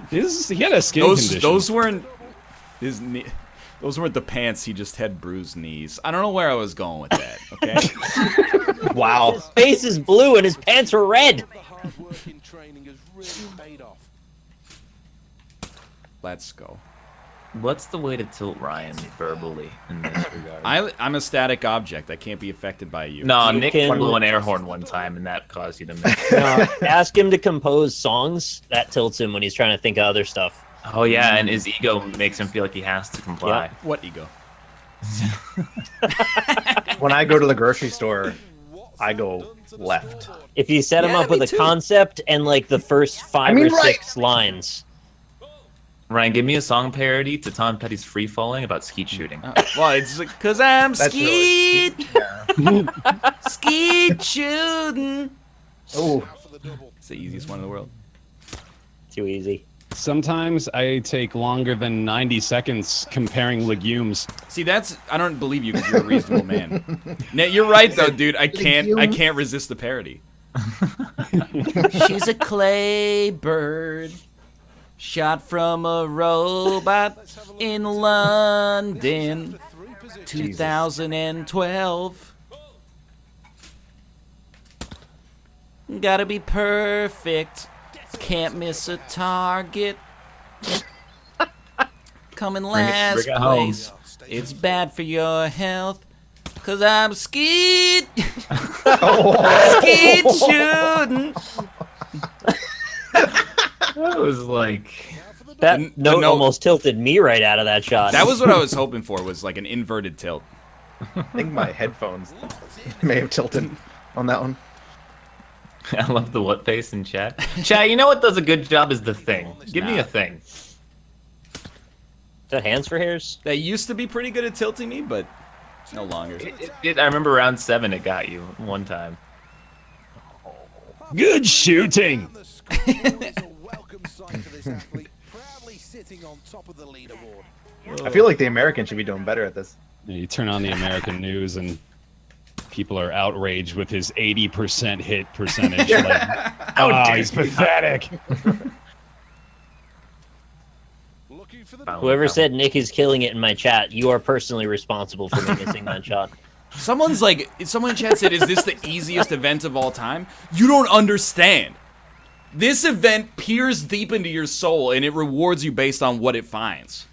He had a skin condition. Those weren't his knee. Those weren't the pants. He just had bruised knees. I don't know where I was going with that. Okay. Wow. His face is blue and his pants are red. Let's go. What's the way to tilt Ryan verbally in this regard? I'm a static object. I can't be affected by you. No, You Nick can- blew an air horn one time, and that caused you to miss. Ask him to compose songs. That tilts him when he's trying to think of other stuff. Oh yeah, and his ego makes him feel like he has to comply. What ego? When I go to the grocery store, I go left. If you set him Yeah, up with me a too. concept and like the first five mean, or right. 6 lines. Ryan, give me a song parody to Tom Petty's "Free Falling" about skeet shooting. Well, it's like, cause I'm That's really- skeet, skeet shooting. Oh, It's the easiest one in the world. Too easy. Sometimes I take longer than 90 seconds comparing legumes. See, I don't believe you because you're a reasonable man. Nate, you're right though, dude. I can't resist the parody. She's a clay bird, shot from a robot in London, 2012. Gotta be perfect, can't miss a target. Coming last bring it home. place, it's bad for your health. Cause I'm skeet, skeet shooting. That was like, That The note note- almost tilted me right out of that shot. That was what I was hoping for, was like an inverted tilt. I think my headphones may have tilted on that one. I love the what face in chat. Chat, you know what does a good job is the thing. Give me Nah. a thing. Is that hands for hairs? That used to be pretty good at tilting me, but no longer. I remember round 7 it got you one time. Good shooting! I feel like the Americans should be doing better at this. You turn on the American news and people are outraged with his 80% hit percentage. Like, oh, he's pathetic. Whoever said Nick is killing it in my chat, you are personally responsible for me missing that shot. Someone in chat said, is this the easiest event of all time? You don't understand. This event peers deep into your soul, and it rewards you based on what it finds.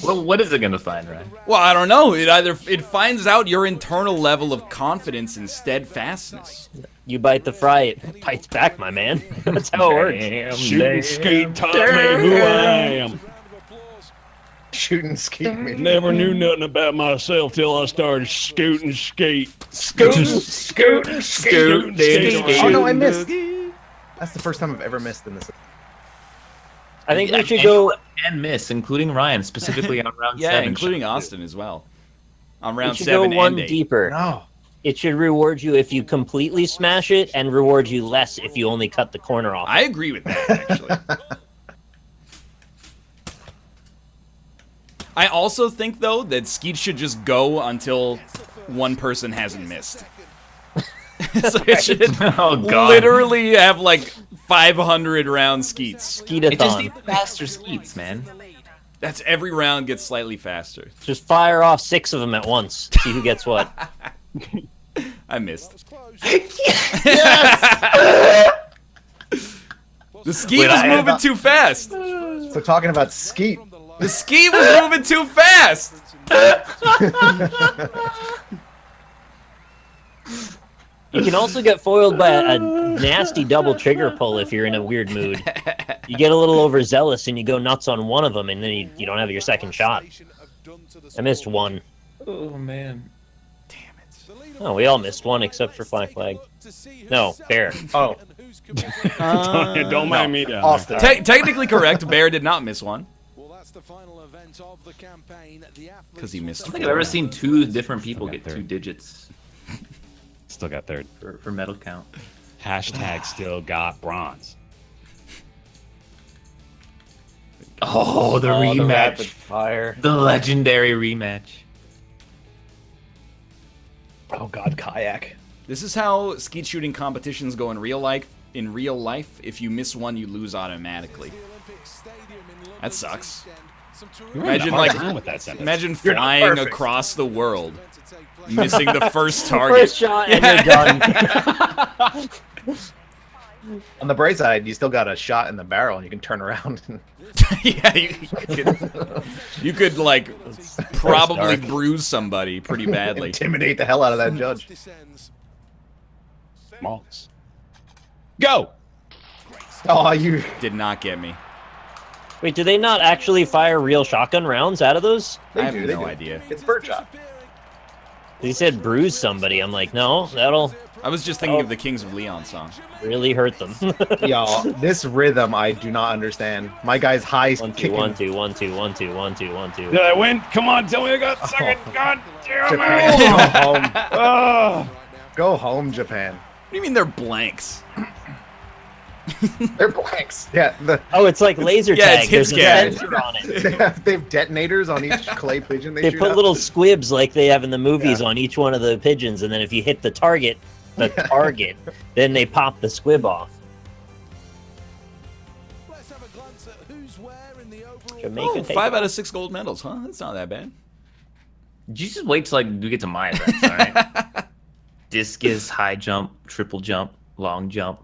Well, what is it gonna find, Ryan? Well, I don't know. It finds out your internal level of confidence and steadfastness. You bite the fry, it bites back, my man. That's how it works. Damn, Shooting skate taught me who I am. Shooting skate me. Never knew nothing about myself till I started scooting skate. Scooting. Scoot, Oh no, I missed. That's the first time I've ever missed in this. I think we should go. and miss, including Ryan, specifically on round Yeah, 7. including Austin as well. On We round should go 7 one and 8. deeper. No. It should reward you if you completely smash it, and reward you less if you only cut the corner off. I agree with that, actually. I also think, though, that Skeet should just go until one person hasn't missed. So it should Oh god. literally have like 500 round skeets. It just Skeetathon. needs faster skeets, man. That's every round gets slightly faster. Just fire off 6 of them at once. See who gets what. I missed. Close. The skeet Wait, was I had moving too fast. So talking about skeet. The skeet was moving too fast. You can also get foiled by a nasty double trigger pull if you're in a weird mood. You get a little overzealous and you go nuts on one of them, and then you don't have your second shot. I missed one. Oh man. Oh, we all missed one except for Flag. No, Bear. Oh, Don't mind me down Austin. Technically correct. Bear did not miss one Well, that's the final event of the campaign. because he missed. I don't think I've ever seen 2 different people get 2 digits Still got third. for medal count. Hashtag still got bronze. Oh, the the rapid rematch. fire. The legendary rematch. Oh god, kayak. This is how skeet shooting competitions go in real life. In real life, if you miss one, you lose automatically. That sucks. You're Imagine, having a hard like- time with that sentence. Imagine You're not flying perfect. across the world, missing the first target. First shot and you're done. On the bright side, you still got a shot in the barrel, and you can turn around. Yeah, you could like probably dark. bruise somebody pretty badly. Intimidate the hell out of that judge. Smalls. Go! Oh, you. Did not get me. Wait, do they not actually fire real shotgun rounds out of those? They I have do, they no do. idea. It's birdshot. He said bruise somebody. I'm like, no, that'll I was just thinking of the Kings of Leon song. really hurt them. Y'all, this rhythm I do not understand. My guy's high 1 2 kicking. 1 2 1 2 1 2 1 2 1 2. Did I win? Come on, tell me I got second. God damn Japan, it! go home. Oh. Go home, Japan. What do you mean they're blanks? They're blanks. Yeah, Oh, it's like laser Yeah, tag. it's There's a hit sensor on it. they have detonators on each clay pigeon they They shoot put out. little squibs like they have in the movies Yeah. on each one of the pigeons, and then if you hit the target, then they pop the squib off. Let's have a glance at who's where in the overall. Jamaica Oh, take 5 off. out of 6 gold medals, huh? That's not that bad. You just wait till we get to my events, alright? Discus, high jump, triple jump, long jump.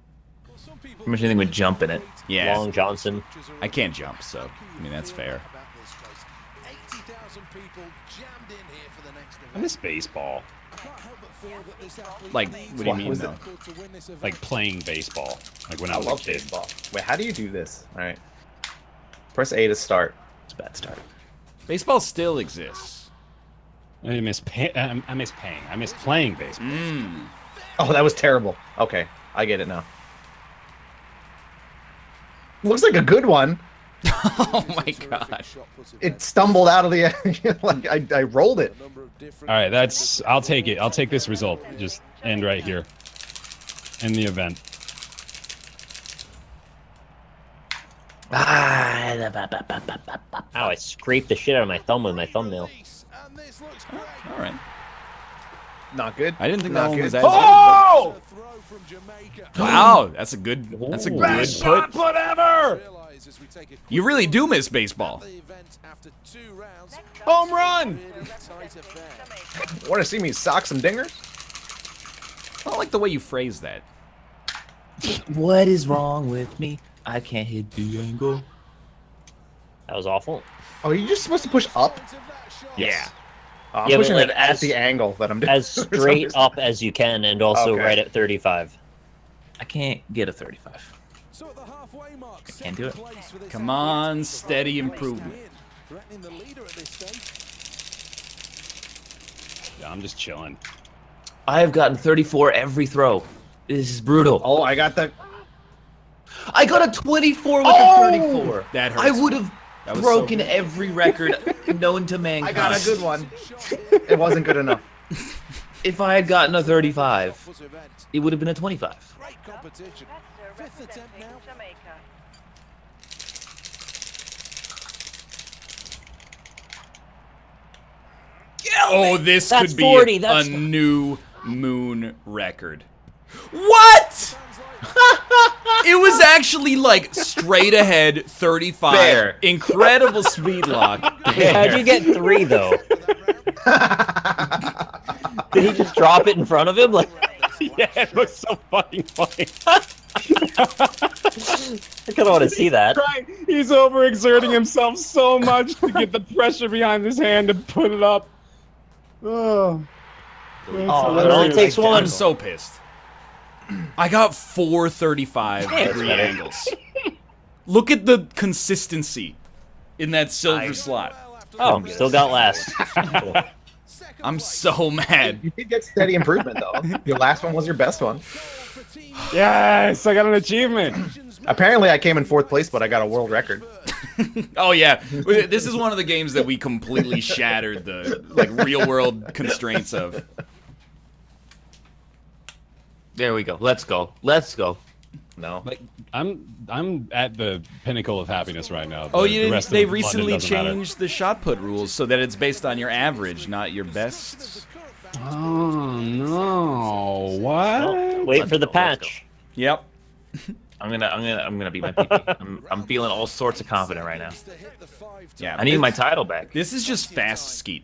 Pretty much anything with jump in it. Yeah, Long Johnson. I can't jump, so I mean that's fair. 80,000 people jammed in here for the next I miss baseball. Can't help but feel that this athlete Like, needs what do you What mean was though? to win this event. Like playing baseball. Like when I I was love a kid. baseball. Wait, how do you do this? All right. Press A to start. It's a bad start. Baseball still exists. I miss paying. I miss playing baseball. Oh, that was terrible. Okay, I get it now. Looks like a good one. Oh my god. It stumbled out of the like I rolled it. All right, that's. I'll take it. I'll take this result. Just end right here. End the event. Ow, I scraped the shit out of my thumb with my thumbnail. And this looks All right. Not good. I didn't think Not that one good. was as Oh! a throw from Jamaica. good. Wow, that's a good. That's a good Best put. shot put ever! Realize as we take a You really do miss baseball. the event after 2 rounds. Home run! Really tight affair. Want to see me sock some dingers? I don't like the way you phrase that. What is wrong with me? I can't hit the angle. That was awful. Oh, you're just supposed to push up? Yeah. Oh, I'm Yeah, but, pushing like, it at as- the angle that I'm doing. As straight up as you can, and also Okay. right at 35. I can't get a 35. So at the halfway mark, can't do it. second place for this Come on, athlete. steady improvement. Threatening the leader at this stage. Yeah, I'm just chilling. I have gotten 34 every throw. This is brutal. Oh, I got the. I got a 24 with Oh! a 34. That hurts. I would have That was broken so good. every record known to mankind. I got a good one. It wasn't good enough. If I had gotten a 35, Was event. it would have been a 25. Great competition. Fifth attempt now. Oh, this That's could be 40, that's- a new moon record. What? It was actually like straight ahead 35. Fair. Incredible speed lock. How'd you get 3 though? Did he just drop it in front of him? Like, Yeah, it looks so fucking funny. I kind of want to see that. He's overexerting himself so much to get the pressure behind his hand to put it up. Oh. It only takes one. I'm so pissed. I got 435 Yeah, degree better. angles. Look at the consistency in that silver slot. Oh, still got last. I'm so mad. You did get steady improvement though. Your last one was your best one. Yes, I got an achievement. Apparently, I came in 4th place, but I got a world record. Oh yeah, this is one of the games that we completely shattered the like real world constraints of. There we go. Let's go. Let's go. No. Like I'm at the pinnacle of happiness right now. Oh, The you rest they of London recently doesn't matter. changed the shot put rules so that it's based on your average, not your best. Oh no! What? Wait for the patch. Yep. I'm gonna beat my PP. I'm feeling all sorts of confident right now. Yeah. I need my title back. This is just fast skeet.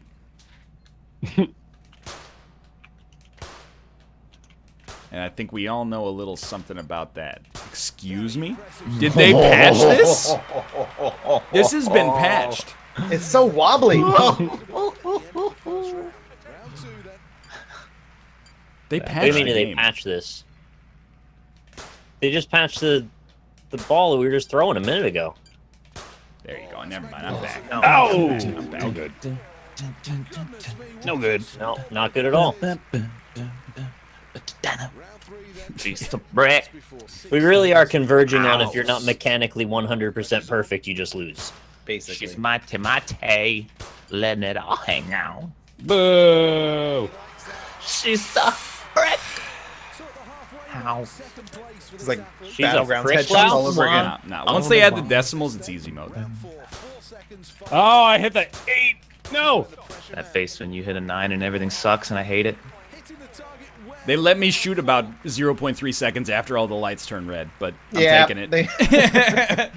And I think we all know a little something about that. Excuse me? Did they patch this? This has been patched. It's so wobbly. They What do patched you mean the they game. patch this? They just patched the ball that we were just throwing a minute ago. There you go. Never mind. I'm back. Oh! I'm back. No good. No good. No, not good at all. Jeez, Brett. We really are converging on if you're not mechanically 100% perfect, you just lose. Basically. She's my tomate, letting it all hang out. Boo! She's the brick. How? It's like She's a Battlegrounds prick headshots all loud over again. Nah. Once they add the decimals, it's easy mode. Oh, I hit the 8. No. That face when you hit a 9 and everything sucks and I hate it. They let me shoot about 0.3 seconds after all the lights turn red, but I'm Yeah, taking it. they- Let's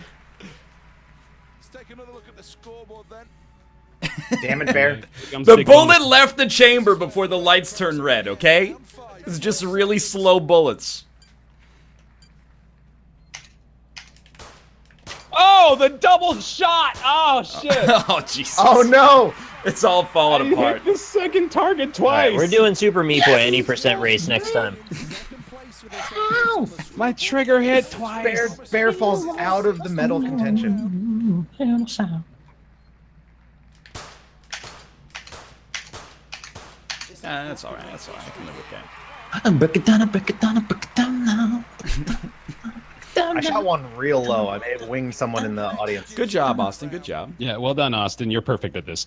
take another look at the scoreboard then. Damn it, Bear. The bullet left the chamber before the lights turned red, okay? It's just really slow bullets. Oh, the double shot! Oh shit! Oh, Jesus. Oh no! It's all falling I apart. hit the second target twice. Alright, we're doing Super Meat Boy any percent race next time. My trigger hit twice. Bear falls out of the metal contention. That's alright, that's alright. I can live with that. Break it down, break it down, break it down now. I shot one real low. I may have winged someone in the audience. Good job, Austin. Good job. Yeah, well done, Austin. You're perfect at this.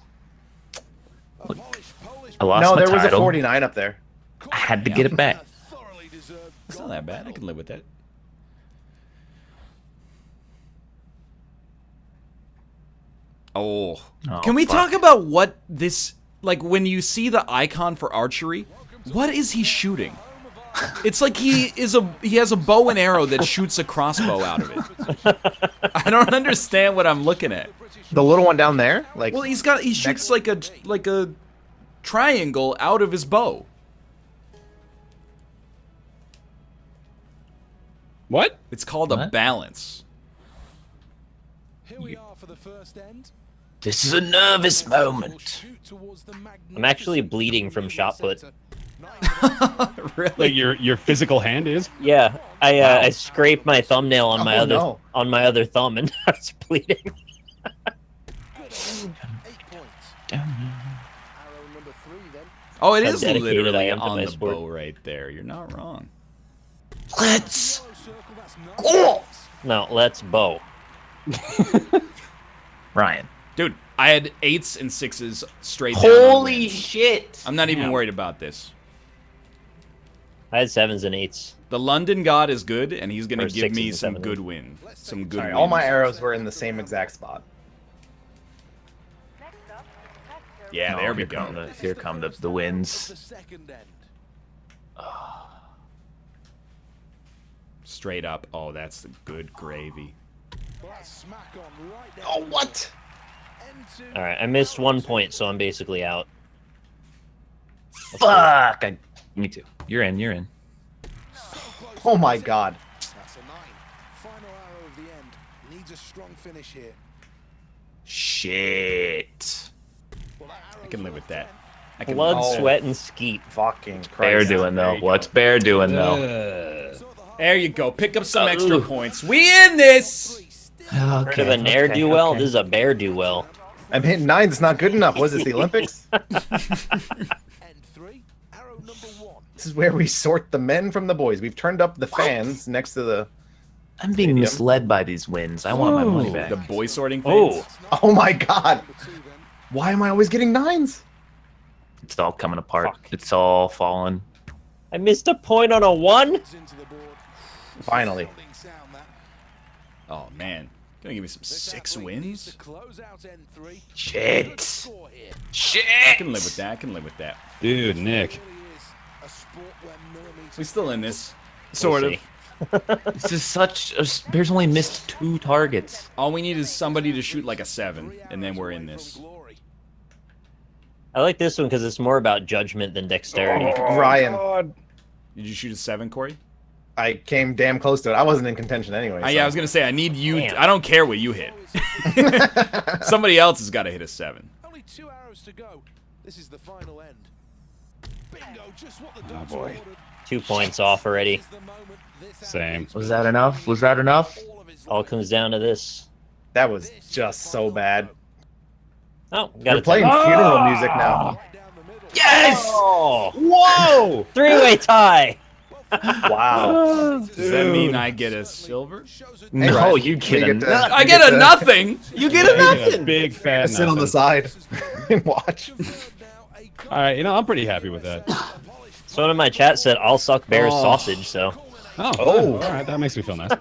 I lost No, my there was a title. 49 up there. I had to get it back. Thoroughly deserved. It's not that bad. I can live with that. Oh. Oh, Can we fuck. talk about what this... Like, when you see the icon for archery, what is he shooting? It's like he has a bow and arrow that shoots a crossbow out of it. I don't understand what I'm looking at. The little one down there? Like, Well, he shoots like a triangle out of his bow. What? It's called a What? balance. Here we are for the first end. This is a nervous moment. I'm actually bleeding from shot put. Really? Like your physical hand is? Yeah, I scraped my thumbnail on my no. other thumb and I was bleeding. 8 points. Arrow number 3 then. Oh, it How is dedicated I literally am to on my the sport. bow right there. You're not wrong. Let's Circle, that's No, let's bow. Ryan. Dude, I had 8s and 6s straight down. Holy on wins. shit. I'm not even Damn. worried about this. I had 7s and 8s. The London God is good, and he's going to Or give 6s me and some 7s. good win. Some good sorry, wins. all my arrows were in the same exact spot. Yeah, there we go. Here come the wins. the second end. Straight up. Oh, that's the good gravy. Well, that's smack on right there. Oh, what? All right, I missed 1 point, so I'm basically out. Fuck! Me too. You're in. You're in. Oh my god. That's a 9. Final arrow of the end. Needs a strong finish here. Shit. I can live with that. I can Blood, Oh. sweat, and skeet. Fucking Bear Christ. doing There though. you go. What's Bear doing though? There you go. Pick up some extra Ooh. points. We in this. Heard of a ne'er-do-well? This is a bear-do-well. I'm hitting 9s. It's not good enough. Was this the Olympics? End 3. Arrow number 1. This is where we sort the men from the boys. We've turned up the fans next to the. I'm being Stadium. misled by these wins. I want my money back. The boy sorting Oh. things. Oh my god. Why am I always getting 9s? It's all coming apart. Fuck. It's all falling. I missed a point on a 1? Into the board. Finally. Holding sound that. Oh man. Gonna give me some 6 wins. To close out end 3. Shit. Score here. Shit. I can live with that. I can live with that. Dude, Nick. Really is a sport where millimeters We still in this. Sort We'll of. see. This is such. Bear's only missed 2 targets. All we need is somebody to shoot like a 7, and then we're in this. glory. I like this one because it's more about judgment than dexterity. Ryan, Did you shoot a 7, Corey? I came damn close to it. I wasn't in contention anyway. Yeah, I was gonna say I need you. Damn. I don't care what you hit. Somebody else has got to hit a 7. Only 2 arrows to go. This is the final end. Bingo, just what the dogs boy. ordered. 2 points off already. Is the moment this Same. athlete's Was that enough? Was that enough? all of his All life. comes down to this. That was just so bad. Oh, got You're it. playing funeral music now. Right down the middle. Yes. Oh, Whoa! 3-way tie. Wow. Does that mean I get a silver? Shows it No, Right. you We get a get to- nut. I get a nothing. You get a Yeah, nothing. big fat Sit on the nothing. side and watch. All right, you know, I'm pretty happy with that. Someone in my chat said, I'll suck bear's Oh. sausage, so. Oh, all right, that makes me feel nice.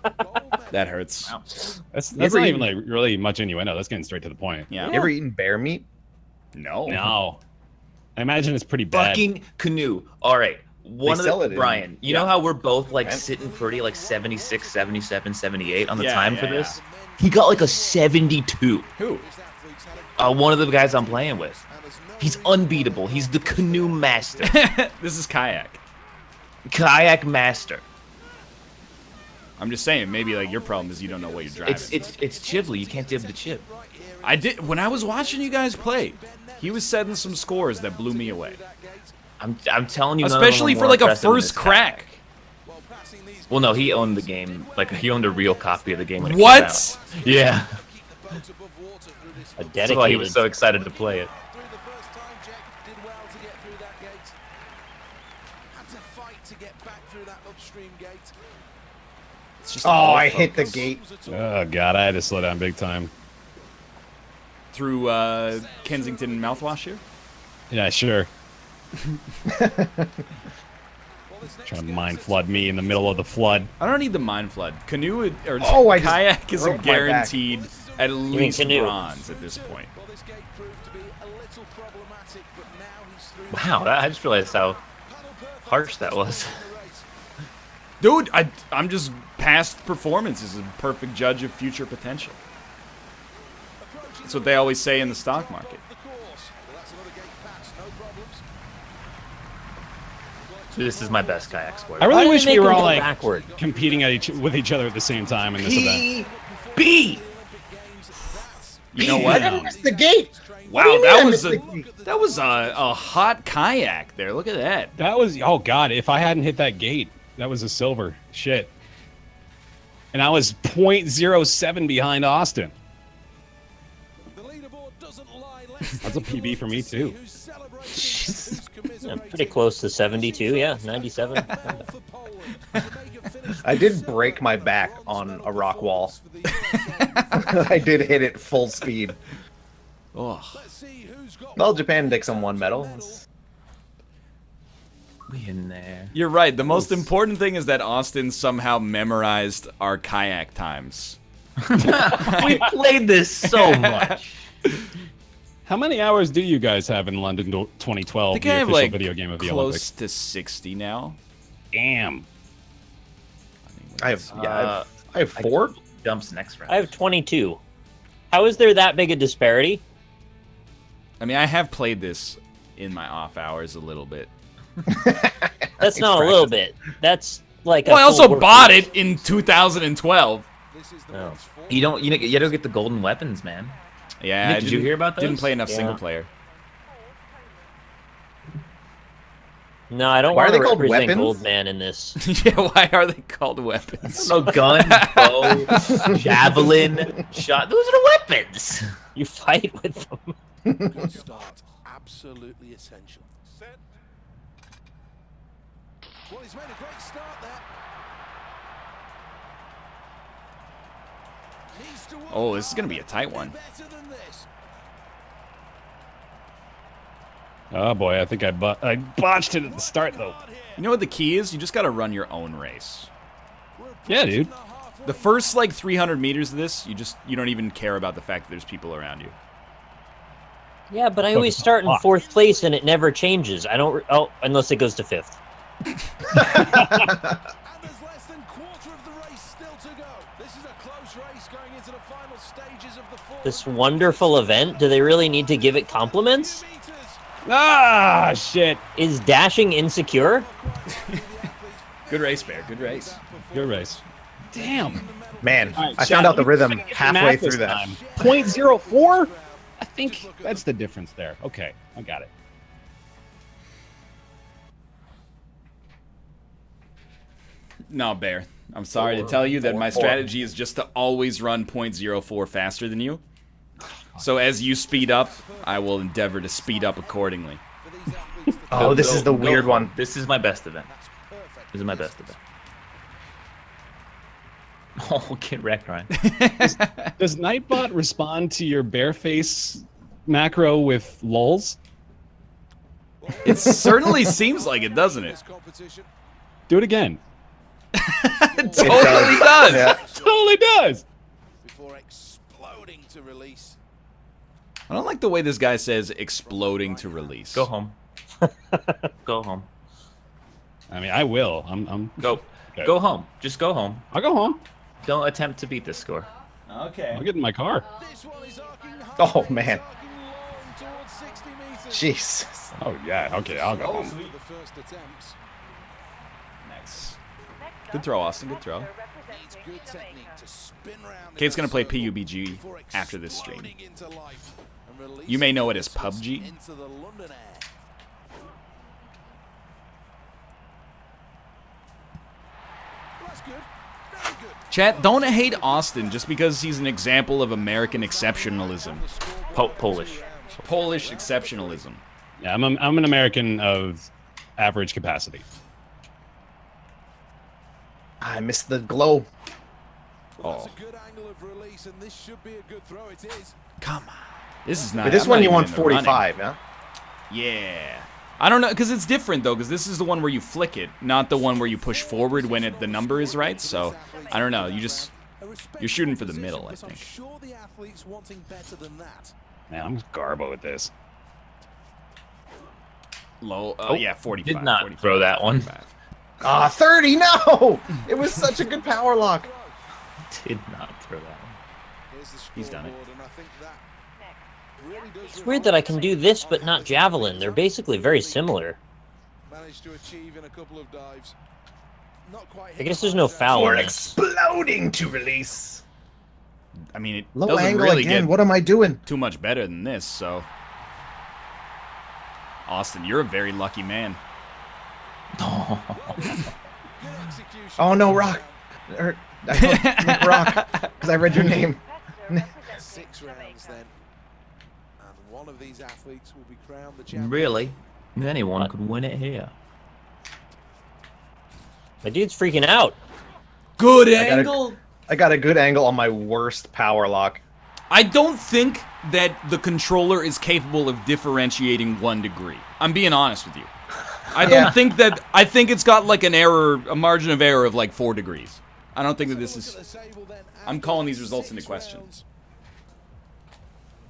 That hurts. That's Never not even like really much innuendo. That's getting straight to the point. Yeah. You ever eaten bear meat? No. No, I imagine it's pretty bad. Fucking canoe. All right. One of sell it the in- Brian, you Yeah. know how we're both like Okay. sitting pretty like 76, 77, 78 on the Yeah, time yeah, for this? He got like a 72. Who? One of the guys I'm playing with. He's unbeatable. He's the canoe master. This is kayak. Kayak master. I'm just saying, maybe like your problem is you don't know what you're driving. It's Chibli. You can't dib the chip. I did when I was watching you guys play. He was setting some scores that blew me away, I'm telling you, none of them especially are for more like a impressive than first this crack. kayak. Well, no, he owned the game. Like he owned a real copy of the game when it What? came out. Yeah. A That's why he was dedicated. so excited to play it. Through the first time, Jack did well to get through that gate. Had to fight to get back through that upstream gate. It's just Oh, all I hit the focus. gate. Oh god, I had to slow down big time. Through Kensington mouthwash here. Yeah, sure. Trying to mind flood me in the middle of the flood. I don't need the mind flood. Canoe or Oh, I just kayak is a broke my back. guaranteed at least canoe? bronze at this point. Well, this gate proved to be a little problematic, but now he's through. Wow, I just realized how harsh that was. Dude, I'm just past performance is a perfect judge of future potential. That's what they always say in the stock market. The course. Well, that's another gate pass. No problems. This is my best kayak score. I Why really did wish they we make were him all go like backward? competing with each other at the same time in this event. PB. You know what? Yeah. Missed the gate. Wow, do you mean that I was missed a the gate? that was a hot kayak there. Look at that. That was, oh god, if I hadn't hit that gate, that was a silver. Shit. And I was 0.07 behind Austin. The leaderboard doesn't lie. Let's That's a PB for me too. who's celebrating who's commiserating. I'm pretty close to 72, yeah, 97. For Poland. To make it finish I did break my back on a rock wall. for the Eurozone. I did hit it full speed. Oh, Let's see who's got Well, Japan takes on 1 medal. We in there. you're right. The most important thing is that Austin somehow memorized our kayak times. We played this so much. How many hours do you guys have in London 2012, I think the I have official like video game of the close Olympics? to 60 now. Damn. I mean, I have 4. Dumps next round. I have 22. How is there that big a disparity? I mean, I have played this in my off hours a little bit. That's not a little bit. That's like. Well, I a full also work bought week. it in 2012. This is the Oh. one's fault. You don't get the golden weapons, man. Yeah, Nick, I did you didn't- hear about those? Didn't play enough Yeah. single player. No, I don't Why are want they to called represent weapons? Goldman in this. Yeah, why are they called weapons? No gun, bow, javelin, shot. Those are the weapons. You fight with them. Good start. Absolutely essential. Set. Well, he's made a great start there. Needs to work Oh, this is gonna be a harder. tight one. Better than this. Oh boy, I think I botched it at the start though. You know what the key is? You just gotta run your own race. Yeah, dude. The first like 300 meters of this, you don't even care about the fact that there's people around you. Yeah, but I always Focus on start in clock. 4th place and it never changes. I don't. Oh, unless it goes to 5th. And there's less than quarter of the race still to go. This is a close race going into the final stages of the fourth. This wonderful event. Do they really need to give it compliments? Ah, shit. Is dashing insecure? Good race, Bear. Good race. Good race. Damn. Man, All right, I chat, found out the let me rhythm get the halfway math through this that. time. 0.04? I think that's the difference there. Okay, I got it. No, Bear. I'm sorry to tell you that my strategy is just to always run 0.04 faster than you. So as you speed up, I will endeavor to speed up accordingly. Oh, this is the weird one. This is my best event. This is my best event. Oh, get wrecked, Ryan. Does Nightbot respond to your bareface macro with lulz? It certainly seems like it, doesn't it? Do it again. It totally does. Yeah. Totally does. Before exploding to release. I don't like the way this guy says exploding to release. Go home. Go home. I mean, I will. I'm. Go. Okay. Go home. Just go home. I'll go home. Don't attempt to beat this score. Okay. I'll get in my car. This one is arcing high, Oh, man. arcing long towards 60 meters. Jesus. Oh yeah. Okay, I'll go home. For the first attempts. Nice. Good throw, Austin. Good throw. Needs good technique to spin round in Kate's that gonna play circle PUBG before after this stream. exploding into life and You may know it releasing as PUBG. into the London air. That's good. Very good. Chat, don't hate Austin just because he's an example of American exceptionalism. Polish. Polish exceptionalism. Yeah, I'm an American of average capacity. I missed the glow. Well, that's Oh. a good angle of release, and this should be a good throw. It is. Come on. This is not. But this I'm one not you even want in the running. 45, yeah? Yeah. I don't know, because it's different, though, because this is the one where you flick it, not the one where you push forward when the number is right, so, I don't know, you're shooting for the middle, I But I'm think. sure the athlete's wanting better than that. Man, I'm garbo at this. Low, Oh, yeah, 45. did not 45, throw that one. 45. Ah, 30, no! It was such a good power lock. Did not throw that one. Here's the He's done it. scoreboard, and I think that really does It's weird that I can do this but not javelin. They're basically very similar. managed to achieve in a couple of dives. Not quite I guess there's no hit foul Or in this. exploding to release. I mean, it Low doesn't angle really again. get What am I doing? too much better than this, so. Austin, you're a very lucky man. execution. Oh no, Rock. Or, I meant Rock, because I read your name. 6 rounds then. And one of these athletes will be crowned the champion. Really? Anyone could win it here. My dude's freaking out. Good got angle! I got a good angle on my worst power lock. I don't think that the controller is capable of differentiating 1 degree. I'm being honest with you. I don't Yeah. think that. I think it's got like an error, a margin of error of like 4 degrees. I don't think that this is. I'm calling these results into question.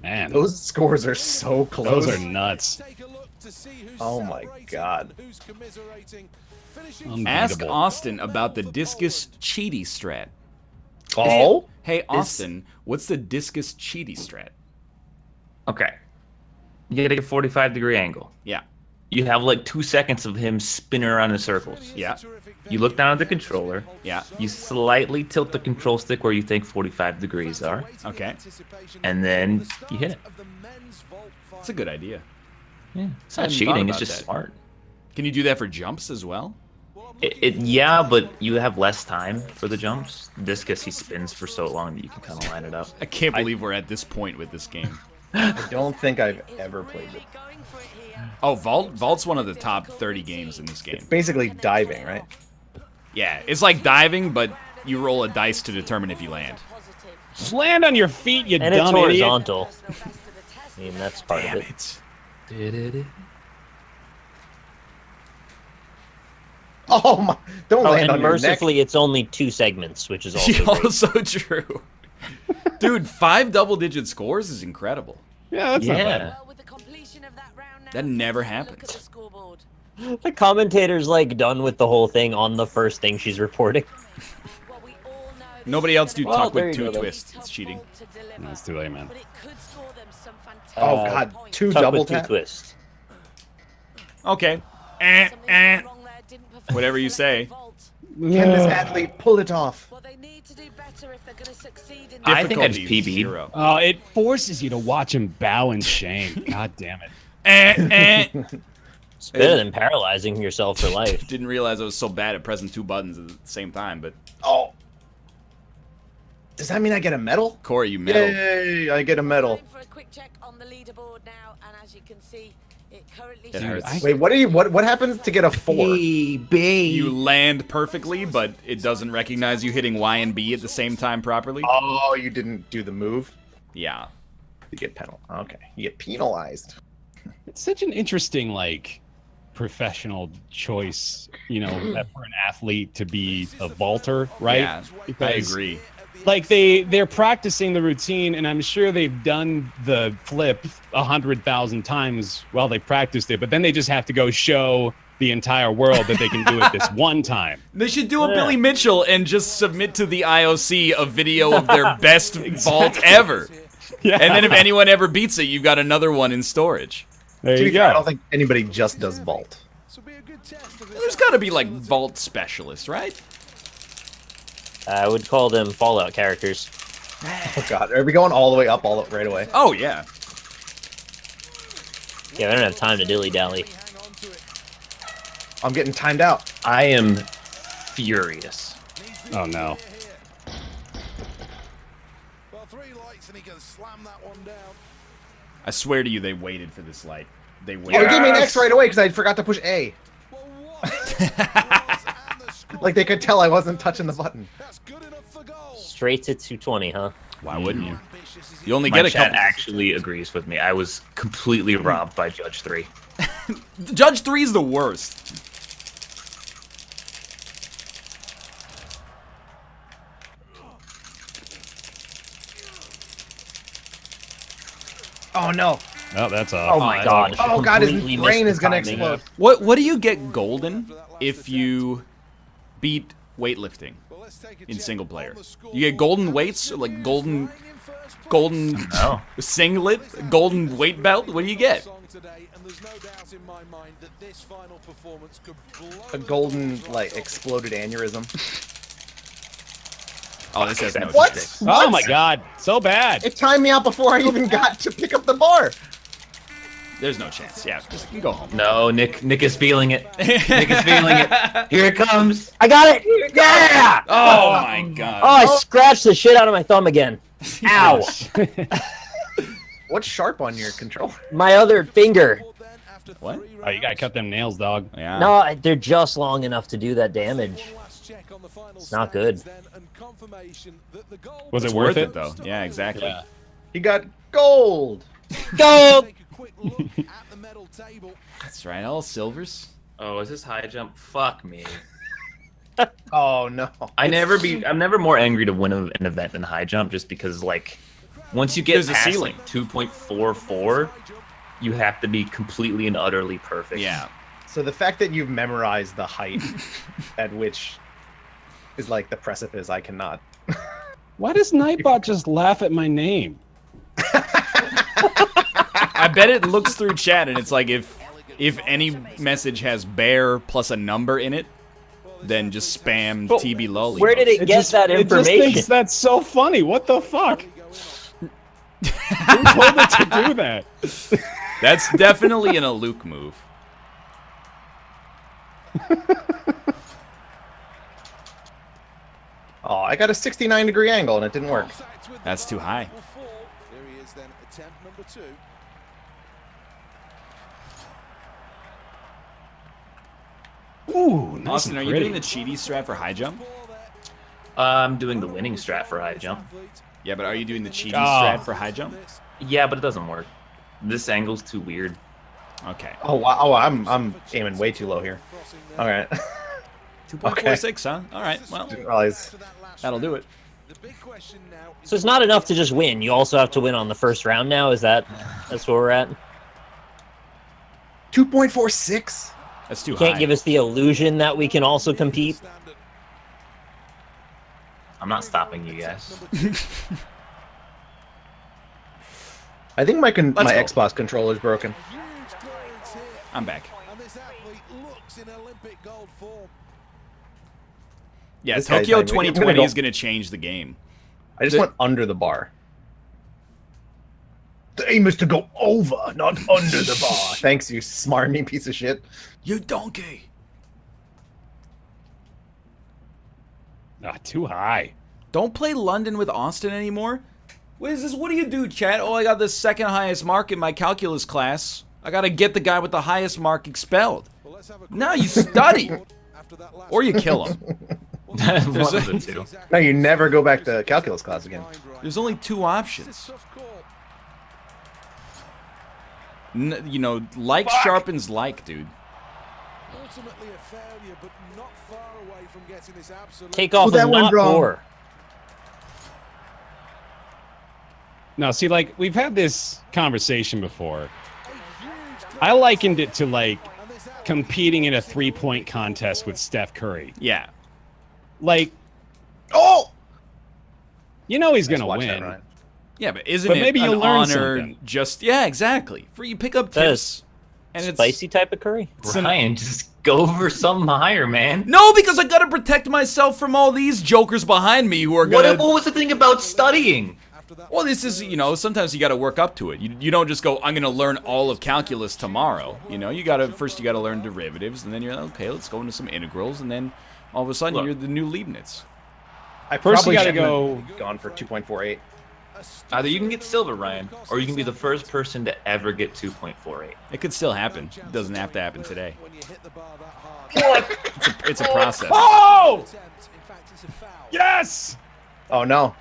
Man, Those scores are so close. those are nuts. Take a look to see who's Oh my celebrating God. and who's commiserating. Ask Unbeatable. Austin about the discus cheaty strat. Oh, Hey, Austin, what's the discus cheaty strat? Okay. You gotta get 45-degree angle. Yeah. You have like 2 seconds of him spinning around in circles. Yeah. You look down at the controller. Yeah. You slightly tilt the control stick where you think 45 degrees are. Okay. And then you hit it. That's a good idea. Yeah. It's I not hadn't thought cheating, it's about just that. smart. Can you do that for jumps as well? Yeah, but you have less time for the jumps. Discus, he spins for so long that you can kind of line it up. I can't believe we're at this point with this game. I don't think I've ever played it. Oh, Vault's one of the top 30 games in this game. It's basically diving, right? Yeah, it's like diving, but you roll a dice to determine if you land. Just land on your feet, you And it's dumb idiot. horizontal. I mean, that's part Damn of it. it. Oh my! Don't Oh, land and on your neck. mercifully, it's only 2 segments, which is also great. Also true. Dude, 5 double-digit scores is incredible. Yeah, that's not bad. Yeah. That never happens. The commentator's like done with the whole thing on the first thing she's reporting. Nobody else do Well, tuck there with you 2 go, then. twists. It's cheating. No, it's too late, man. Oh god, 2 Tuck double with 2 tap. twists. Okay. Whatever you say. Can this athlete pull it off? I think I just Difficulty PB'd. 0. Oh, it forces you to watch him bow in shame. God damn it. It's better than paralyzing yourself for life. Didn't realize I was so bad at pressing 2 buttons at the same time, but Oh. Does that mean I get a medal? Corey, you meddled. Yay! I get a medal. For a quick check on the leaderboard now, and as you can see, it currently It shows hurts. Wait, what happens to get a 4? You land perfectly, but it doesn't recognize you hitting Y and B at the same time properly. Oh, you didn't do the move. Yeah. You get penalized. Okay, you get penalized. It's such an interesting, like, professional choice, you know, for an athlete to be a vaulter, right? Yeah, I Because, agree. Like, they're practicing the routine, and I'm sure they've done the flip 100,000 times while they practiced it, but then they just have to go show the entire world that they can do it this one time. They should do a Billy Mitchell and just submit to the IOC a video of their best vault ever. Yeah. And then if anyone ever beats it, you've got another one in storage. There To you be fair, I go. don't think anybody just does vault. There's got to be like vault specialists, right? I would call them Fallout characters. Oh god, are we going all the way up right away? Oh yeah. Yeah, they don't have time to dilly-dally. I'm getting timed out. I am furious. Oh, no. Well, 3 lights and he can slam that one down. I swear to you, they waited for this light. They Oh, waited. it gave me an X right away because I forgot to push A. Well, what? Like they could tell I wasn't touching the button. That's good enough for goal. Straight to 220, huh? Why wouldn't you? Ambitious is he? You only My get a chat couple. actually agrees with me. I was completely robbed by Judge 3. Judge 3 is the worst. Oh no. Oh, that's off. Oh my god. Oh god, his Completely brain missed is the gonna timing. explode. What do you get golden if you beat weightlifting Well, let's take a in check single on player? the You get golden weights, or like golden No. singlet, golden weight belt. What do you get? song today, and there's no doubt in my mind that this final performance could blow A golden, like, exploded aneurysm. Oh, this has no What? chance. Oh my god, so bad. It timed me out before I even got to pick up the bar. There's no chance. Yeah, just you go home. No, Nick is feeling it. Nick is feeling it. Here it comes. I got it! Yeah! Oh my god. Oh, I scratched the shit out of my thumb again. Ow! What's sharp on your controller? My other finger. What? Oh, you gotta cut them nails, dog. Yeah. No, they're just long enough to do that damage. It's not good. Was It's it worth it? though? Yeah, exactly. Yeah. He got gold. Go! That's right. All silvers. Oh, is this high jump? Fuck me. Oh no. I'm never more angry to win an event than high jump, just because like once you get There's a past ceiling. like 2.44, you have to be completely and utterly perfect. Yeah. So the fact that you've memorized the height at which is like the precipice, I cannot. Why does Nightbot just laugh at my name? I bet it looks through chat and it's like if any message has bear plus a number in it, then just spam But TB lolly. Where did it get that It just information? thinks that's so funny. What the fuck? Who told it to do that? That's definitely an Aluk move. Oh, I got a 69-degree angle and it didn't work. That's too high. Here he is then, attempt number 2. Ooh, nice Austin, and are you pretty. doing the cheaty strat for high jump? I'm doing the winning strat for high jump. Yeah, but are you doing the cheaty Oh. strat for high jump? Yeah, but it doesn't work. This angle's too weird. Okay. Oh wow! Oh, I'm aiming way too low here. All right. 2.46, huh? All right. Well, Didn't realize. that'll do it. The big question now So it's not enough to just win. You also have to win on the first round now. That's where we're at? 2.46. That's too Can't high. give us the illusion that we can also compete. I'm not stopping you guys. I think my Let's go. Xbox controller's broken. huge clearance here, I'm back. and this athlete looks in Olympic gold form. Yeah, This guy's Tokyo not even- 2020 is going to change the game. I just went under the bar. The aim is to go over, not under the bar. Thanks, you smarmy piece of shit. You donkey. Ah, too high. Don't play London with Austin anymore? What is this? What do you do, chat? Oh, I got the second highest mark in my calculus class. I got to get the guy with the highest mark expelled. Well, let's have a No, you study. after that last Or you kill him. One of the two. No, you never go back to calculus class again. There's only two options. tough call. You know, like sharpens like, dude. Ultimately a failure, but not far away from getting this absolute. Take off that and went not wrong. or. No, see, like, we've had this conversation before. I likened it to, like, competing in a three-point contest with Steph Curry. Yeah. Like, Oh! you know he's Nice going to watch win. that, Ryan. Yeah, but isn't But it maybe an you'll learn honor something. just... Yeah, exactly. For you pick up That tips. And it's... Spicy type of curry? Ryan, just go for something higher, man. No, because I gotta protect myself from all these jokers behind me who are What, gonna... what was the thing about studying? Well, this is, you know, sometimes you gotta work up to it. You don't just go, I'm gonna learn all of calculus tomorrow. You know, first you gotta learn derivatives, and then you're like, okay, let's go into some integrals, and then all of a sudden Look. you're the new Leibniz. I First you probably gotta shouldn't go- have gone for 2.48. Either you can get silver, Ryan, or you can be the first person to ever get 2.48. It could still happen. It doesn't have to happen today. When you hit the bar that hard. It's a process. Oh! Attempt. In fact, it's a foul. Yes! Oh no.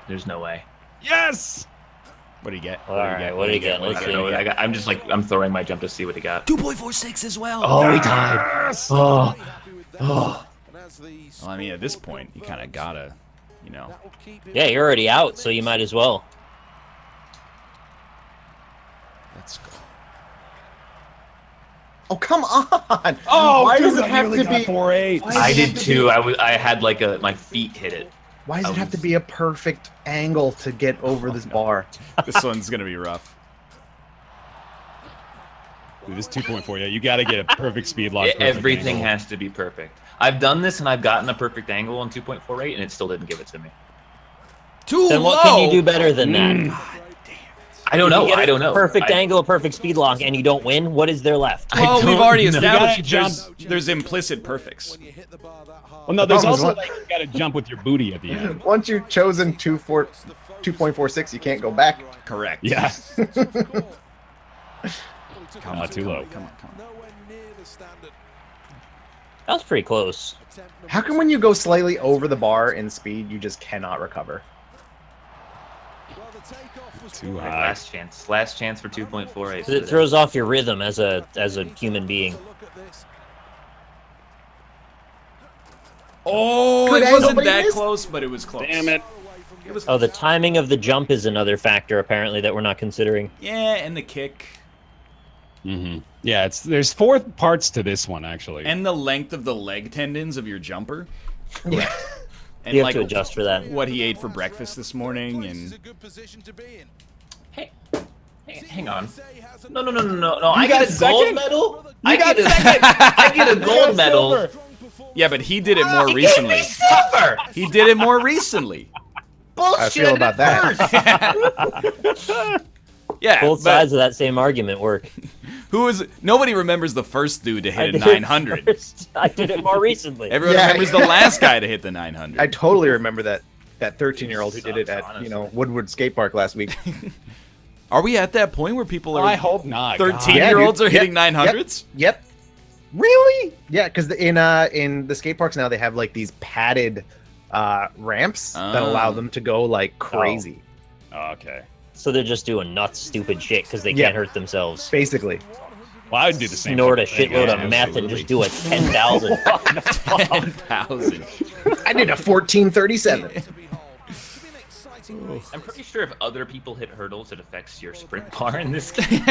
There's no way. Yes! What do you get? All right, what do you get? Let's I see. don't know. I'm just like, I'm throwing my jump to see what he got. 2.46 as well. Oh, he tied. Oh. Happy with that. Oh. And as the Well, I mean, at this point, you kind of gotta, you know. that will keep him- Yeah, you're already out, so you might as well. Let's go. Oh come on! Oh, why dude, does it I have nearly to got be? 4.8. Why does I it did have to too. I had like my feet hit it. Why does I it have to was- be a perfect angle to get over this bar? This one's gonna be rough. Dude, this 2.4, yeah, you gotta get a perfect speed lock. perfect Everything angle. has to be perfect. I've done this and I've gotten a perfect angle on 2.48 and it still didn't give it to me. Too Then what low. can you do better than that? I don't You know. get a I don't know. Perfect I- angle, a perfect speed lock, and you don't win. What is there left? I Well, we've don't already know. established You gotta there's implicit perfects. When you hit the bar that hard. Well, no, there's problem is also, what- like, you gotta jump with your booty at the end. Once you've chosen 2.46, you can't go back. Correct. Yeah. Come Not on, too come low. on, come on, come on. Nowhere near the standard. That was pretty close. Attempt number How come when you go slightly over the bar in speed, you just cannot recover? Well, the takeoff was Too poor. high. Last chance for 2.48. 'Cause it throws off your rhythm as a human being. Look at this. Oh, Good it angle, wasn't but he that missed. close, but it was close. Damn it. It was Oh, the timing of the jump is another factor apparently that we're not considering. Yeah, and the kick. Yeah, there's 4 parts to this one actually. And the length of the leg tendons of your jumper. Yeah. And You have like to adjust for that. what he ate for breakfast this morning, and Hey, hang on. No. I got get a gold second? medal. I get a gold medal. yeah, but he did it more He gave recently. me silver. He did it more recently. Bullshit. I feel about that. Yeah, Both but sides of that same argument work. nobody remembers the first dude to I hit a did it 900. first. I did it more recently. Everyone Yeah. remembers the last guy to hit the 900. I totally remember that 13-year-old who did it Sucks, at honestly. Woodward Skate Park last week. Are we at that point where people are I hope not. God. 13-year-olds Yeah, are dude. hitting 900s? Yep. Really? Yeah, because in the skate parks now they have like these padded ramps that allow them to go like crazy. Oh, okay. So they're just doing nuts, stupid shit because they Yeah. can't hurt themselves. Basically. Well, I would do the same. Snort a fucking thing, shitload yeah, of meth and absolutely. just do a 10,000. 10,000. I did a 1437. I'm pretty sure if other people hit hurdles, it affects your sprint bar in this game.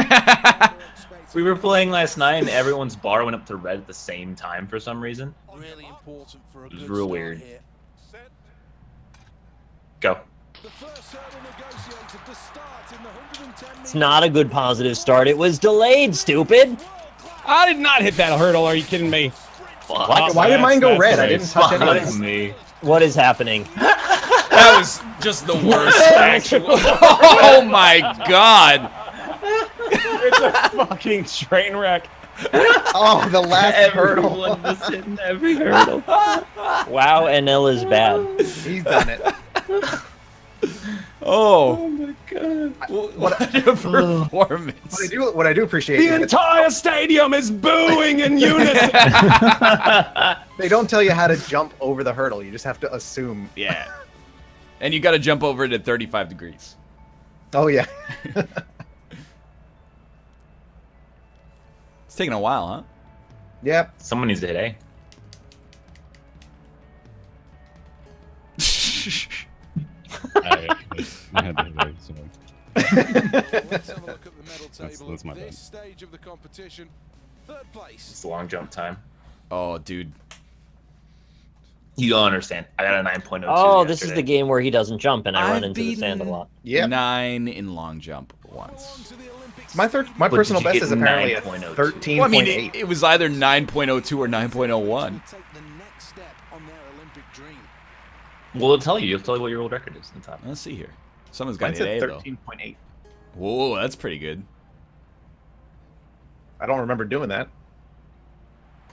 We were playing last night, and everyone's bar went up to red at the same time for some reason. Really important for a It was good real start weird. here. Go. The first hurdle negotiated the start in the 110 It's not a good positive start. It was delayed, stupid. I did not hit that hurdle. Are you kidding me? Why did mine go red? I didn't touch Fuck anything. me. What is happening? That was just the worst actual. Oh my god. It's a fucking train wreck. Oh, the last hurdle. Everyone was hitting every hurdle. Wow, NL is bad. He's done it. Oh, my god. what a performance. What I do appreciate The is that entire stadium is booing in unison. they don't tell you how to jump over the hurdle. You just have to assume. Yeah. And you got to jump over it at 35 degrees. Oh yeah. It's taking a while, huh? Yep. Someone needs to hit A. I had to hit so. Let's have a look at the medal table that's my at bad. this stage of the competition. Third place. It's the long jump time. Oh, dude. You don't understand. I got a 9.02. Oh, this is yesterday. the game where he doesn't jump and I I've run into the sand a beaten- lot. Yep. 9 in long jump once. To the Olympics. My But personal did you best get is apparently a 9.02? 13.8. Well, I mean, it was either 9.02 or 9.01. Take the next step on their Olympic dream. Well, it'll tell you. It'll tell you what your world record is in the top. Let's see here. Someone's got Mine's hit at A, though. 13.8. Whoa, that's pretty good. I don't remember doing that.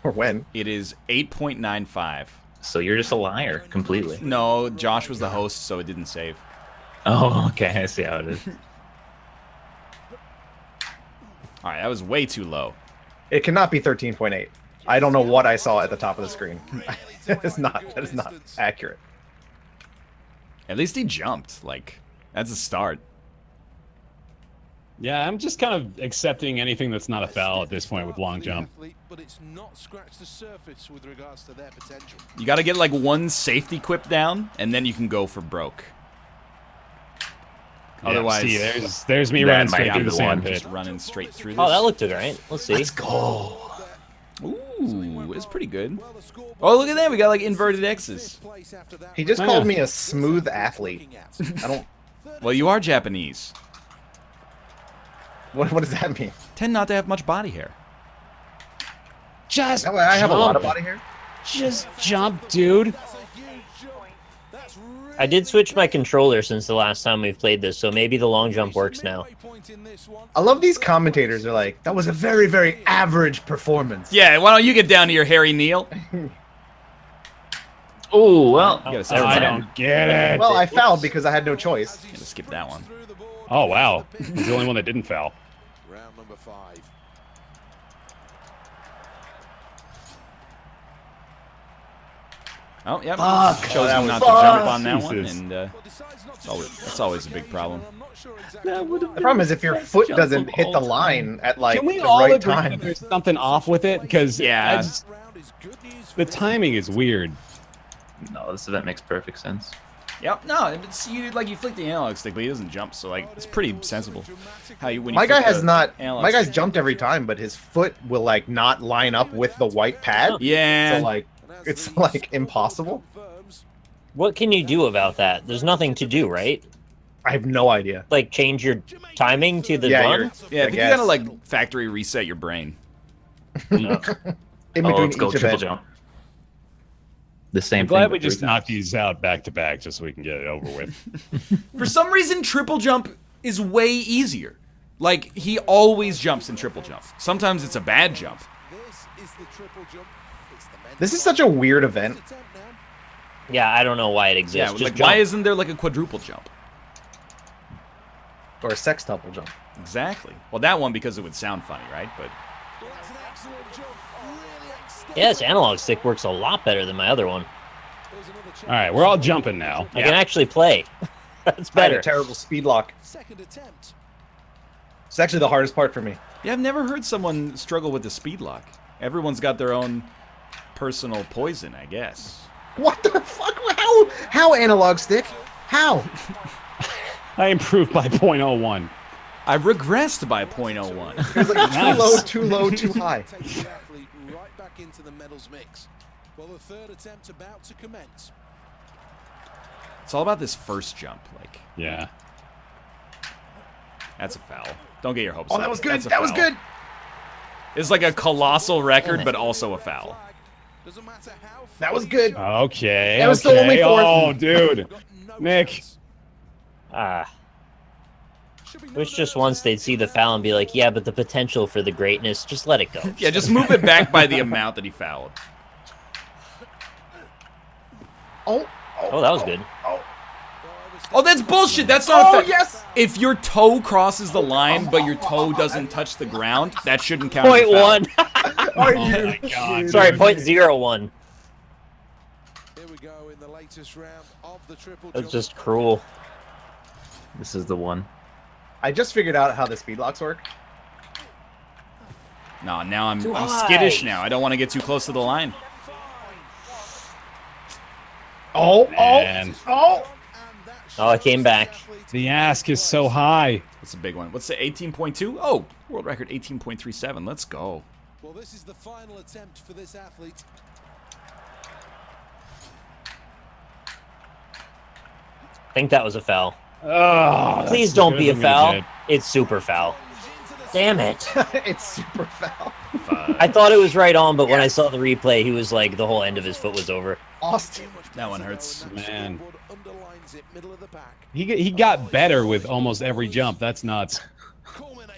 Or when. It is 8.95. So you're just a liar completely. No, Josh was the host, so it didn't save. Oh, okay. I see how it is. All right, that was way too low. It cannot be 13.8. I don't know what I saw at the top of the screen. That is not accurate. At least he jumped. Like, that's a start. Yeah, I'm just kind of accepting anything that's not a foul at this point with long jump. But it's not scratched the surface with regards to their potential. You got to get like one safety quip down, and then you can go for broke. Yeah, Otherwise, see, there's me That running might straight be through the the sand one. pit. just running straight through this. Oh, that looked great. Let's see. Let's go. Ooh, it's pretty good. Oh, look at that. We got like inverted X's. He just Oh, called yeah. me a smooth athlete. I don't. Well, you are Japanese. What does that mean? Tend not to have much body hair. Just I have a lot of jump. body hair. Just jump, dude. I did switch my controller since the last time we've played this, so maybe the long jump works now. I love these commentators. They're like, that was a very, very average performance. Yeah, why don't you get down to your Harry Neal? Oh, well. You gotta Oh, skip I that. don't get it. Well, I fouled because I had no choice. Gotta skip that one. Oh, wow. He's the only one that didn't foul. Round number 5. Oh, yep. Fuck. Chose that him was- not to jump on that one, Jesus. and that's always a big problem. The problem is if your foot doesn't hit the line at like Can we the all right agree time. that there's something off with it? Because Yeah. the timing is weird. No, this event makes perfect sense. Yep. No, it's you flick the analog stick, but he doesn't jump, so like it's pretty sensible. How you when you My guy flick has the not. analog My guy's stick. jumped every time, but his foot will like not line up with the white pad. Yeah. So like, it's like impossible. What can you do about that? There's nothing to do, right? I have no idea. Like change your timing to the Yeah, run? you're- Yeah, I think you guess. gotta like factory reset your brain. In Oh, between let's go each triple event. jump. The same I'm thing. glad we but just 3 knocked times. these out back to back just so we can get it over with. For some reason, triple jump is way easier. Like he always jumps in triple jump. Sometimes it's a bad jump. This is the triple jump. It's the men's This is such a weird event. attempt now. Yeah, I don't know why it Yeah, exists. Just like jump. why isn't there like a quadruple jump? Or a sextuple jump. Exactly. Well, that one because it would sound funny, right? But Well, that's an excellent jump. Really extended. Yeah, this analog stick works a lot better than my other one. There's another chance. All right, we're all jumping now. I can actually play. That's I had better. a terrible speed lock. Second attempt. It's actually the hardest part for me. yeah, I've never heard someone struggle with the speed lock. Everyone's got their own personal poison, I guess. What the fuck? How analog stick? How? I improved by 0.01. I regressed by 0.01. It was like Nice. too low, too high. Takes the athlete right back into the medals mix. Well, the third attempt about to commence. It's all about this first jump. Like Yeah. that's a foul. Don't get your hopes Oh, up. that was good. That's a That was foul. good. It's like a colossal record, but also a foul. Flag. Doesn't matter how That was far good. you Okay. That was okay. still only fourth. Oh, dude. got no Nick. chance. Ah. Should be Wish no just doubt once there. they'd see the foul and be like, yeah, but the potential for the greatness, just let it go. Yeah, just move it back by the amount that he fouled. Oh. Oh, that was good. Oh, that's bullshit. That's not a Oh, foul. yes. If your toe crosses the line, but your toe doesn't touch the ground, that shouldn't count as a Point foul. one. Are Oh you my God. Sorry, kidding? 0.01. Here we go in the latest round of the triple That's jump. just cruel. This is the one. I just figured out how the speed locks work. No, now I'm high. skittish now. I don't want to get too close to the line. Oh, Man. oh. Oh, I came back. The ask is so high. That's a big one. What's the 18.2? Oh, world record 18.37. Let's go. Well, this is the final attempt for this athlete. I think that was a foul. Oh, Please that's don't as be good a as I'm gonna foul. get. It's super foul. Damn it. It's super foul. I thought it was right on, but when I saw the replay, he was like, the whole end of his foot was over. Austin. That one hurts. Man. Underlines it, middle of the pack. He got better with almost every jump. That's nuts.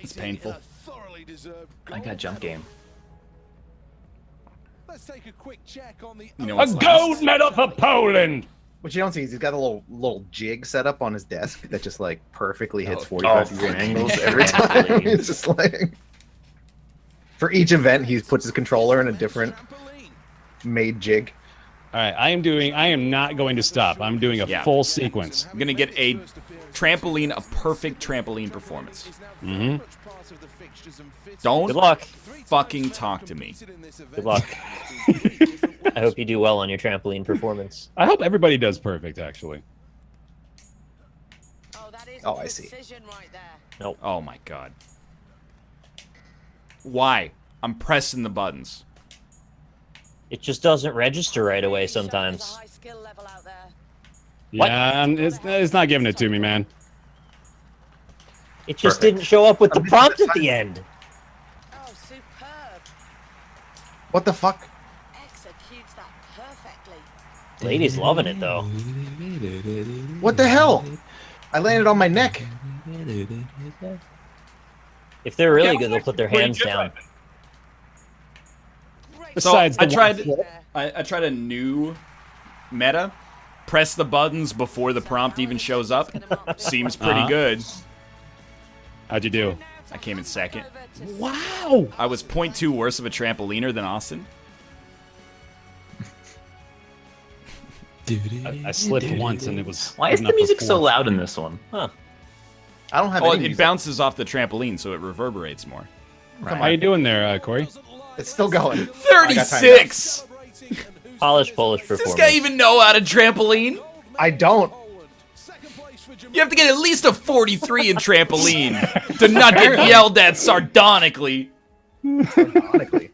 It's painful. Thoroughly deserved I goal. got jump game. Let's take a quick check on the You know A what's gold last? medal for Poland. What you don't see is he's got a little jig set up on his desk that just like perfectly hits Oh, 45-degree angles every time. It's just like for each event he puts his controller in a different trampoline. made jig. All right, I am not going to stop. I'm doing a Yeah. full sequence. I'm going to get a trampoline, a perfect trampoline performance. Mhm. Don't Good luck. fucking talk to me. Good luck. I hope you do well on your trampoline performance. I hope everybody does perfect, actually. Oh, that is Oh, I see. precision right there. Oh my god. Why? I'm pressing the buttons. It just doesn't register right away Really shows the sometimes. high skill level out there. What? Yeah, it's not giving it to me, man. It just Perfect. didn't show up with the prompt at the end. Oh, superb. What the fuck? Executes that perfectly. Lady's loving it, though. What the hell? I landed on my neck. If they're really good, they'll put their hands down. Great Besides I the tried there. I tried a new meta. Press the buttons before the prompt even shows up. Seems pretty Uh-huh. good. How'd you do? I came in second. Wow. I was 0.2 worse of a trampoliner than Austin. I slipped once and it was. Why is good the enough music for so fourth. loud in this one? I don't have Oh, any it music. bounces off the trampoline, so it reverberates more. How you doing there, Corey? It's still going. 36! Polished Polish Does this performance. guy even know how to trampoline? I don't. You have to get at least a 43 in trampoline to not get yelled at sardonically. Ironically.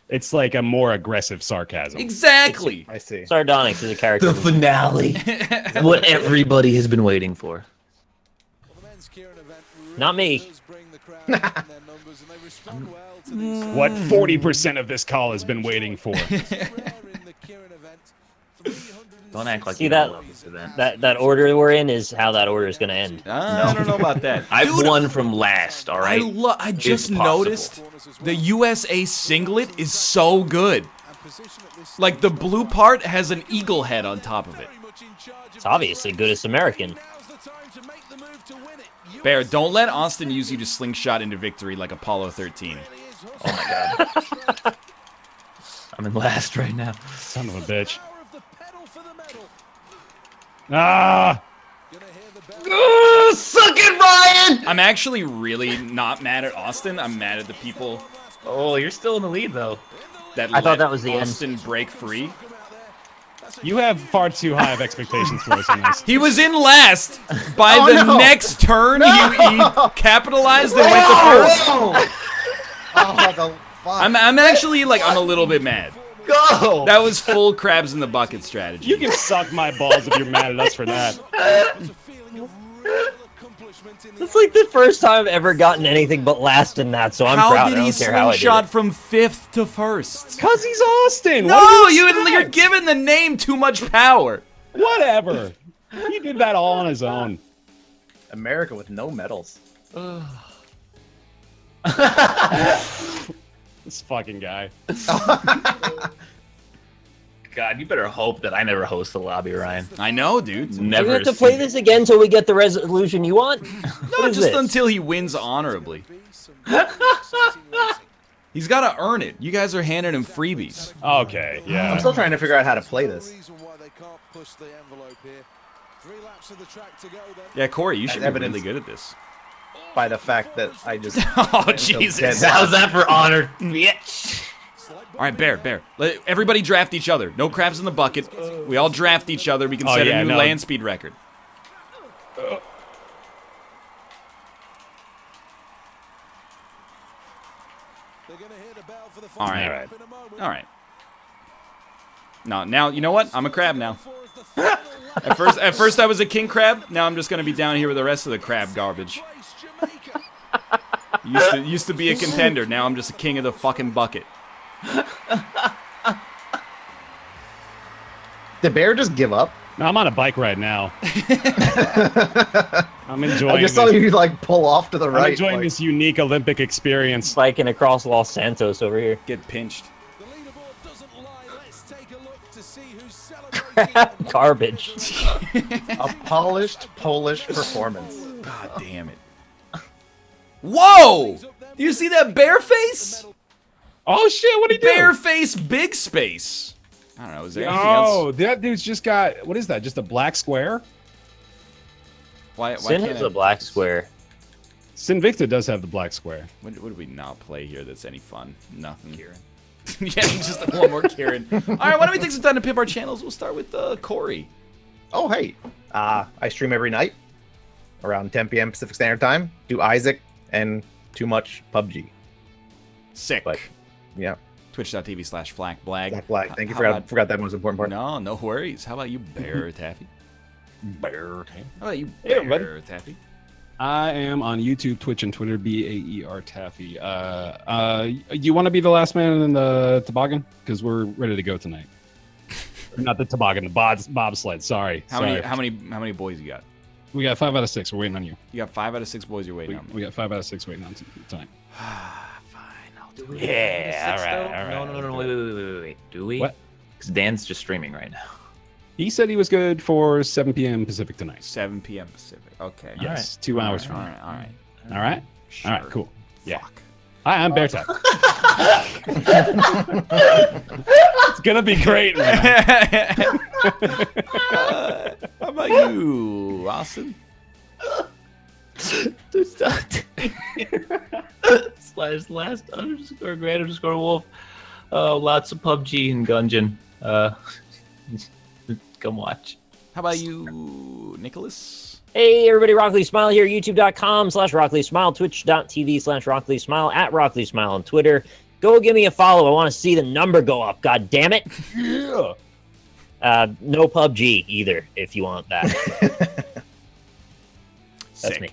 It's like a more aggressive sarcasm. Exactly. I see. Sardonyx is a character. The finale. What everybody has been waiting for. Not me. What 40% of this call has been waiting for? Don't act like See you that- don't love this event. That order we're in is how that order is going to end. I don't know about that. I've Dude, won from last, all right? I just possible. noticed the USA singlet is so good. Like, the blue part has an eagle head on top of it. It's obviously good as American. Bear, don't let Austin use you to slingshot into victory like Apollo 13. Oh my god. I'm in last right now. Son of a bitch. Ah! Suck it, Ryan! I'm actually really not mad at Austin. I'm mad at the people Oh, you're still in the lead, though. that I thought let that was the end. Austin break free. You have far too high of expectations for us on this. He was in last. By Oh, the no. next turn, he capitalized and went to first. Oh, the fuck. I'm actually, like, I'm a little bit mad. Go! That was full crabs in the bucket strategy. You can suck my balls if you're mad at us for that. It's like the first time I've ever gotten anything but last in that, so I'm How proud. did I he don't care how I did slingshot it. from 5th to 1st? Cause he's Austin. No, What do you're expect? giving the name too much power. Whatever. He did that all on his own. America with no medals. This fucking guy. God, you better hope that I never host the lobby, Ryan. I know, dude. Do we Never. have to play this again until we get the resolution you want? No, What is just this? until he wins honorably. He's got to earn it. You guys are handing him freebies. Okay, yeah. I'm still trying to figure out how to play this. Yeah, Corey, you should be evidence. really good at this. By the fact that I just. Oh, Jesus. How's that for honor? Bitch. All right, Bear. Let everybody draft each other. No crabs in the bucket. We all draft each other. We can Oh, set yeah, a new no. land speed record. All right. All right. No, now you know what? I'm a crab now. At first I was a king crab. Now I'm just gonna be down here with the rest of the crab garbage. Used to be a contender. Now I'm just a king of the fucking bucket. Did Bear just give up? No, I'm on a bike ride now. I'm enjoying I just saw this. you like pull off to the right. I'm enjoying like- this unique Olympic experience. Spiking across Los Santos over here. Get pinched. Garbage. A polished Polish performance. God damn it. Whoa! Do you see that bear face? Oh shit, what'd he do? Bear face, big space. I don't know. Is there anything Oh, else? that dude's just got, what is that, just a black square? Why Sin can't has a black square. Sinvicta does have the black square. What do we not play here that's any fun? Nothing. Kieran. Yeah, just one more Kieran. All right, why don't we take some time to pimp our channels? We'll start with Corey. Oh, hey. I stream every night around 10 p.m. Pacific Standard Time. Do Isaac and too much PUBG. Sick. But, yeah. Twitch.tv/FlackBlag. Black Flag. Thank you. How Forgot that most important part. No worries. How about you, Bear Taffy? Bear. How about you, Yeah, buddy. Bear Taffy? I am on YouTube, Twitch, and Twitter, BAER Taffy. You want to be the last man in the toboggan? Because we're ready to go tonight. Or not the toboggan, the bobsled. Sorry. How many boys you got? We got 5 out of 6. We're waiting on you. You got 5 out of 6 boys you're waiting on. We got 5 out of 6 waiting on tonight. Fine, I'll do it. Yeah, all right. right. No, wait. Do we? What? Because Dan's just streaming right now. He said he was good for 7 p.m. Pacific tonight. 7 p.m. Pacific. Okay. Yes, 2 hours from All now. right. All right. All right? Sure. All right, cool. Yeah. Fuck. Hi, I'm Bear Tap. It's gonna be great, man. How about you, Austin? Slash last underscore grand underscore wolf. Lots of PUBG and Gungeon. Come watch. How about you, Nicholas? Hey, everybody, Rockley Smile here, youtube.com/Rockley Smile, twitch.tv/Rockley Smile, at Rockley Smile on Twitter. Go give me a follow. I want to see the number go up, god damn it. Yeah. No PUBG either, if you want that. That's Sick. me.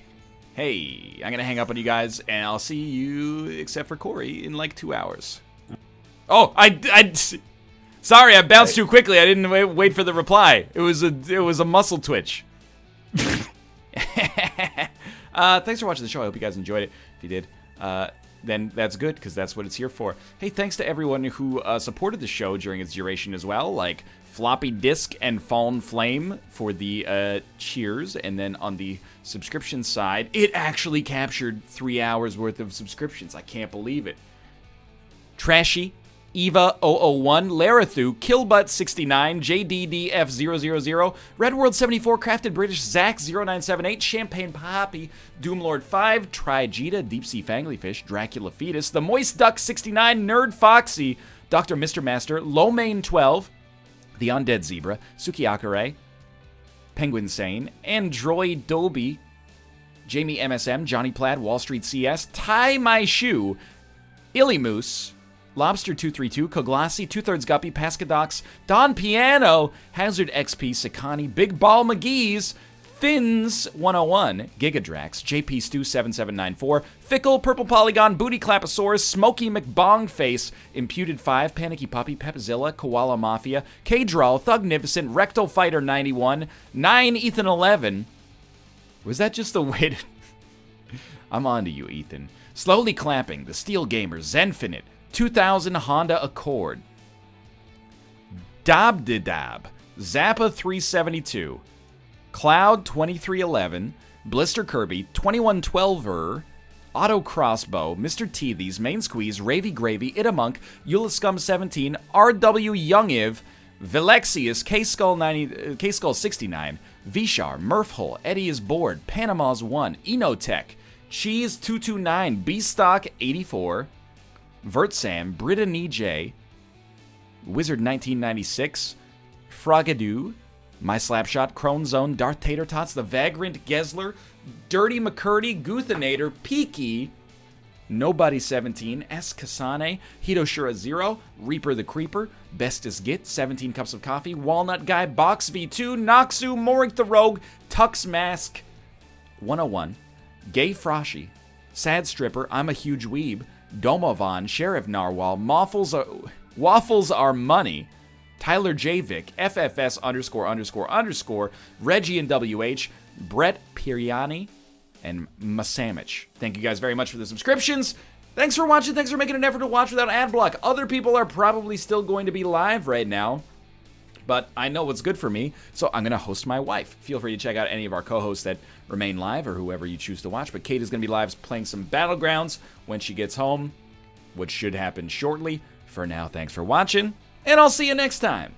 Hey, I'm going to hang up on you guys, and I'll see you, except for Corey, in like 2 hours. Oh, sorry, I bounced too quickly. I didn't wait for the reply. It was a muscle twitch. Thanks for watching the show. I hope you guys enjoyed it. If you did, then that's good, because that's what it's here for. Hey, thanks to everyone who supported the show during its duration as well, like Floppy Disk and Fallen Flame for the cheers, and then on the subscription side, it actually captured 3 hours worth of subscriptions. I can't believe it. Trashy, Eva001, Larathu, Killbutt69, JDDF000, Redworld74, Crafted British, Zach0978, Champagne Poppy, Doomlord5, Trigeta, Deep Sea Fanglyfish, Dracula Fetus, The Moist Duck69, Nerd Foxy, Dr. Mr. Master, Lomane12, The Undead Zebra, Sukiakare, Penguin Sane, Android Doby, Jamie MSM, Johnny Plaid, Wall Street CS, Tie My Shoe, Illymoose, Lobster232, Koglassi, Two-Thirds Guppy, Pascadox, Don Piano, Hazard XP, Sakani, Big Ball McGee's, Thins101, Gigadrax, JP Stew 7794, Fickle, Purple Polygon, Booty Claposaurus, Smoky McBongface, Imputed 5, Panicky Puppy, Pepzilla, Koala Mafia, K-Drawl, Thugnificent, Rectal Fighter 91, 9 Ethan 11. Was that just the way to... I'm on to you, Ethan. Slowly Clapping, The Steel Gamer, Zenfinite, 2000 Honda Accord, Dabdidab, Zappa 372, Cloud 2311, Blister Kirby, 2112er, Auto Crossbow, Mr. Teethies, Main Squeeze, Ravy Gravy, Itamunk, Eulascum 17, RW Youngiv, Velexius, K-Skull 69, Vishar, Murphhole, Eddie is Bored, Panama's 1, Enotech, Cheese 229, Beastock 84, Vertsam, Brittany J, Wizard 1996, Frogadoo, My Slapshot, Crone Zone, Darth Tater Tots, The Vagrant Gesler, Dirty McCurdy, Goothinator, Peaky, Nobody 17, S. Kasane, Hidoshura 0, Reaper the Creeper, Bestest Git, 17 Cups of Coffee, Walnut Guy, Box V2, Noxu, Morik the Rogue, Tux Mask 101, Gay Froshy, Sad Stripper, I'm a Huge Weeb, Domovan, Sheriff Narwhal, Waffles Are Money, Tyler J. Vick, FFS ____, Reggie and WH, Brett Piriani, and Masamich. Thank you guys very much for the subscriptions. Thanks for watching. Thanks for making an effort to watch without ad block. Other people are probably still going to be live right now, but I know what's good for me, so I'm going to host my wife. Feel free to check out any of our co-hosts that remain live or whoever you choose to watch, but Kate is going to be live playing some Battlegrounds when she gets home, which should happen shortly. For now, thanks for watching, and I'll see you next time.